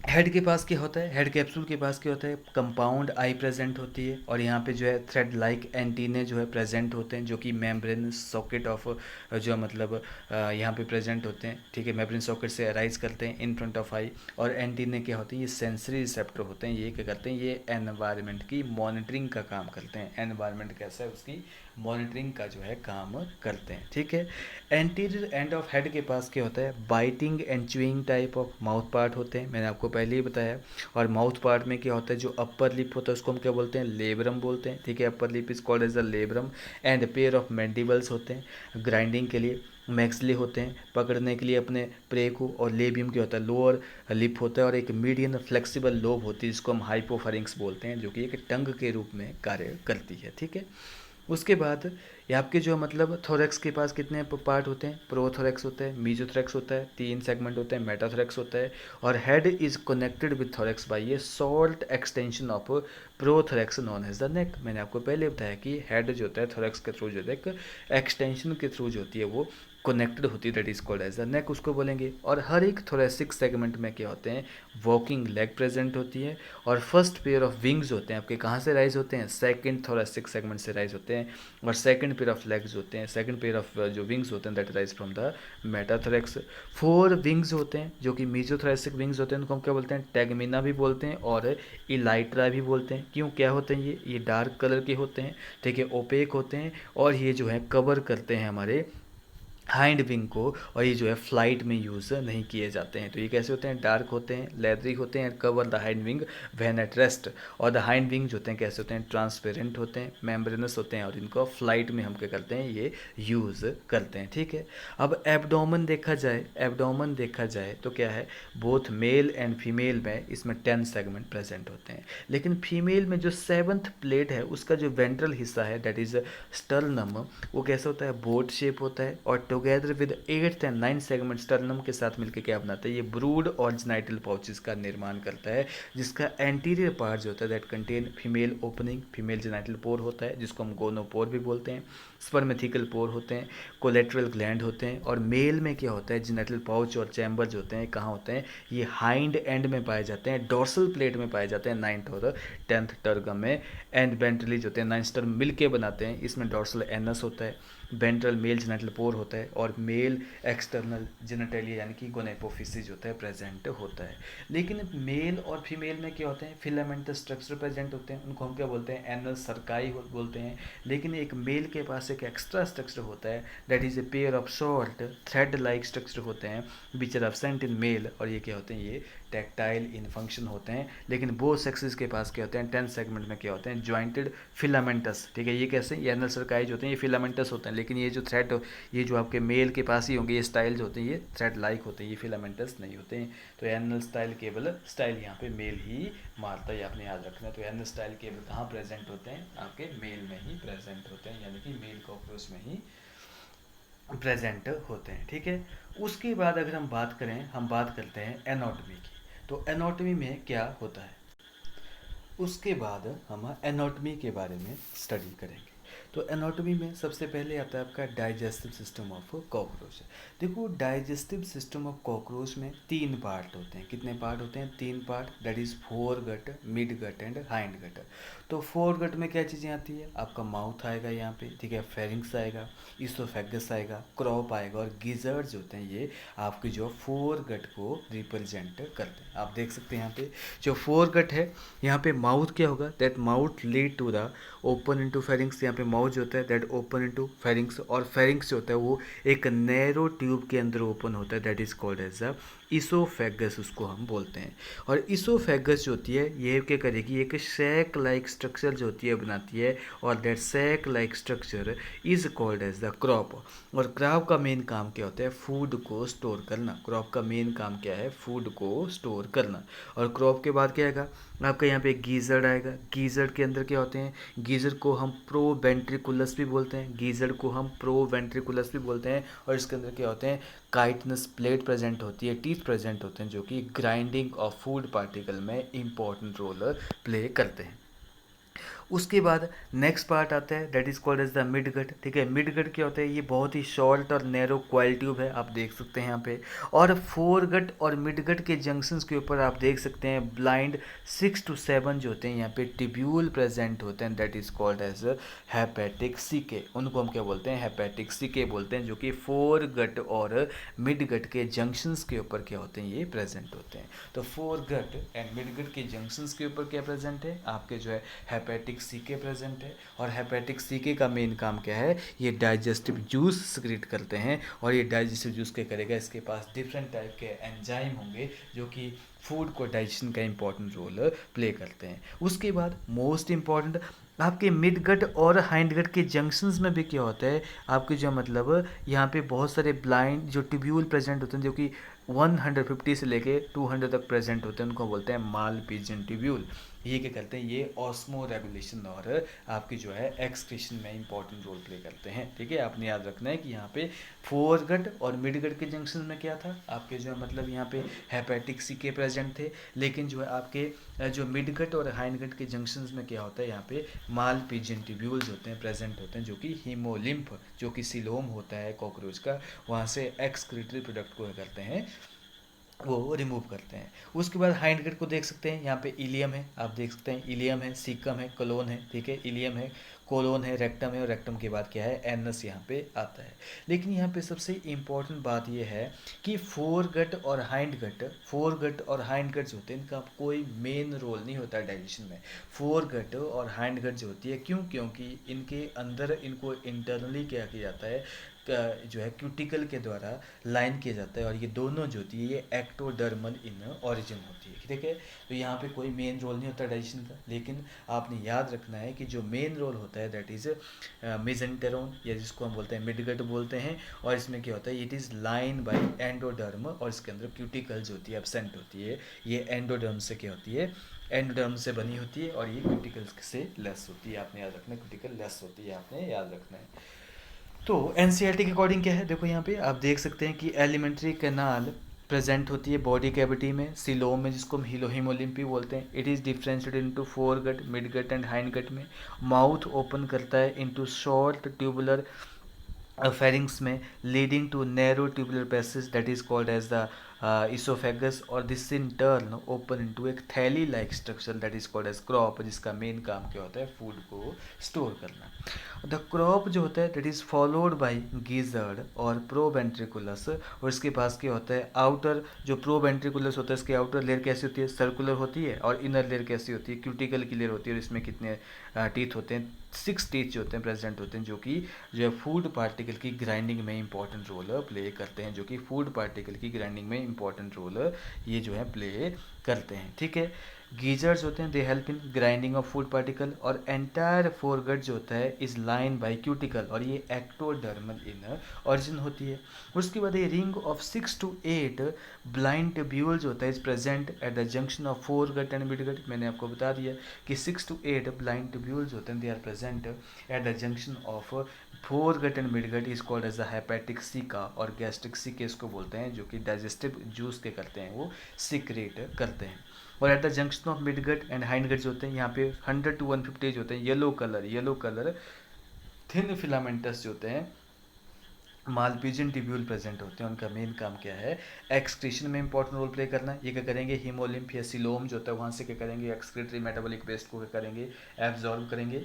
हेड के पास क्या होता है, हेड कैप्सूल के पास क्या होता है, कंपाउंड आई प्रेजेंट होती है, और यहाँ पे जो है थ्रेड लाइक एंटीने जो है प्रेजेंट होते हैं, जो कि मेम्ब्रेन सॉकेट ऑफ जो मतलब यहाँ पे प्रेजेंट होते हैं। ठीक है, मेम्ब्रेन सॉकेट से अराइज करते हैं इन फ्रंट ऑफ आई। और एंटीने क्या होते हैं, ये सेंसरी रिसेप्टर होते हैं। ये क्या करते हैं, ये एनवायरनमेंट की मॉनिटरिंग का काम करते हैं। एनवायरनमेंट कैसा है उसकी मॉनिटरिंग का जो है काम करते हैं। ठीक है, एंटीरियर एंड ऑफ हेड के पास क्या होता है, biting and chewing type of mouth part होते हैं, मैंने आपको पहले ही बताया। और माउथ पार्ट में क्या होता है, जो अपर लिप होता है उसको हम क्या बोलते हैं, लेब्रम बोलते हैं। ठीक है, upper lip is called as the labrum. And pair of mandibles होते हैं ग्राइंडिंग के लिए, मैक्सले होते हैं पकड़ने के लिए अपने प्रे को, और लेबियम क्या होता है, लोअर लिप होता है, और एक मीडियन फ्लेक्सिबल लोब होती है जिसको हम हाइपोफारिंक्स बोलते हैं, जो कि एक टंग के रूप में कार्य करती है। ठीक है, उसके बाद ये आपके जो मतलब थोरेक्स के पास कितने पार्ट होते हैं, प्रोथोरेक्स होता है, मीजोथोरेक्स होता है, 3 सेगमेंट होते हैं, मेटाथोरेक्स होता है। और head is connected with thorax by a short extension of prothorax known as the neck. मैंने आपको पहले बताया कि हेड जो होता है थोरेक्स के थ्रू जो है एक एक्सटेंशन के थ्रू जो होती है वो कनेक्टेड होती है, that is called as the neck उसको बोलेंगे। और हर एक थोरेसिक सेगमेंट में क्या होते हैं, वॉकिंग लेग प्रेजेंट होती है, और फर्स्ट पेयर ऑफ विंग्स होते हैं आपके कहाँ से राइज होते हैं, सेकंड थोरेसिक सेगमेंट से राइज होते हैं। और सेकंड पेयर ऑफ लेग्स होते हैं, सेकंड पेयर ऑफ जो विंग्स होते हैं that rise from the metathorax. 4 wings होते हैं जो कि मीजोथोरेसिक विंग्स होते हैं, उनको हम क्या बोलते हैं, टैगमिना भी बोलते हैं और इलाइट्रा भी बोलते हैं। क्यों, क्या होते हैं ये डार्क कलर के होते हैं। ठीक है, ओपेक होते हैं, और ये जो है कवर करते हैं हमारे हाइंड विंग को, और ये जो है फ्लाइट में यूज़ नहीं किए जाते हैं। तो ये कैसे होते हैं, डार्क होते हैं, लेदरी होते हैं, cover the hind wing when at rest. और द हाइंड विंग जो होते हैं कैसे होते हैं, ट्रांसपेरेंट होते हैं, मेम्ब्रेनस होते हैं, और इनको फ्लाइट में हम क्या करते हैं, ये यूज़ करते हैं। ठीक है, अब एब्डोमेन देखा जाए तो क्या है, बोथ मेल एंड फीमेल में इसमें 10 सेगमेंट प्रेजेंट होते हैं। लेकिन फीमेल में जो 7th प्लेट है उसका जो वेंट्रल हिस्सा है दैट इज़ स्टर्नम, वो कैसा होता है, बोट शेप होता है, और together with 8th and 9th segment sternum के साथ मिलकर क्या बनाता है, ये ब्रूड और जेनाइटल पाउचेस का निर्माण करता है, जिसका एंटीरियर पार्ट जो होता है that contain female opening, female genital पोर होता है जिसको हम गोनोपोर भी बोलते हैं, स्पर्मेथिकल पोर होते हैं, कोलेट्रल ग्लैंड होते हैं। और मेल में क्या होता है, जेनाइटल पाउच और चैम्बर जो होते हैं कहाँ होते हैं, ये हाइंड एंड में पाए जाते हैं, डोर्सल प्लेट में पाए जाते हैं 9th और 10th टर्गम में। एंड वेंट्रली जो होते हैं 9th टर्म मिल के बनाते हैं, इसमें डोर्सल एनस होता है, वेंट्रल मेल जेनिटल पोर होता है, और मेल एक्सटर्नल जेनिटलिया यानी कि गोनेपोफिसिस होता है प्रेजेंट होता है। लेकिन मेल और फीमेल में क्या होते हैं, फिलामेंटस स्ट्रक्चर प्रेजेंट होते हैं, उनको हम क्या बोलते हैं, एनल सर्काई बोलते हैं। लेकिन एक मेल के पास एक एक्स्ट्रा स्ट्रक्चर होता है that is a pair of short thread like structure होते हैं which are absent in male, और ये क्या होते हैं, ये टैक्टाइल इन फंक्शन होते हैं। लेकिन बोथ सेक्सेस के पास क्या होते हैं, 10 सेगमेंट में क्या होते हैं, ज्वाइंटेड फिलामेंटस। ठीक है, ये कैसे, ये एनल सर्काई जो होते हैं ये फिलामेंटस होते हैं, लेकिन ये जो थ्रेड, ये जो आपके मेल के पास ही होंगे ये स्टाइल जो होते हैं ये थ्रेड लाइक होते हैं, ये फिलामेंटस नहीं होते हैं। तो एनल स्टाइल केबल स्टाइल यहाँ पे मेल ही मारता है, आपने याद रखना है। तो एनल स्टाइल केबल कहाँ प्रेजेंट होते हैं, आपके मेल में ही प्रेजेंट होते हैं, यानी कि मेल कॉकरोच में ही प्रेजेंट होते हैं। ठीक है, उसके बाद अगर हम बात करते हैं एनाटॉमी की। तो एनाटॉमी में क्या होता है, उसके बाद हम एनाटॉमी के बारे में स्टडी करेंगे। तो एनाटॉमी में सबसे पहले आता है आपका डाइजेस्टिव सिस्टम ऑफ कॉकरोच। देखो डाइजेस्टिव सिस्टम ऑफ कॉकरोच में 3 पार्ट होते हैं। कितने पार्ट होते हैं? 3 part, that is fore gut, mid gut and hind gut. तो फोर गट में क्या चीज़ें आती है? आपका माउथ आएगा यहाँ पे, ठीक है, फेरिंग्स आएगा, इसोफेगस आएगा, क्रॉप आएगा और गिजर्ड्स होते हैं, ये आपकी जो फोर गट को रिप्रेजेंट करते हैं। आप देख सकते हैं यहाँ पे जो फोर गट है, यहाँ पे माउथ क्या होगा? That mouth lead to the open into pharynx. यहाँ पे माउथ जो होता है दैट ओपन इनटू फेरिंग्स, और फेरिंग्स जो होता है वो एक नैरो ट्यूब के अंदर ओपन होता है, that is called as a oesophagus, उसको हम बोलते हैं। और इसोफेगस जो होती है ये क्या करेगी? एक सैक लाइक स्ट्रक्चर जो होती है बनाती है, और that sac like structure is called as the crop. और क्रॉप का मेन काम क्या होता है? फूड को स्टोर करना। क्रॉप का मेन काम क्या है? फूड को स्टोर करना। और क्रॉप के बाद क्या आएगा? आपका यहाँ पे गीजर्ड आएगा। गीजर्ड के अंदर क्या होते हैं? गीजर को हम प्रोवेंट्रिकुलस भी बोलते हैं, गीजर को हम प्रोवेंट्रिकुलस भी बोलते हैं। और इसके अंदर क्या होते हैं? काइटनस प्लेट प्रेजेंट होती है, टीथ प्रेजेंट होते हैं, जो कि ग्राइंडिंग ऑफ फूड पार्टिकल में इंपॉर्टेंट रोल प्ले करते हैं। उसके बाद नेक्स्ट पार्ट आता है, that is called as the mid gut. ठीक है, मिड गट क्या होता है? ये बहुत ही शॉर्ट और नैरो क्वाइल ट्यूब है, आप देख सकते हैं यहाँ पे। और फोर गट और मिड गट के जंक्शंस के ऊपर आप देख सकते हैं ब्लाइंड 6 to 7 जो होते हैं यहाँ पे टिब्यूल प्रेजेंट होते हैं, that is called as hepatic caeca. उनको हम क्या बोलते हैं? हेपेटिक सीके बोलते हैं, जो कि फोर गट और मिड गट के जंक्शंस के ऊपर क्या होते हैं? ये प्रेजेंट होते हैं। तो fore gut and mid gut के जंक्शंस के ऊपर क्या प्रेजेंट है? आपके जो है हेपेटिक सीके प्रेजेंट है। और हेपेटिक सीके का मेन काम क्या है? ये डाइजेस्टिव जूस सिक्रीट करते हैं। और ये डाइजेस्टिव जूस क्या करेगा? इसके पास डिफरेंट टाइप के एंजाइम होंगे जो कि फूड को डाइजेशन का इंपॉर्टेंट रोल प्ले करते हैं। उसके बाद मोस्ट इंपॉर्टेंट आपके मिड गट और हाइंड गट के जंक्शंस में भी क्या होता है? आपके जो मतलब यहाँ पे बहुत सारे ब्लाइंड जो ट्यूब्यूल प्रेजेंट होते हैं, जो कि 150 से लेके 200 तक प्रेजेंट होते हैं, उनको बोलते हैं मालपीजियन ट्यूब्यूल। ये क्या करते हैं? ये ऑस्मो रेगुलेशन और आपकी जो है एक्सक्रीशन में इंपॉर्टेंट रोल प्ले करते हैं। ठीक है, आपने याद रखना है कि यहाँ पे फोर गट और मिड गट के जंक्शन में क्या था? आपके जो है मतलब यहाँ पे हेपेटिक सीके प्रेजेंट थे। लेकिन जो है आपके जो मिड गट और हाइंड गट के जंक्शंस में क्या होता है? यहाँ पे मालपीजियन ट्यूब्यूल्स होते हैं, प्रेजेंट होते हैं, जो कि हीमोलिम्फ, जो कि सिलोम होता है कॉकरोच का, वहाँ से एक्सक्रीटरी प्रोडक्ट को करते हैं, वो रिमूव करते हैं। उसके बाद हाइंड गट को देख सकते हैं, यहाँ पे इलियम है, आप देख सकते हैं इलियम है, सीकम है, कोलोन है। ठीक है, इलियम है, कोलोन है, रेक्टम है, और रेक्टम के बाद क्या है? एनस यहाँ पे आता है। लेकिन यहाँ पे सबसे इम्पॉर्टेंट बात ये है कि फोर गट और हाइंड गट, फोर गट और हाइंड गट जो होते हैं इनका कोई मेन रोल नहीं होता है डाइजेशन में। फोर गट और हाइंड गट जो होती है, क्यों? क्योंकि इनके अंदर इनको इंटरनली क्या किया जाता है? जो है क्यूटिकल के द्वारा लाइन किया जाता है। और ये दोनों जो होती है ये एक्टोडर्मल इन ऑरिजिन होती है। ठीक है, तो यहाँ पे कोई मेन रोल नहीं होता डाइजेशन का। लेकिन आपने याद रखना है कि जो मेन रोल होता है दैट इज मेसेंटेरोन, या जिसको हम बोलते हैं मिडगट बोलते हैं। और इसमें क्या होता है? It is line by endoderm, और इसके अंदर क्यूटिकल जो होती है एब्सेंट होती है। ये एंडोडर्म से क्या होती है? एंडोडर्म से बनी होती है, और ये क्यूटिकल से लेस होती है। आपने याद रखना है, क्यूटिकल लेस होती है, आपने याद रखना है। तो एनसीईआरटी के अकॉर्डिंग क्या है? देखो यहाँ पे आप देख सकते हैं कि एलिमेंट्री कैनाल प्रेजेंट होती है बॉडी कैविटी में, सिलोम में, जिसको हम हीमोलिम्फी बोलते हैं। It is differentiated into four gut, mid gut and hind gut में। माउथ ओपन करता है इनटू शॉर्ट ट्यूबुलर फेरिंग्स में, leading to narrow tubular passage that is called as the oesophagus. और this in turn open into एक थैली like structure that is called as crop, जिसका main काम क्या होता है? फूड को स्टोर करना। द क्रॉप जो होता है that is followed by gizzard और प्रोवेंट्रिकुलस। और इसके पास क्या होता है? आउटर जो प्रोवेंट्रिकुलस होता है, इसकी आउटर लेयर कैसी होती है? सर्कुलर होती है। और इनर लेयर कैसी होती है? क्यूटिकल की लेयर होती है। और इसमें कितने टीथ होते हैं? 6 टीथ जो होते हैं प्रेजेंट होते हैं, जो कि जो है फूड पार्टिकल की ग्राइंडिंग में इंपॉर्टेंट रोल प्ले करते हैं, जो कि फूड पार्टिकल की ग्राइंडिंग में इंपॉर्टेंट रोल ये जो है प्ले करते हैं। ठीक है, गीजर्स होते हैं, they help in grinding of food particle. और एंटायर फोरगट जो होता है इज लाइन बाय क्यूटिकल, और ये एक्टोडर्मल इन ऑरिजिन होती है। उसके बाद ये ring of 6 to 8 blind tubule जो होता है is present at the junction of fore gut and mid gut. मैंने आपको बता दिया कि 6 to 8 ब्लाइंड ट्यूब्यूल्स होते हैं, they are present at the junction of fore gut and mid gut, is called as the hepatic caeca. और gastric caeca इसको बोलते हैं, जो कि डाइजेस्टिव जूस के करते हैं, वो सिक्रेट करते हैं। और at the junction of mid gut and hind gut जो होते हैं यहाँ पे 100 to 150 जो होते हैं येलो कलर थिन फिलामेंटस जो होते हैं मालपीजियन ट्यूब्यूल प्रेजेंट होते हैं, उनका मेन काम क्या है, एक्सक्रीशन में इंपॉर्टेंट रोल प्ले करना है। ये क्या करेंगे, हीमोलिम्फ या सिलोम जो होता है वहाँ से क्या करेंगे, एक्सक्रीटरी मेटाबॉलिक वेस्ट को क्या करेंगे, एब्जॉर्ब करेंगे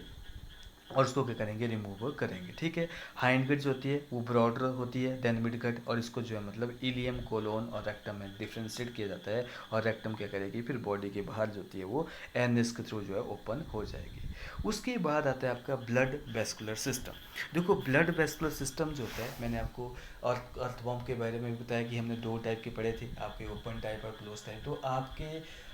और उसको क्या करेंगे, रिमूव करेंगे। ठीक है। हाइंड गट जो होती है वो ब्रॉडर होती है देन मिड गट, और इसको जो है मतलब इलियम, कोलोन और रेक्टम में डिफ्रेंशिएट किया जाता है, और रेक्टम क्या करेगी, फिर बॉडी के बाहर जो होती है वो एनएस के थ्रू जो है ओपन हो जाएगी। उसके बाद आता है आपका ब्लड वेस्कुलर सिस्टम। देखो ब्लड वेस्कुलर सिस्टम जो होता है, मैंने आपको और अर्थवॉर्म के बारे में भी बताया कि हमने दो टाइप के पढ़े थे, आपके ओपन टाइप और क्लोज टाइप। तो आपके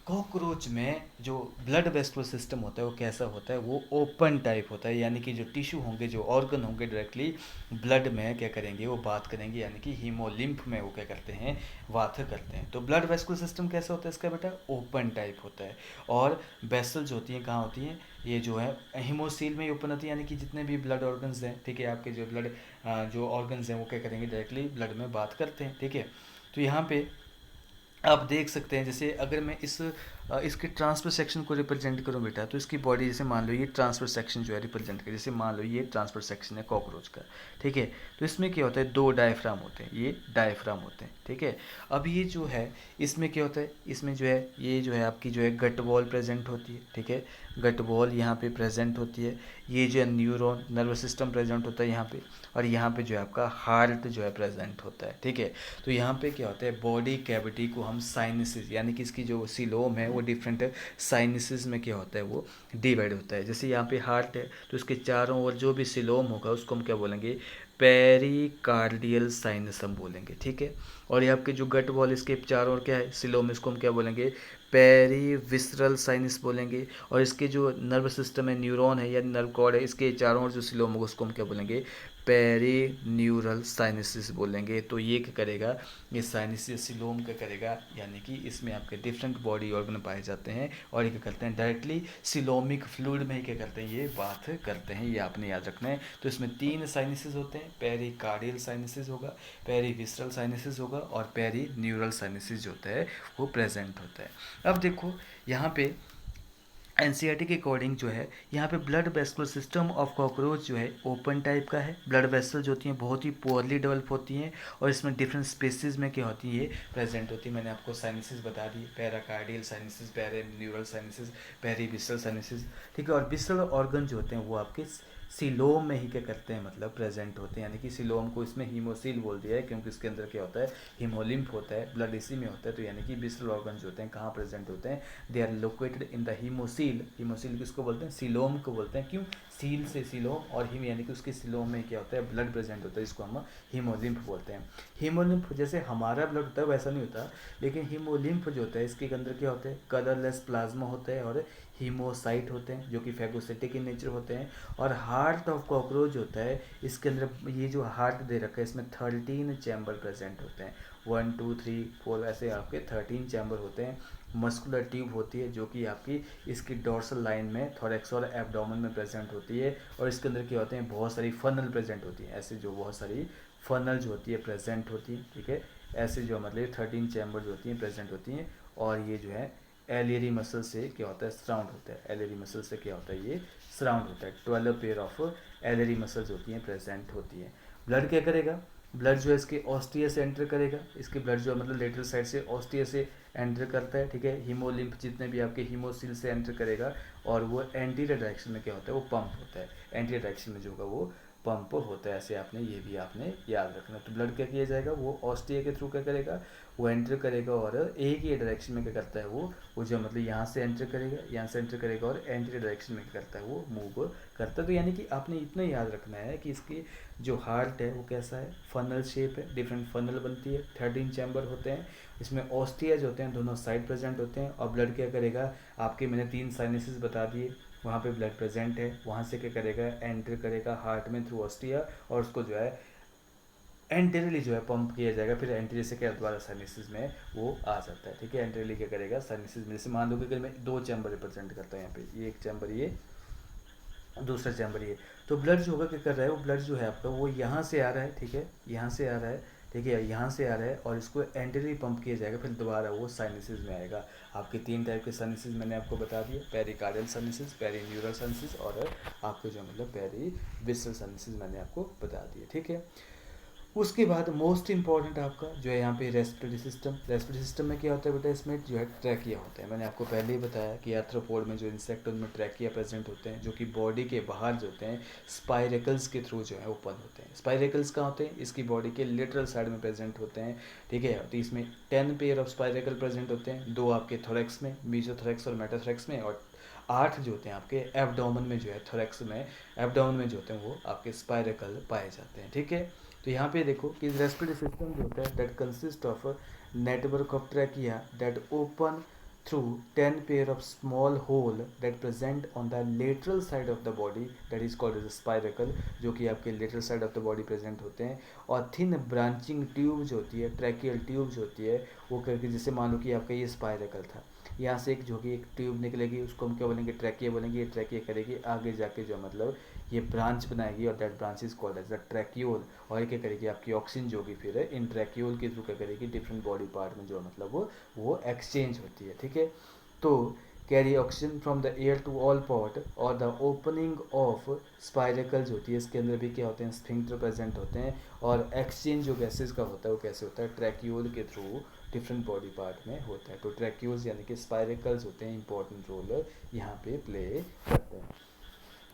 कॉकरोच में जो ब्लड वेस्कुलर सिस्टम होता है वो कैसा होता है, वो ओपन टाइप होता है, यानी कि जो टिश्यू होंगे, जो ऑर्गन होंगे डायरेक्टली ब्लड में क्या करेंगे, वो बात करेंगे, यानी कि हीमोलिम्फ में वो क्या करते हैं, बात करते हैं। तो ब्लड वेस्कुलर सिस्टम कैसा होता है इसका बेटा, ओपन टाइप होता है। और वेसल जो होती हैं कहाँ होती हैं, ये जो है हीमोसील में ही ओपन होती है, यानी कि जितने भी ब्लड ऑर्गन्स हैं, ठीक है, आपके जो ब्लड जो ऑर्गन्स हैं वो क्या करेंगे, डायरेक्टली ब्लड में बात करते हैं। ठीक है। तो यहाँ पे आप देख सकते हैं, जैसे अगर मैं इसके ट्रांसफर सेक्शन को रिप्रेजेंट करूं बेटा, तो इसकी बॉडी जैसे मान लो ये ट्रांसफर सेक्शन जो है रिप्रेजेंट कर, जैसे मान लो ये ट्रांसफर सेक्शन है कॉकरोच का। ठीक है। तो इसमें क्या होता है, दो डायफ्राम होते हैं, ये डायफ्राम होते हैं। ठीक है। अब ये जो है इसमें क्या होता है, इसमें जो है ये जो है आपकी जो है गट वॉल प्रेजेंट होती है। ठीक है। गट वॉल यहाँ पे प्रेजेंट होती है। ये जो है न्यूरॉन नर्वस सिस्टम प्रेजेंट होता है यहाँ पे, और यहाँ पे जो है आपका हार्ट जो है प्रेजेंट होता है। ठीक है। तो यहाँ पे क्या होता है, बॉडी कैविटी को हम साइनसिस, यानी कि इसकी जो सिलोम है वो डिफरेंट साइनसिस में क्या होता है, वो डिवाइड होता है। जैसे यहाँ पे हार्ट है तो इसके चारों ओर जो भी सिलोम होगा उसको हम क्या बोलेंगे, पेरिकार्डियल साइनस हम बोलेंगे। ठीक है। और ये आपके जो गट वॉल इसके चारों ओर क्या है, सिलोम, इसको हम क्या बोलेंगे, पेरी विसरल साइनस बोलेंगे। और इसके जो नर्व सिस्टम है, न्यूरॉन है या नर्व कॉर्ड है, इसके चारों ओर जो सिलोम होगा उसको हम क्या बोलेंगे, पेरी न्यूरल साइनसिस बोलेंगे। तो ये क्या करेगा, ये साइनसिस सिलोम क्या करेगा, यानी कि इसमें आपके डिफरेंट बॉडी ऑर्गन पाए जाते हैं, और ये क्या करते हैं, डायरेक्टली सिलोमिक फ्लूइड में ही क्या करते हैं, ये बात करते हैं। ये आपने याद रखना है। तो इसमें तीन साइनसिस होते हैं, पेरिकार्डियल साइनसिस होगा, पेरी विसरल साइनसिस होगा, और पेरी न्यूरल साइनसिस जो होता है वो प्रेजेंट होता है। अब देखो यहाँ पे एनसीईआरटी के अकॉर्डिंग जो है यहाँ पे blood vascular system of cockroach जो है ओपन टाइप का है। ब्लड वेसल जो होती हैं बहुत ही पुअरली डेवलप होती हैं, और इसमें डिफरेंट स्पेसिस में क्या होती है, ये प्रेजेंट होती है। मैंने आपको साइनसिस बता दी, paracardial sinuses, perineural sinuses, perivisceral sinuses. ठीक है। और विसरल ऑर्गन जो होते हैं वो आपके सिलोम में ही क्या करते हैं, मतलब प्रेजेंट होते हैं, यानी कि सिलोम को इसमें हीमोसील बोल दिया है क्योंकि इसके अंदर क्या होता है, हीमोलिम्फ होता है, ब्लड इसी में होता है। तो यानी कि विसरल ऑर्गन जो होते हैं कहाँ प्रेजेंट होते हैं, they are located in the haemocoel. Haemocoel किसको बोलते हैं, सिलोम को बोलते हैं। क्यों, सील से सिलोम, और हिम यानी कि उसके सिलोम में क्या होता है, ब्लड प्रेजेंट होता है, इसको हम हीमोलिम्फ बोलते हैं। हीमोलिम्फ जैसे हमारा ब्लड होता है वैसा नहीं होता, लेकिन हीमोलिम्फ जो होता है इसके अंदर क्या होता है, कलरलेस प्लाज्मा होता है, और हीमोसाइट होते हैं जो कि फैगोसिटिक इन नेचर होते हैं। और हार्ट ऑफ कॉकरोच होता है, इसके अंदर ये जो हार्ट दे रखा है इसमें 13 चैम्बर प्रेजेंट होते हैं, 1 2 3 4 ऐसे आपके 13 चैम्बर होते हैं। मस्कुलर ट्यूब होती है जो कि आपकी इसकी डोर्सल लाइन में थोरैक्स और एब्डोमेन में प्रेजेंट होती है, और इसके अंदर क्या होते हैं, बहुत सारी फनल प्रेजेंट होती है, ऐसे जो बहुत सारी फनल जो होती है प्रेजेंट होती है। ठीक है। ऐसे जो मतलब 13 चैम्बर जो होती हैं प्रेजेंट होती हैं, और ये जो है एलियरी मसल से क्या होता है, सराउंड होता है। एलियरी मसल से क्या होता है, ये सराउंड होता है। 12 पेयर ऑफ एलियरी मसल्स होती हैं, प्रेजेंट होती हैं। ब्लड क्या करेगा, ब्लड जो है इसके ऑस्टिया से एंटर करेगा, इसके ब्लड जो मतलब लेटरल साइड से ऑस्टिया से एंटर करता है। ठीक है। हीमोलिम्फ जितने भी आपके हीमोसिल से एंटर करेगा, और वो एंटीरियर डायरेक्शन में क्या होता है, वो पंप होता है। एंटीरियर डायरेक्शन में जो होगा वो पंप होता है। ऐसे आपने ये भी आपने याद रखना। तो ब्लड क्या किया जाएगा, वो ऑस्टिया के थ्रू क्या करेगा, वो एंटर करेगा, और एक ही डायरेक्शन में क्या करता है, वो जो मतलब यहाँ से एंटर करेगा, यहाँ से एंटर करेगा, और एंटीरियर डायरेक्शन में क्या करता है, वो मूव करता है। तो यानी कि आपने इतना याद रखना है कि इसकी जो हार्ट है वो कैसा है, फनल शेप है, डिफरेंट फनल बनती है, 13 चैम्बर होते हैं, इसमें ऑस्टिया जो होते हैं दोनों साइड प्रेजेंट होते हैं। और ब्लड क्या करेगा, आपके मैंने 3 साइनसेस बता दिए, वहाँ पे ब्लड प्रेजेंट है, वहाँ से क्या करेगा, एंटर करेगा हार्ट में थ्रू ऑस्टिया, और उसको जो है एंटेरियली जो है पंप किया जाएगा, फिर एंटेरियर से क्या दोबारा साइनसिस में वो आ जाता है। ठीक है। एंटेरियली क्या करेगा, साइनसिस में, जैसे मान लो कि मैं 2 चैम्बर रिप्रेजेंट करता हूँ यहाँ पे, ये एक चैम्बर, ये दूसरा चैम्बर, ये। तो ब्लड जो होगा क्या कर रहा है, वो ब्लड जो है आपका वो यहाँ से आ रहा है। ठीक है। यहाँ से आ रहा है, ठीक है, यहाँ से आ रहा है और इसको एंटीली पंप किया जाएगा, फिर दोबारा वो साइनसिस में आएगा। आपके 3 टाइप के साइनसिस मैंने आपको बता दिया, पेरिकार्डियल साइनसिस, पेरीन्यूरल साइनसिस और आपको जो मतलब पेरी विसरल साइनसिस मैंने आपको बता दिया। ठीक है, उसके बाद मोस्ट इंपॉर्टेंट आपका जो है यहाँ पे रेस्पिरेटरी सिस्टम। रेस्पिरेटरी सिस्टम में क्या होता है बेटा, इसमें जो है ट्रैकिया होता है। मैंने आपको पहले ही बताया कि आर्थ्रोपोड में जो इंसेक्ट उनमें ट्रैकिया प्रेजेंट होते हैं, जो कि बॉडी के बाहर जो होते हैं स्पाइरेकल्स के थ्रू जो है ओपन होते हैं। स्पाइरेकल्स कहाँ होते हैं, इसकी बॉडी के लिटरल साइड में प्रेजेंट होते हैं। ठीक है, तो इसमें 10 पेयर ऑफ स्पाइरेकल प्रेजेंट होते हैं, 2 आपके थोरेक्स में, मीजोथोरेक्स और मेटाथोरेक्स में, और 8 जो होते हैं आपके एब्डोमेन में जो है, थोरेक्स में, एब्डोमेन में जो होते हैं वो आपके स्पाइरेकल पाए जाते हैं। ठीक है, तो यहाँ पे देखो कि रेस्पिरेटरी सिस्टम जो होता है that consist of network of trachea that open through 10 pair of small hole that present on the lateral side of the body that is called as spiracle, जो कि आपके lateral side of the body present होते हैं। और thin branching tube जो होती है, tracheal tube जो होती है वो करके, जैसे मान लो कि आपका ये स्पाइरेकल था, यहाँ से एक जो कि एक ट्यूब निकलेगी, उसको हम क्या बोलेंगे, ट्रैकिया बोलेंगे। ये ट्रैकिया करेगी आगे जाके जो मतलब ये ब्रांच बनाएगी और that branch is called as the tracheole. और ये क्या करेगी, आपकी ऑक्सीजन जो कि फिर इन ट्रैक्यूल के थ्रू क्या करेगी, डिफरेंट बॉडी पार्ट में जो मतलब वो एक्सचेंज होती है। ठीक है, तो carry oxygen from the air to all part, और द ओपनिंग ऑफ स्पाइरेकल्स होती है, इसके अंदर भी क्या होते हैं, स्फिंक्टर प्रेजेंट होते हैं। और एक्सचेंज जो गैसेज का होता है वो कैसे होता है, ट्रैक्यूल के थ्रू डिफरेंट बॉडी पार्ट में होता है। तो ट्रैक्यूल्स यानी कि स्पाइरेकल्स होते हैं, इंपॉर्टेंट रोल यहाँ पे प्ले करते हैं।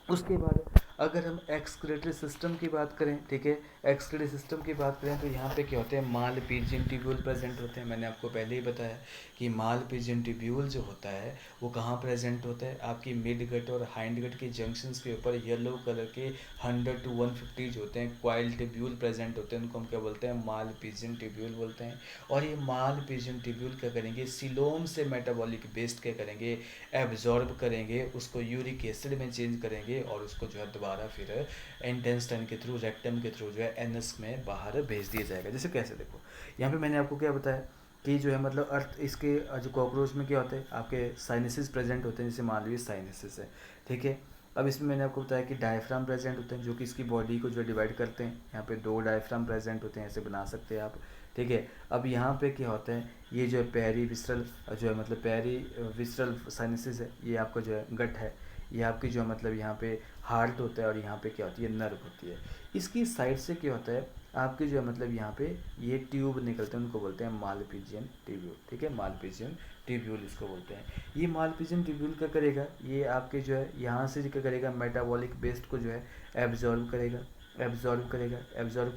उसके बाद अगर हम एक्सक्रेटरी सिस्टम की बात करें, ठीक है, एक्सक्रेटरी सिस्टम की बात करें तो यहाँ पे क्या होते हैं, माल पीजियन ट्यूब्यूल प्रेजेंट होते हैं। मैंने आपको पहले ही बताया कि माल पीजियन ट्यूब्यूल जो होता है वो कहाँ प्रेजेंट होता है, आपकी मिड गट और हाइंड गट के जंक्शंस के ऊपर येलो कलर के 100 to 150 जो होते हैं क्वाइल ट्यूब्यूल प्रेजेंट होते हैं, उनको हम क्या बोलते हैं, माल पीजियन ट्यूब्यूल बोलते हैं। और ये माल पीजियन ट्यूब्यूल क्या करेंगे, सिलोम से मेटाबॉलिक वेस्ट क्या करेंगे, एब्जॉर्ब करेंगे, उसको यूरिक एसिड में चेंज करेंगे और उसको जो है दोबारा फिर इंटेस्टाइन के थ्रू, रेक्टम के थ्रू जो है एनस में बाहर भेज दिया जाएगा। जैसे कैसे, देखो यहाँ पे मैंने आपको क्या बताया कि जो है मतलब अर्थ, इसके जो कॉकरोच में क्या होता है, आपके साइनसिस प्रेजेंट होते हैं, जैसे मान लीजिए साइनसिस है। ठीक है, अब इसमें मैंने आपको बताया कि डायफ्राम प्रेजेंट होते हैं जो कि इसकी बॉडी को जो डिवाइड करते हैं। यहाँ पे 2 डायफ्राम प्रेजेंट होते हैं, ऐसे बना सकते हैं आप। ठीक है, अब यहाँ पे क्या होता है, ये जो है पेरी विसरल जो है मतलब पेरी विसरल साइनसिस है, ये आपका जो है गट है, ये आपकी जो है मतलब यहाँ पे हार्ट होता है और यहाँ पे क्या होती है, नर्व होती है। इसकी साइड से क्या होता है, आपके जो है मतलब यहाँ पे ये ट्यूब निकलते हैं, उनको बोलते हैं मालपीजियन ट्यूब्यूल। ठीक है, मालपीजियन ट्यूब्यूल इसको बोलते हैं। ये मालपीजियन ट्यूब्यूल क्या करेगा, ये आपके जो है यहाँ से क्या करेगा, मेटाबॉलिक वेस्ट को जो है एब्जॉर्ब करेगा, एब्जॉर्ब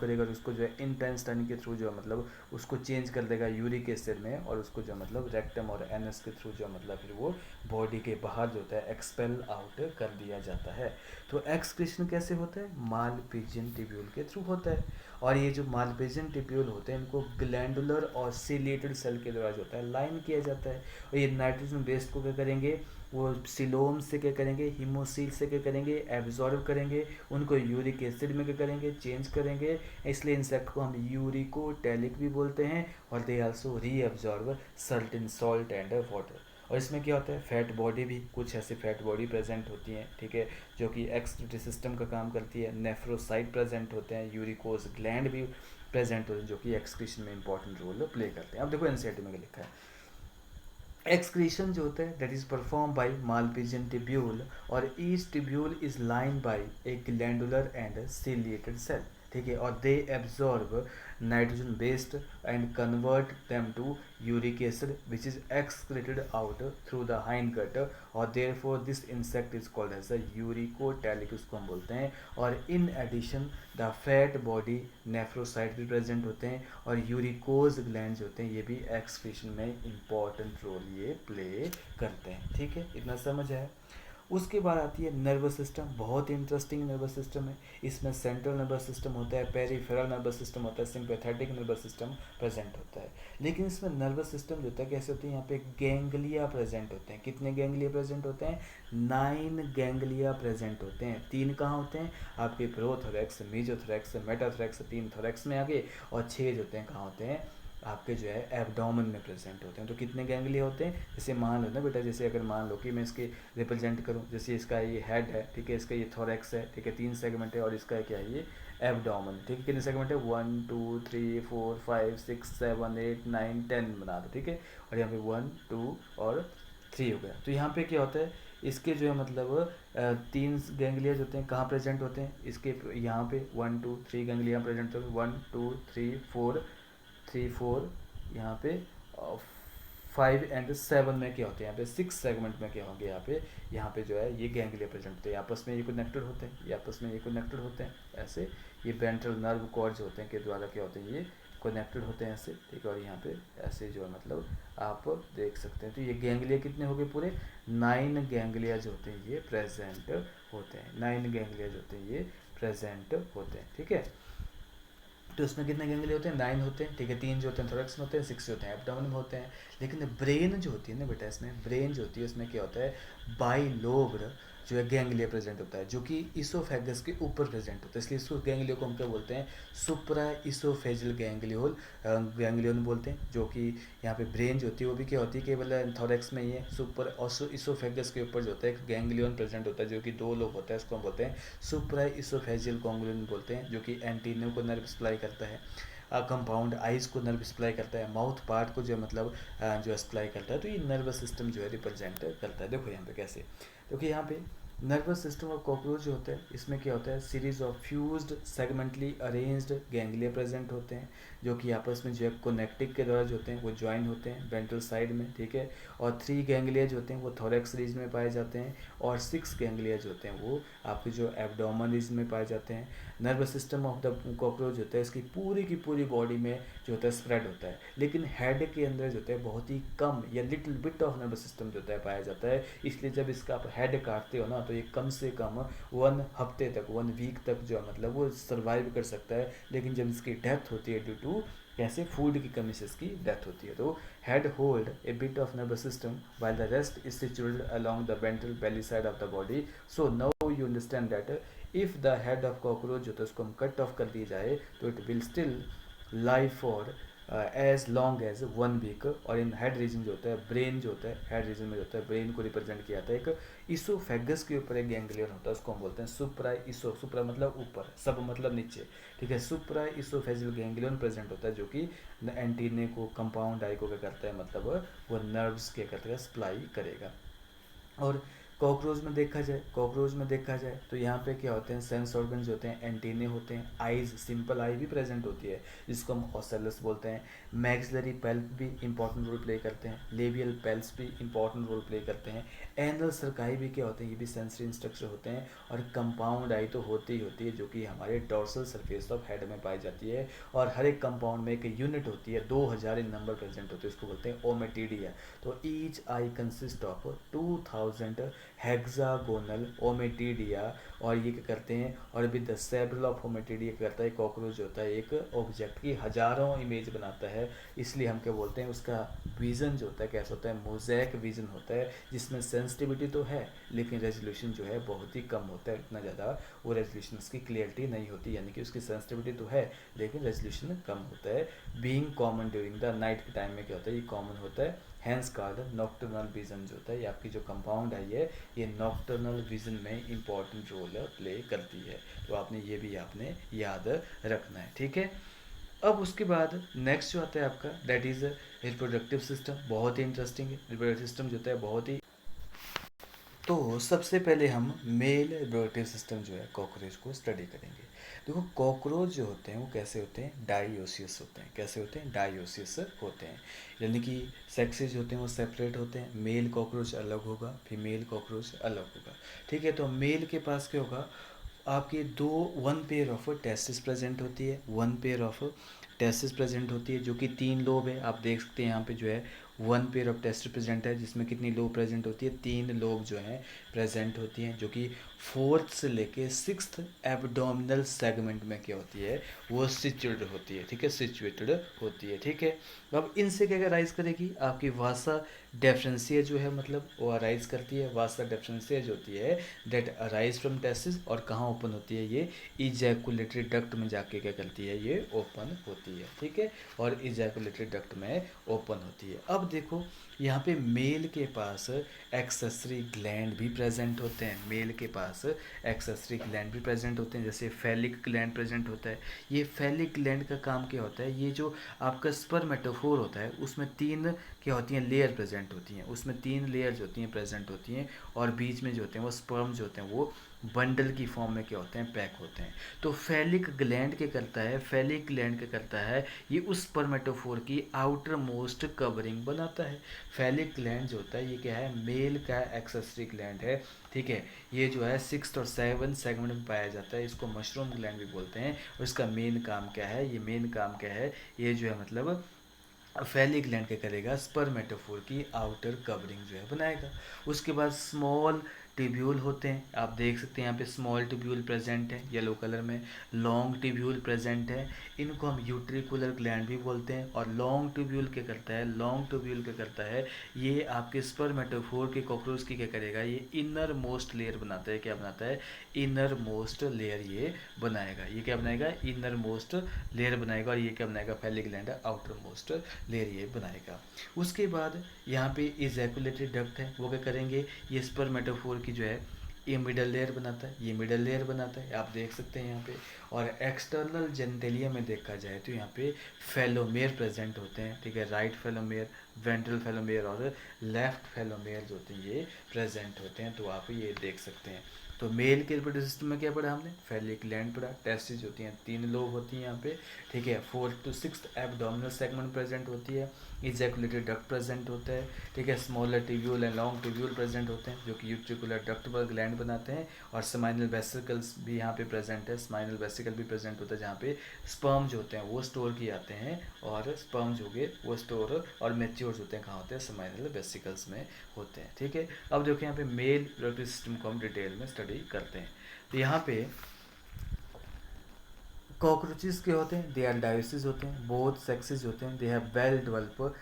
करेगा और उसको जो है इंटेस्टाइन के थ्रू जो है मतलब उसको चेंज कर देगा यूरिक एसिड में, और उसको जो मतलब रेक्टम और एनस के थ्रू जो मतलब फिर वो बॉडी के बाहर जो होता है एक्सपेल आउट कर दिया जाता है। तो एक्सक्रीशन कैसे होता है, मालपीजियन ट्यूब्यूल के थ्रू होता है। और ये जो मालपीजियन ट्यूब्यूल होते हैं इनको ग्लैंडुलर और सिलेटेड सेल के द्वारा जो होता है लाइन किया जाता है। और ये नाइट्रोजन वेस्ट को क्या करेंगे, वो सिलोम से क्या करेंगे, हीमोसील से क्या करेंगे, एब्जॉर्ब करेंगे, उनको यूरिक एसिड में क्या करेंगे, चेंज करेंगे। इसलिए इंसेक्ट को हम यूरिकोटैलिक भी बोलते हैं। और they also reabsorb certain salt and water. और इसमें क्या होता है, फैट बॉडी भी, कुछ ऐसे फैट बॉडी प्रेजेंट होती हैं, ठीक है, जो कि एक्सक्रीटरी सिस्टम का काम करती है। नेफ्रोसाइट प्रेजेंट होते हैं, यूरिकोज ग्लैंड भी प्रेजेंट होते हैं, जो कि एक्सक्रीशन में इंपॉर्टेंट रोल प्ले करते हैं। अब देखो एनसीईआरटी में क्या लिखा है, एक्सक्रीशन जो होता है that is perform by Malpighian tubule, और each tubule is line by a glandular and ciliated cell. ठीक है, और they absorb nitrogen based and convert them to uric acid which is excreted out through the hindgut, और therefore this insect is called as a uricotelic, उसको हम बोलते हैं। और in addition the fat body nephrocyte भी present होते हैं, और यूरिकोज ग्लैंड होते हैं, ये भी एक्सक्रीशन में इंपॉर्टेंट रोल ये प्ले करते हैं। ठीक है, इतना समझ है। उसके बाद आती है नर्वस सिस्टम, बहुत इंटरेस्टिंग नर्वस सिस्टम है। इसमें सेंट्रल नर्वस सिस्टम होता है, पेरिफेरल नर्वस सिस्टम होता है, सिंपैथेटिक नर्वस सिस्टम प्रेजेंट होता है। लेकिन इसमें नर्वस सिस्टम जो होता है कैसे होते हैं, यहाँ पे गैंग्लिया प्रेजेंट होते हैं। कितने गैंग्लिया प्रेजेंट होते हैं, 9 गैंग्लिया प्रेजेंट होते हैं। 3 कहाँ होते हैं, आपके प्रोथोरेक्स, मीजोथोरेक्स, मेटाथोरेक्स, 3 थोरेक्स में आगे, और 6 जो होते हैं कहाँ होते हैं, आपके जो है एब्डोमेन में प्रेजेंट होते हैं। तो कितने गैंग्लिया होते हैं, जैसे मान लो ना बेटा, जैसे अगर मान लो कि मैं इसके रिप्रेजेंट करूं, जैसे इसका ये हेड है, ठीक है, इसका ये थोरेक्स है, ठीक है, 3 सेगमेंट है, और इसका क्या है, ये एब्डोमेन, ठीक है। कितने सेगमेंट है, 1 2 3 4 5 6 7 8 9 10 बना दो, ठीक है। और यहाँ पे 1 2 और 3 हो गया। तो यहाँ पे क्या होता है, इसके जो है मतलब तीन गैंग्लिया होते हैं, कहाँ प्रेजेंट होते हैं, इसके यहाँ पे 1 2 3 गैंग्लिया प्रेजेंट होते हैं, 1 2 3 4 3 4 यहाँ पे 5 एंड 7 में क्या होते हैं, यहाँ पे 6 सेगमेंट में क्या होंगे, यहाँ पे जो है ये गैंग्लिया प्रेजेंट होते हैं, आपस में ये कनेक्टेड होते हैं, ये आपस में ये कनेक्टेड होते हैं ऐसे, ये वेंट्रल नर्व कॉर्ड्स होते हैं के द्वारा क्या होते हैं, ये कनेक्टेड होते हैं ऐसे, ठीक है। और यहाँ पे ऐसे जो है मतलब आप देख सकते हैं। तो ये गैंग्लिया कितने हो गए पूरे, 9 गैंग्लिया जो होते हैं ये प्रेजेंट होते हैं, 9 गैंग्लिया जो होते हैं ये प्रेजेंट होते हैं, ठीक है। तो इसमें कितने गैंग्लिया होते हैं, 9 होते हैं, ठीक है। 3 जो होते हैं थोरैक्स में होते हैं, 6 जो होते हैं एब्डोमेन में होते हैं। लेकिन ब्रेन जो होती है ना बेटा, इसमें ब्रेन जो होती है उसमें क्या होता है, बाइलोब्ड जो है गैंग्लिया प्रेजेंट होता है, जो कि इसोफेगस के ऊपर प्रेजेंट होता है, इसलिए इसको गैंग्लिया को हम क्या बोलते हैं, सुप्रा इसोफेजियल गैंग्लियोल गैंग्लियन बोलते हैं। जो कि यहाँ पे ब्रेन जो होती है वो भी क्या होती है, केवल थोरैक्स में ही है। सुपर इसोफेगस के ऊपर जो होता है एक गैंग्लियन प्रेजेंट होता है, जो कि 2 लोब होता है, उसको हम बोलते हैं सुप्रा इसोफेजियल गैंग्लियन बोलते हैं, जो कि एंटीनो को नर्व सप्लाई करता है, कंपाउंड आइज को नर्व सप्लाई करता है, माउथ पार्ट को जो है मतलब जो सप्लाई करता है। तो ये नर्वस सिस्टम जो है रिप्रेजेंट करता है। देखो यहाँ पे कैसे, देखो यहाँ पे नर्वस सिस्टम ऑफ कॉकरोच जो होता है, इसमें क्या होता है, series of fused segmentally arranged ganglia present होते हैं, जो कि आपस में जो है कोनेक्टिक के द्वारा जो होते हैं वो ज्वाइन होते हैं वेंट्रल साइड में, ठीक है। और 3 गैंग्लिया जो होते हैं वो थोरैक्स रीजन में पाए जाते हैं, और 6 गैंग्लिया जो होते हैं वो आपके जो एब्डोमेन रीजन में पाए जाते हैं। Nervous system of the cockroach होता है, इसकी पूरी की पूरी बॉडी में जो होता है स्प्रेड होता है, लेकिन हेड के अंदर जो होता है बहुत ही कम या little bit of nervous system जो होता है पाया जाता है। इसलिए जब इसका आप हेड काटते हो ना, तो ये कम से कम 1 हफ्ते तक, 1 वीक तक जो है मतलब वो सर्वाइव कर सकता है। लेकिन जब इसकी डेथ होती है ड्यू टू कैसे, फूड की कमी से इसकी डेथ होती है। तो head hold a bit of nervous system while the rest is situated along the ventral belly side of the body. So now you understand that if the head of cockroach जो तो उसको हम cut off कर दिए जाए, तो it will still live for as long as 1 week. और in head region जो होता है, ब्रेन जो होता है, हेड रीजन में जो होता है ब्रेन को रिप्रेजेंट किया जाता है एक इसोफेगस के ऊपर एक गैंग्लियन होता है, उसको हम बोलते हैं सुप्रा इसो, सुप्रा मतलब ऊपर, सब मतलब नीचे, ठीक है। सुप्रा इसोफेजियल गैंग्लियन प्रेजेंट होता है, जो कि एंटीने को, कंपाउंड आई को क्या करता है, मतलब वो नर्व्स के करता है सप्लाई करेगा। और कॉकरोच में देखा जाए, तो यहाँ पे क्या होते हैं, सेंस ऑर्गन जो होते हैं, एंटीने होते हैं, आइज, सिंपल आई भी प्रेजेंट होती है जिसको हम ओसेलस बोलते हैं। मैक्सिलरी पल्प भी इंपॉर्टेंट रोल प्ले करते हैं, लेबियल पेल्स भी इंपॉर्टेंट रोल प्ले करते हैं, एनल सर्काई भी क्या होते हैं, ये भी सेंसरी स्ट्रक्चर होते हैं। और कंपाउंड आई तो होती ही होती है, जो कि हमारे डोर्सल सरफेस ऑफ हेड में पाई जाती है। और हर एक कंपाउंड में एक यूनिट होती है, 2000 इन नंबर प्रेजेंट होते हैं, उसको बोलते हैं ओमेटिडिया। तो each I consist of 2000 hexagonal ommatidia. और ये क्या करते हैं, और अभी द सेब्रल ऑफ ओमेटिडिया करता है, कॉकरोच होता है एक ऑब्जेक्ट की हजारों इमेज बनाता है, इसलिए हम क्या बोलते हैं, उसका विजन जो होता है कैसा होता है, मोज़ेक विजन होता है, जिसमें सेंसिटिविटी तो है लेकिन रेजोल्यूशन जो है बहुत ही कम होता है, इतना ज़्यादा वो रेजोल्यूशन उसकी क्लियरिटी नहीं होती, यानी कि उसकी सेंसिटिविटी तो है लेकिन रेजोल्यूशन कम होता है। Being common during the night के टाइम में क्या होता है, ये कॉमन होता है। हैंस कॉल्ड नॉक्टर्नल विजन जो होता है, ये आपकी जो कंपाउंड आई है ये नॉक्टर्नल विजन में इंपॉर्टेंट रोल प्ले करती है। तो आपने ये भी आपने याद रखना है, ठीक है। अब उसके बाद नेक्स्ट जो आता है आपका, दैट इज़ रिप्रोडक्टिव सिस्टम। बहुत ही इंटरेस्टिंग है रिप्रोडक्टिव सिस्टम जो होता है, बहुत ही। तो सबसे पहले हम मेल रिप्रोडक्टिव सिस्टम जो है कॉकरोच को स्टडी करेंगे। देखो कॉकरोच जो होते हैं वो कैसे होते हैं, डाइओसियस होते हैं। कैसे होते हैं, डाइओसियस होते हैं, यानी कि सेक्सेस होते हैं वो सेपरेट होते हैं। मेल कॉकरोच अलग होगा, फीमेल कॉकरोच अलग होगा, ठीक है। तो मेल के पास क्या होगा, आपके 1 पेयर ऑफ टेस्टिस प्रेजेंट होती है, 1 पेयर ऑफ टेस्टिस प्रेजेंट होती है, जो कि 3 लोब है। आप देख सकते हैं यहाँ पे जो है 1 पेयर ऑफ टेस्टिस प्रेजेंट है, जिसमें कितनी लोब प्रेजेंट होती है, 3 लोब जो हैं प्रेजेंट होती हैं, जो कि 4th से लेके 6th एब्डोमिनल सेगमेंट में क्या होती है, वो सिचुएटेड होती है, ठीक है, सिचुएटेड होती है, ठीक है। अब इनसे क्या राइज करेगी, आपकी वासा डिफरेंशिया जो है मतलब वो अराइज करती है, वास्ता डिफरेंशिया जो होती है दैट अराइज फ्रॉम टेस्टिस, और कहाँ ओपन होती है ये इजैकुलेटरी डक्ट में जाके क्या करती है ये ओपन होती है, ठीक है, और इजैकुलेटरी डक्ट में ओपन होती है। अब देखो यहाँ पे मेल के पास एक्सेसरी ग्लैंड भी प्रेजेंट होते हैं, मेल के पास एक्सेसरी ग्लैंड भी प्रेजेंट होते हैं, जैसे फैलिक ग्लैंड प्रेजेंट होता है। ये फैलिक ग्लैंड का काम क्या होता है, ये जो आपका स्पर्मेटोफोर होता है उसमें तीन क्या होती हैं लेयर प्रेजेंट होती हैं, उसमें तीन लेयर्स होती हैं प्रेजेंट होती हैं, और बीच में जो होते हैं वो स्पर्म जो होते हैं वो बंडल की फॉर्म में क्या होते हैं पैक होते हैं। तो फैलिक ग्लैंड क्या करता है, फैलिक ग्लैंड क्या करता है, ये उस स्पर्मेटोफोर की आउटर मोस्ट कवरिंग बनाता है। फैलिक ग्लैंड जो होता है ये क्या है, मेल का एक्सेसरी ग्लैंड है, ठीक है। ये जो है 6th और 7th सेगमेंट में पाया जाता है, इसको मशरूम ग्लैंड भी बोलते हैं। और इसका मेन काम क्या है, ये मेन काम क्या है, ये जो है मतलब फैलिक ग्लैंड क्या करेगा, स्पर्मेटोफोर की आउटर कवरिंग जो है बनाएगा। उसके बाद स्मॉल ट्यूब्यूल होते हैं, आप देख सकते हैं यहाँ पे स्मॉल ट्यूब्यूल प्रेजेंट है येलो कलर में, लॉन्ग ट्यूब्यूल प्रेजेंट है, इनको हम यूट्रिकुलर ग्लैंड भी बोलते हैं। और लॉन्ग ट्यूब्यूल क्या करता है, लॉन्ग ट्यूब्यूल क्या करता है, ये आपके स्पर्मेटोफोर के कॉकरोच की क्या करेगा, ये इनर मोस्ट लेयर बनाता है, क्या बनाता है, इनर मोस्ट लेयर ये बनाएगा, ये क्या बनाएगा, इनर मोस्ट लेयर बनाएगा, और ये क्या बनाएगा, phallic gland outer most layer ये बनाएगा। उसके बाद यहाँ पे इजैकुलेटरी डक्ट है, वो क्या करेंगे, ये स्पर्मेटोफोर की जो है ये मिडल लेयर बनाता है, ये मिडल लेयर बनाता है, आप देख सकते हैं यहाँ पे। और एक्सटर्नल जेनिटेलिया में देखा जाए तो यहाँ पे फेलोमेयर प्रेजेंट होते हैं, ठीक है, राइट फेलोमेयर, वेंट्रल फेलोमेयर और लेफ्ट फेलोमेयर जो होते हैं ये प्रेजेंट होते हैं, तो आप ये देख सकते हैं। तो मेल के रिप्रोडक्टिव सिस्टम में क्या पढ़ा हमने, फैलिक ग्लैंड पढ़ा, टेस्टिस होती हैं, 3 लोब होती हैं यहाँ पे, ठीक है, 4th to 6th abdominal segment present होती है, इजैकुलेटरी डक्ट प्रेजेंट होता है, ठीक है, smaller tubule and long tubule present होते हैं जो कि यूट्रिकुलर डक्ट पर ग्लैंड बनाते हैं, और स्माइनल वेसिकल्स भी यहाँ पे प्रेजेंट है, स्माइनल वेसिकल भी प्रेजेंट होता है जहाँ पे स्पर्म जो होते हैं वो स्टोर किए जाते हैं, और स्पर्म जो होंगे वो स्टोर और मैच्योर होते हैं कहाँ होते हैं, स्माइनल वेसिकल्स में होते हैं, ठीक है। अब देखो यहाँ पे मेल रिप्रोडक्टिव सिस्टम को हम डिटेल में स्टडी करते हैं। तो यहाँ पे कॉकरोचेस के होते हैं, दे आर डायोसिस होते हैं, बोथ सेक्सेस होते हैं, दे हैव वेल डेवलप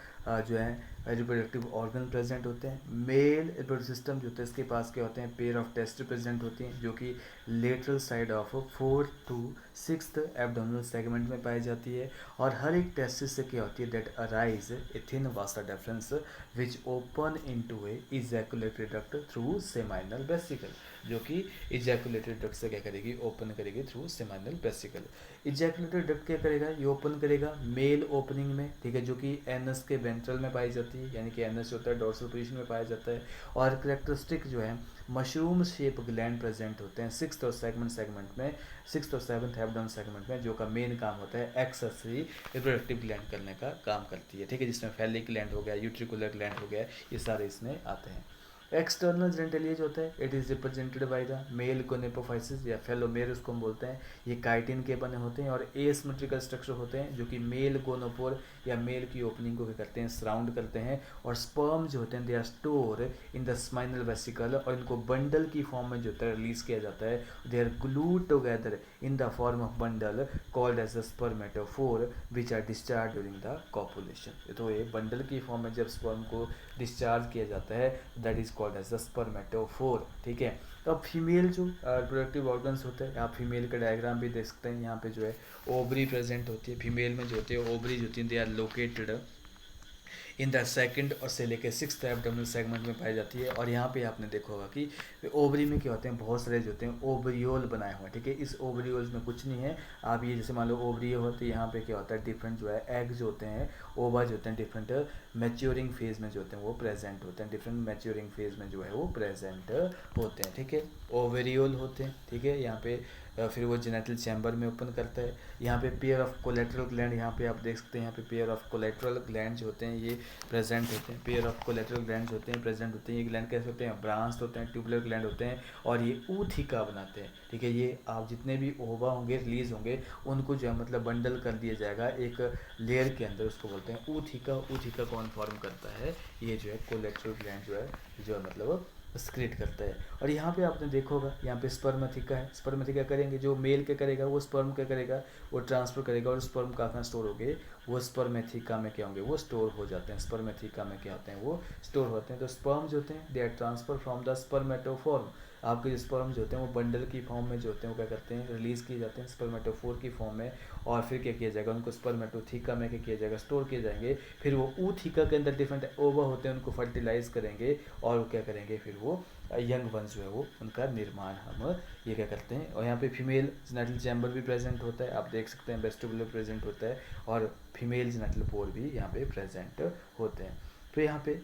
जो है रिप्रोडक्टिव ऑर्गन प्रेजेंट होते हैं। मेल रिप्रोडक्टिव सिस्टम जो होता है इसके पास क्या होते हैं, पेयर ऑफ टेस्ट प्रेजेंट होती हैं जो कि lateral side of 4th to 6th abdominal segment में पाई जाती है। और हर एक टेस्टिस से क्या होती है, that arise a thin vas deferens which open into a ejaculatory duct through seminal vesicle, जो कि इजैकुलेटरी डक्ट से क्या करेगी, ओपन करेगी through seminal vesicle. Ejaculatory duct क्या करेगा, ये ओपन करेगा मेल ओपनिंग में, ठीक है, जो कि एनस के वेंट्रल में पाई जाती है, यानी कि एनस जो होता है डोर्सल पोजीशन में पाया जाता है। और करेक्टरिस्टिक जो है मशरूम शेप ग्लैंड प्रेजेंट होते हैं 6th और 7th सेगमेंट में, 6th और 7th एब्डोमिनल सेगमेंट में, जो का मेन काम होता है एक्सेसरी रिप्रोडक्टिव ग्लैंड करने का काम करती है, ठीक है, जिसमें फैलिक ग्लैंड हो गया, यूट्रिकुलर ग्लैंड हो गया, ये सारे इसमें आते हैं। एक्सटर्नल जेनिटलिया जो होता है it is represented by the male gonapophysis या फेलोमेर उसको हम बोलते हैं, ये काइटिन के बने होते हैं, और एसिमेट्रिकल स्ट्रक्चर होते हैं जो कि मेल गोनोपोर या मेल की ओपनिंग को क्या करते हैं, सराउंड करते हैं। और स्पर्म जो होते हैं they are store in the seminal vesicle, और इनको बंडल की फॉर्म में जो होता है रिलीज किया जाता है, they are glued together in the form of bundle called as the spermatophore which are discharge during the copulation. तो ये बंडल की फॉर्म में जब स्पर्म को डिस्चार्ज किया जाता है that is called as the spermatophore, ठीक है। तो अब फीमेल जो रिप्रोडक्टिव ऑर्गन्स होते हैं, आप फीमेल का डायग्राम भी देख सकते हैं, यहाँ पे जो है ओवरी प्रेजेंट होती है, फीमेल में जो होती है ओवरी जो होती है they are located in the second और से लेकर 6th एब्डोमिनल सेगमेंट में पाई जाती है। और यहाँ पे आपने देखा होगा कि ओवरी में क्या होते हैं, बहुत सारे जो होते हैं ओवरियोल बनाए हुए हैं, ठीक है, इस ओवरियोल्स में कुछ नहीं है। आप ये जैसे मान लो ओवरी हो तो यहाँ पे क्या होता है, डिफरेंट जो है एग जो होते हैं, ओवा जो होते हैं डिफरेंट मैच्योरिंग फेज में जो होते हैं वो प्रेजेंट होते हैं, डिफरेंट मैच्योरिंग फेज में जो है वो प्रेजेंट होते हैं, ठीक है, ओवरियोल होते हैं, ठीक है। यहाँ पे फिर वो जेनेटल चैम्बर में ओपन करता है। यहाँ पे पेयर ऑफ कोलेट्रल ग्लैंड, यहाँ पे आप देख सकते हैं, यहाँ पे पेयर ऑफ कोलेट्रल ग्लैंड जो होते हैं ये प्रेजेंट होते हैं, पेयर ऑफ कोलेट्रल ग्लैंड होते हैं प्रेजेंट होते हैं। ये ग्लैंड कैसे होते हैं, ब्रांच होते हैं, ट्यूबुलर ग्लैंड होते हैं, और ये ऊथिका बनाते हैं, ठीक है। ये आप जितने भी ओवा होंगे रिलीज होंगे उनको जो है मतलब बंडल कर दिया जाएगा एक लेयर के अंदर, उसको बोलते हैं ऊथिका। ऊथिका कौन फॉर्म करता है, ये जो है कोलेट्रल ग्लैंड जो है मतलब स्क्रीट करता है। और यहाँ पे आपने देखा होगा यहाँ पे स्पर्मेथिका है, स्पर्मेथिका करेंगे जो मेल क्या करेगा, वो स्पर्म क्या करेगा, वो ट्रांसफर करेगा, और स्पर्म कहाँ स्टोर हो गए, वो स्पर्मेथिका में क्या होंगे, वो स्टोर हो जाते हैं। स्पर्मेथिका में क्या होते हैं, वो स्टोर होते हैं। तो स्पर्म जो होते हैं they are transfer from the spermatophore, आपके जो स्पर्म जो होते हैं वो बंडल की फॉर्म में जो होते हैं वो क्या करते हैं, रिलीज़ किए जाते हैं स्पर्मेटोफोर की फॉर्म में, और फिर क्या किया जाएगा, उनको स्पर्मेटोथीका में क्या किया जाएगा, स्टोर किए जाएंगे। फिर वो ऊथीका के अंदर डिफरेंट ओवा होते हैं, उनको फर्टिलाइज करेंगे और वो क्या करेंगे, फिर वो यंग वंस जो है वो उनका निर्माण हम ये क्या करते हैं। और यहाँ पे फीमेल जेनिटल चैम्बर भी प्रेजेंट होता है, आप देख सकते हैं वेस्टिबुलर प्रेजेंट होता है, और फीमेल जेनिटल पोर भी यहाँ पे प्रेजेंट होते हैं। तो यहाँ पे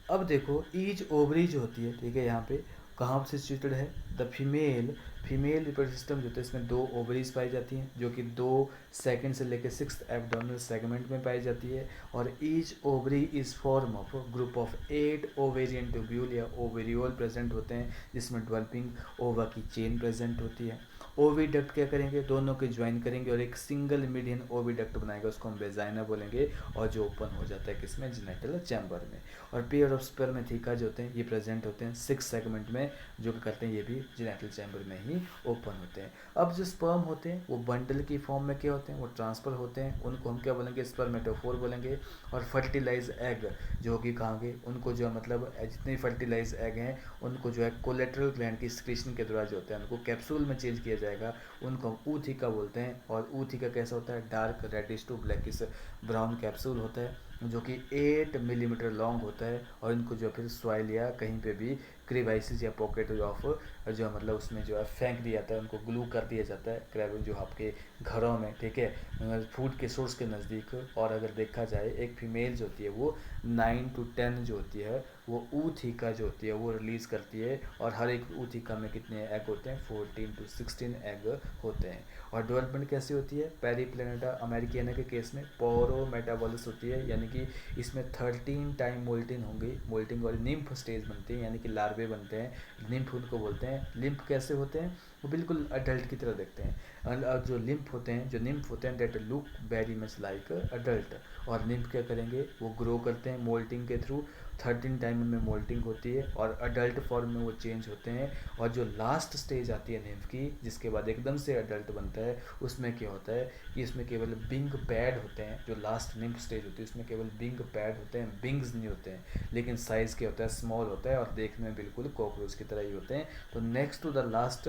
अब देखो ईच ओवरी जो होती है, ठीक है, यहाँ पे कहाँ से सिचुएटेड है, द फीमेल रिप्रोडक्टिव सिस्टम जो होता है इसमें 2 ओवरीज पाई जाती हैं, जो कि 2 सेकंड से लेकर 6th एब्डोमिनल सेगमेंट में पाई जाती है। और each ovary is form of group of 8 ovarian tubule या ओवेरियोल प्रेजेंट होते हैं, जिसमें डेवलपिंग ओवा की चेन प्रेजेंट होती है। ओविडक्ट क्या करेंगे, दोनों को ज्वाइन करेंगे और एक सिंगल मीडियन ओविडक्ट बनाएगा, उसको हम वेजाइना बोलेंगे, और जो ओपन हो जाता है किसमें, जेनिटल चैम्बर में। और पेयर ऑफ स्पर्मेथिका जो होते हैं ये प्रेजेंट होते हैं 6 सेगमेंट में, जो कि करते हैं ये भी जेनिटल चैम्बर में ही ओपन होते हैं। अब जो स्पर्म होते हैं वो बंडल की फॉर्म में क्या होते हैं, वो ट्रांसफर होते हैं, उनको हम क्या बोलेंगे, स्पर्मेटोफोर बोलेंगे। और फर्टिलाइज एग जो कि कहाँ गए, उनको जो है मतलब जितने फर्टिलाइज एग हैं उनको जो है कोलेट्रल ग्लैंड की सिक्रीशन के द्वारा जो होता है उनको कैप्सूल में चेंज किया जाएगा, उनको हम ऊथिका बोलते हैं। और ऊथिका कैसा होता है, dark reddish to blackish brown capsule होता है, जो कि 8 मिलीमीटर लॉन्ग होता है। और इनको जो फिर सॉइल या कहीं पे भी क्रेवाइसिस या पॉकेट ऑफ जो मतलब उसमें जो है फेंक दिया जाता है, उनको ग्लू कर दिया जाता है क्रैब जो आपके घरों में, ठीक है, फूड के सोर्स के नज़दीक। और अगर देखा जाए एक फीमेल जो होती है वो 9 to 10 जो होती है वो ऊथिका जो होती है वो रिलीज़ करती है, और हर एक ऊथिका में कितने एग होते हैं, 14 to 16 एग होते हैं। और डेवलपमेंट कैसी होती है, पेरीप्लेनेटा अमेरिकाना के केस में पोरो मेटाबॉलिस होती है, यानी कि इसमें 13 टाइम मोल्टिंग होंगी, मोल्टिंग और निम्फ स्टेज बनती है, यानी कि लार्वे बनते हैं, निम्फ उनको बोलते हैं। लिम्फ कैसे होते हैं, वो बिल्कुल अडल्ट की तरह देखते हैं। और जो लिम्फ होते हैं, जो निम्फ होते हैं that look very much like adult. और निम्फ क्या करेंगे, वो ग्रो करते हैं मोल्टिंग के थ्रू, 13 टाइम में मोल्टिंग होती है और अडल्ट फॉर्म में वो चेंज होते हैं। और जो लास्ट स्टेज आती है निम्फ की, जिसके बाद एकदम से अडल्ट बनता है, उसमें क्या होता है कि इसमें केवल बिंग पैड होते हैं। जो लास्ट निम्फ स्टेज होती है उसमें केवल बिंग पैड होते हैं, बिंग्स नहीं होते हैं, लेकिन साइज़ क्या होता है, स्मॉल होता है और देखने में बिल्कुल कॉकरोच की तरह ही होते हैं। तो next to the last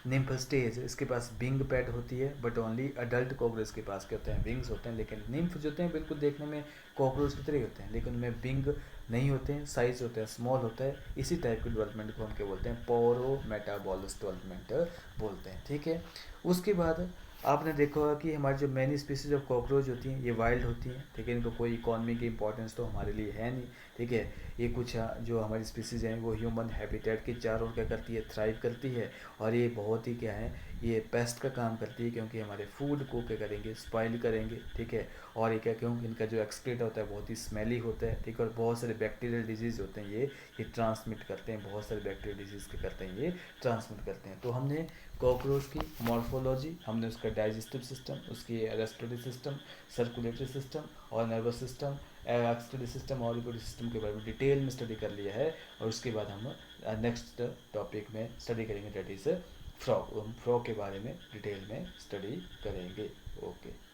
nymph stage, इसके पास बिंग पैड होती है, बट ओनली अडल्ट कॉकरोच के पास क्या होते हैं, विंग्स होते हैं। लेकिन निम्फ जो होते हैं बिल्कुल देखने में कॉकरोच की तरह ही होते हैं, लेकिन उनमें बिंग नहीं होते हैं, साइज होता है स्मॉल होता है। इसी टाइप के डेवलपमेंट को हम क्या बोलते हैं, पोरो मेटाबॉलिस डेवलपमेंट बोलते हैं, ठीक है। उसके बाद आपने देखा होगा कि हमारी जो मैनी स्पीसीज ऑफ कॉकरोच होती हैं ये वाइल्ड होती हैं, ठीक है, इनको कोई इकॉनमी की इंपॉर्टेंस तो हमारे लिए है नहीं, ठीक है। ये कुछ जो हमारी स्पीसीज हैं वो ह्यूमन हैबिटेट के चारों ओर क्या करती है, थ्राइव करती है। और ये बहुत ही क्या है, ये पेस्ट का काम करती है, क्योंकि हमारे फूड को क्या करेंगे, स्पॉइल करेंगे, ठीक है। और ये क्या, क्योंकि इनका जो एक्सक्रीट होता है बहुत ही स्मेली होता है, ठीक है। और बहुत सारे बैक्टीरियल डिजीज़ होते हैं, ये ट्रांसमिट करते हैं, बहुत सारे बैक्टीरियल डिजीज़ के करते हैं, ये ट्रांसमिट करते हैं। तो हमने कॉकरोच की मॉर्फोलॉजी, हमने उसका डाइजेस्टिव सिस्टम, उसकी रेस्पिरेटरी सिस्टम, सर्कुलेटरी सिस्टम और नर्वस सिस्टम, एक्सक्रीटरी सिस्टम और रिप्रोडक्टिव सिस्टम के बारे में डिटेल में स्टडी कर लिया है। और उसके बाद हम नेक्स्ट टॉपिक में स्टडी करेंगे, दैट इज़ फ्रॉग। हम फ्रॉग के बारे में डिटेल में स्टडी करेंगे। ओके।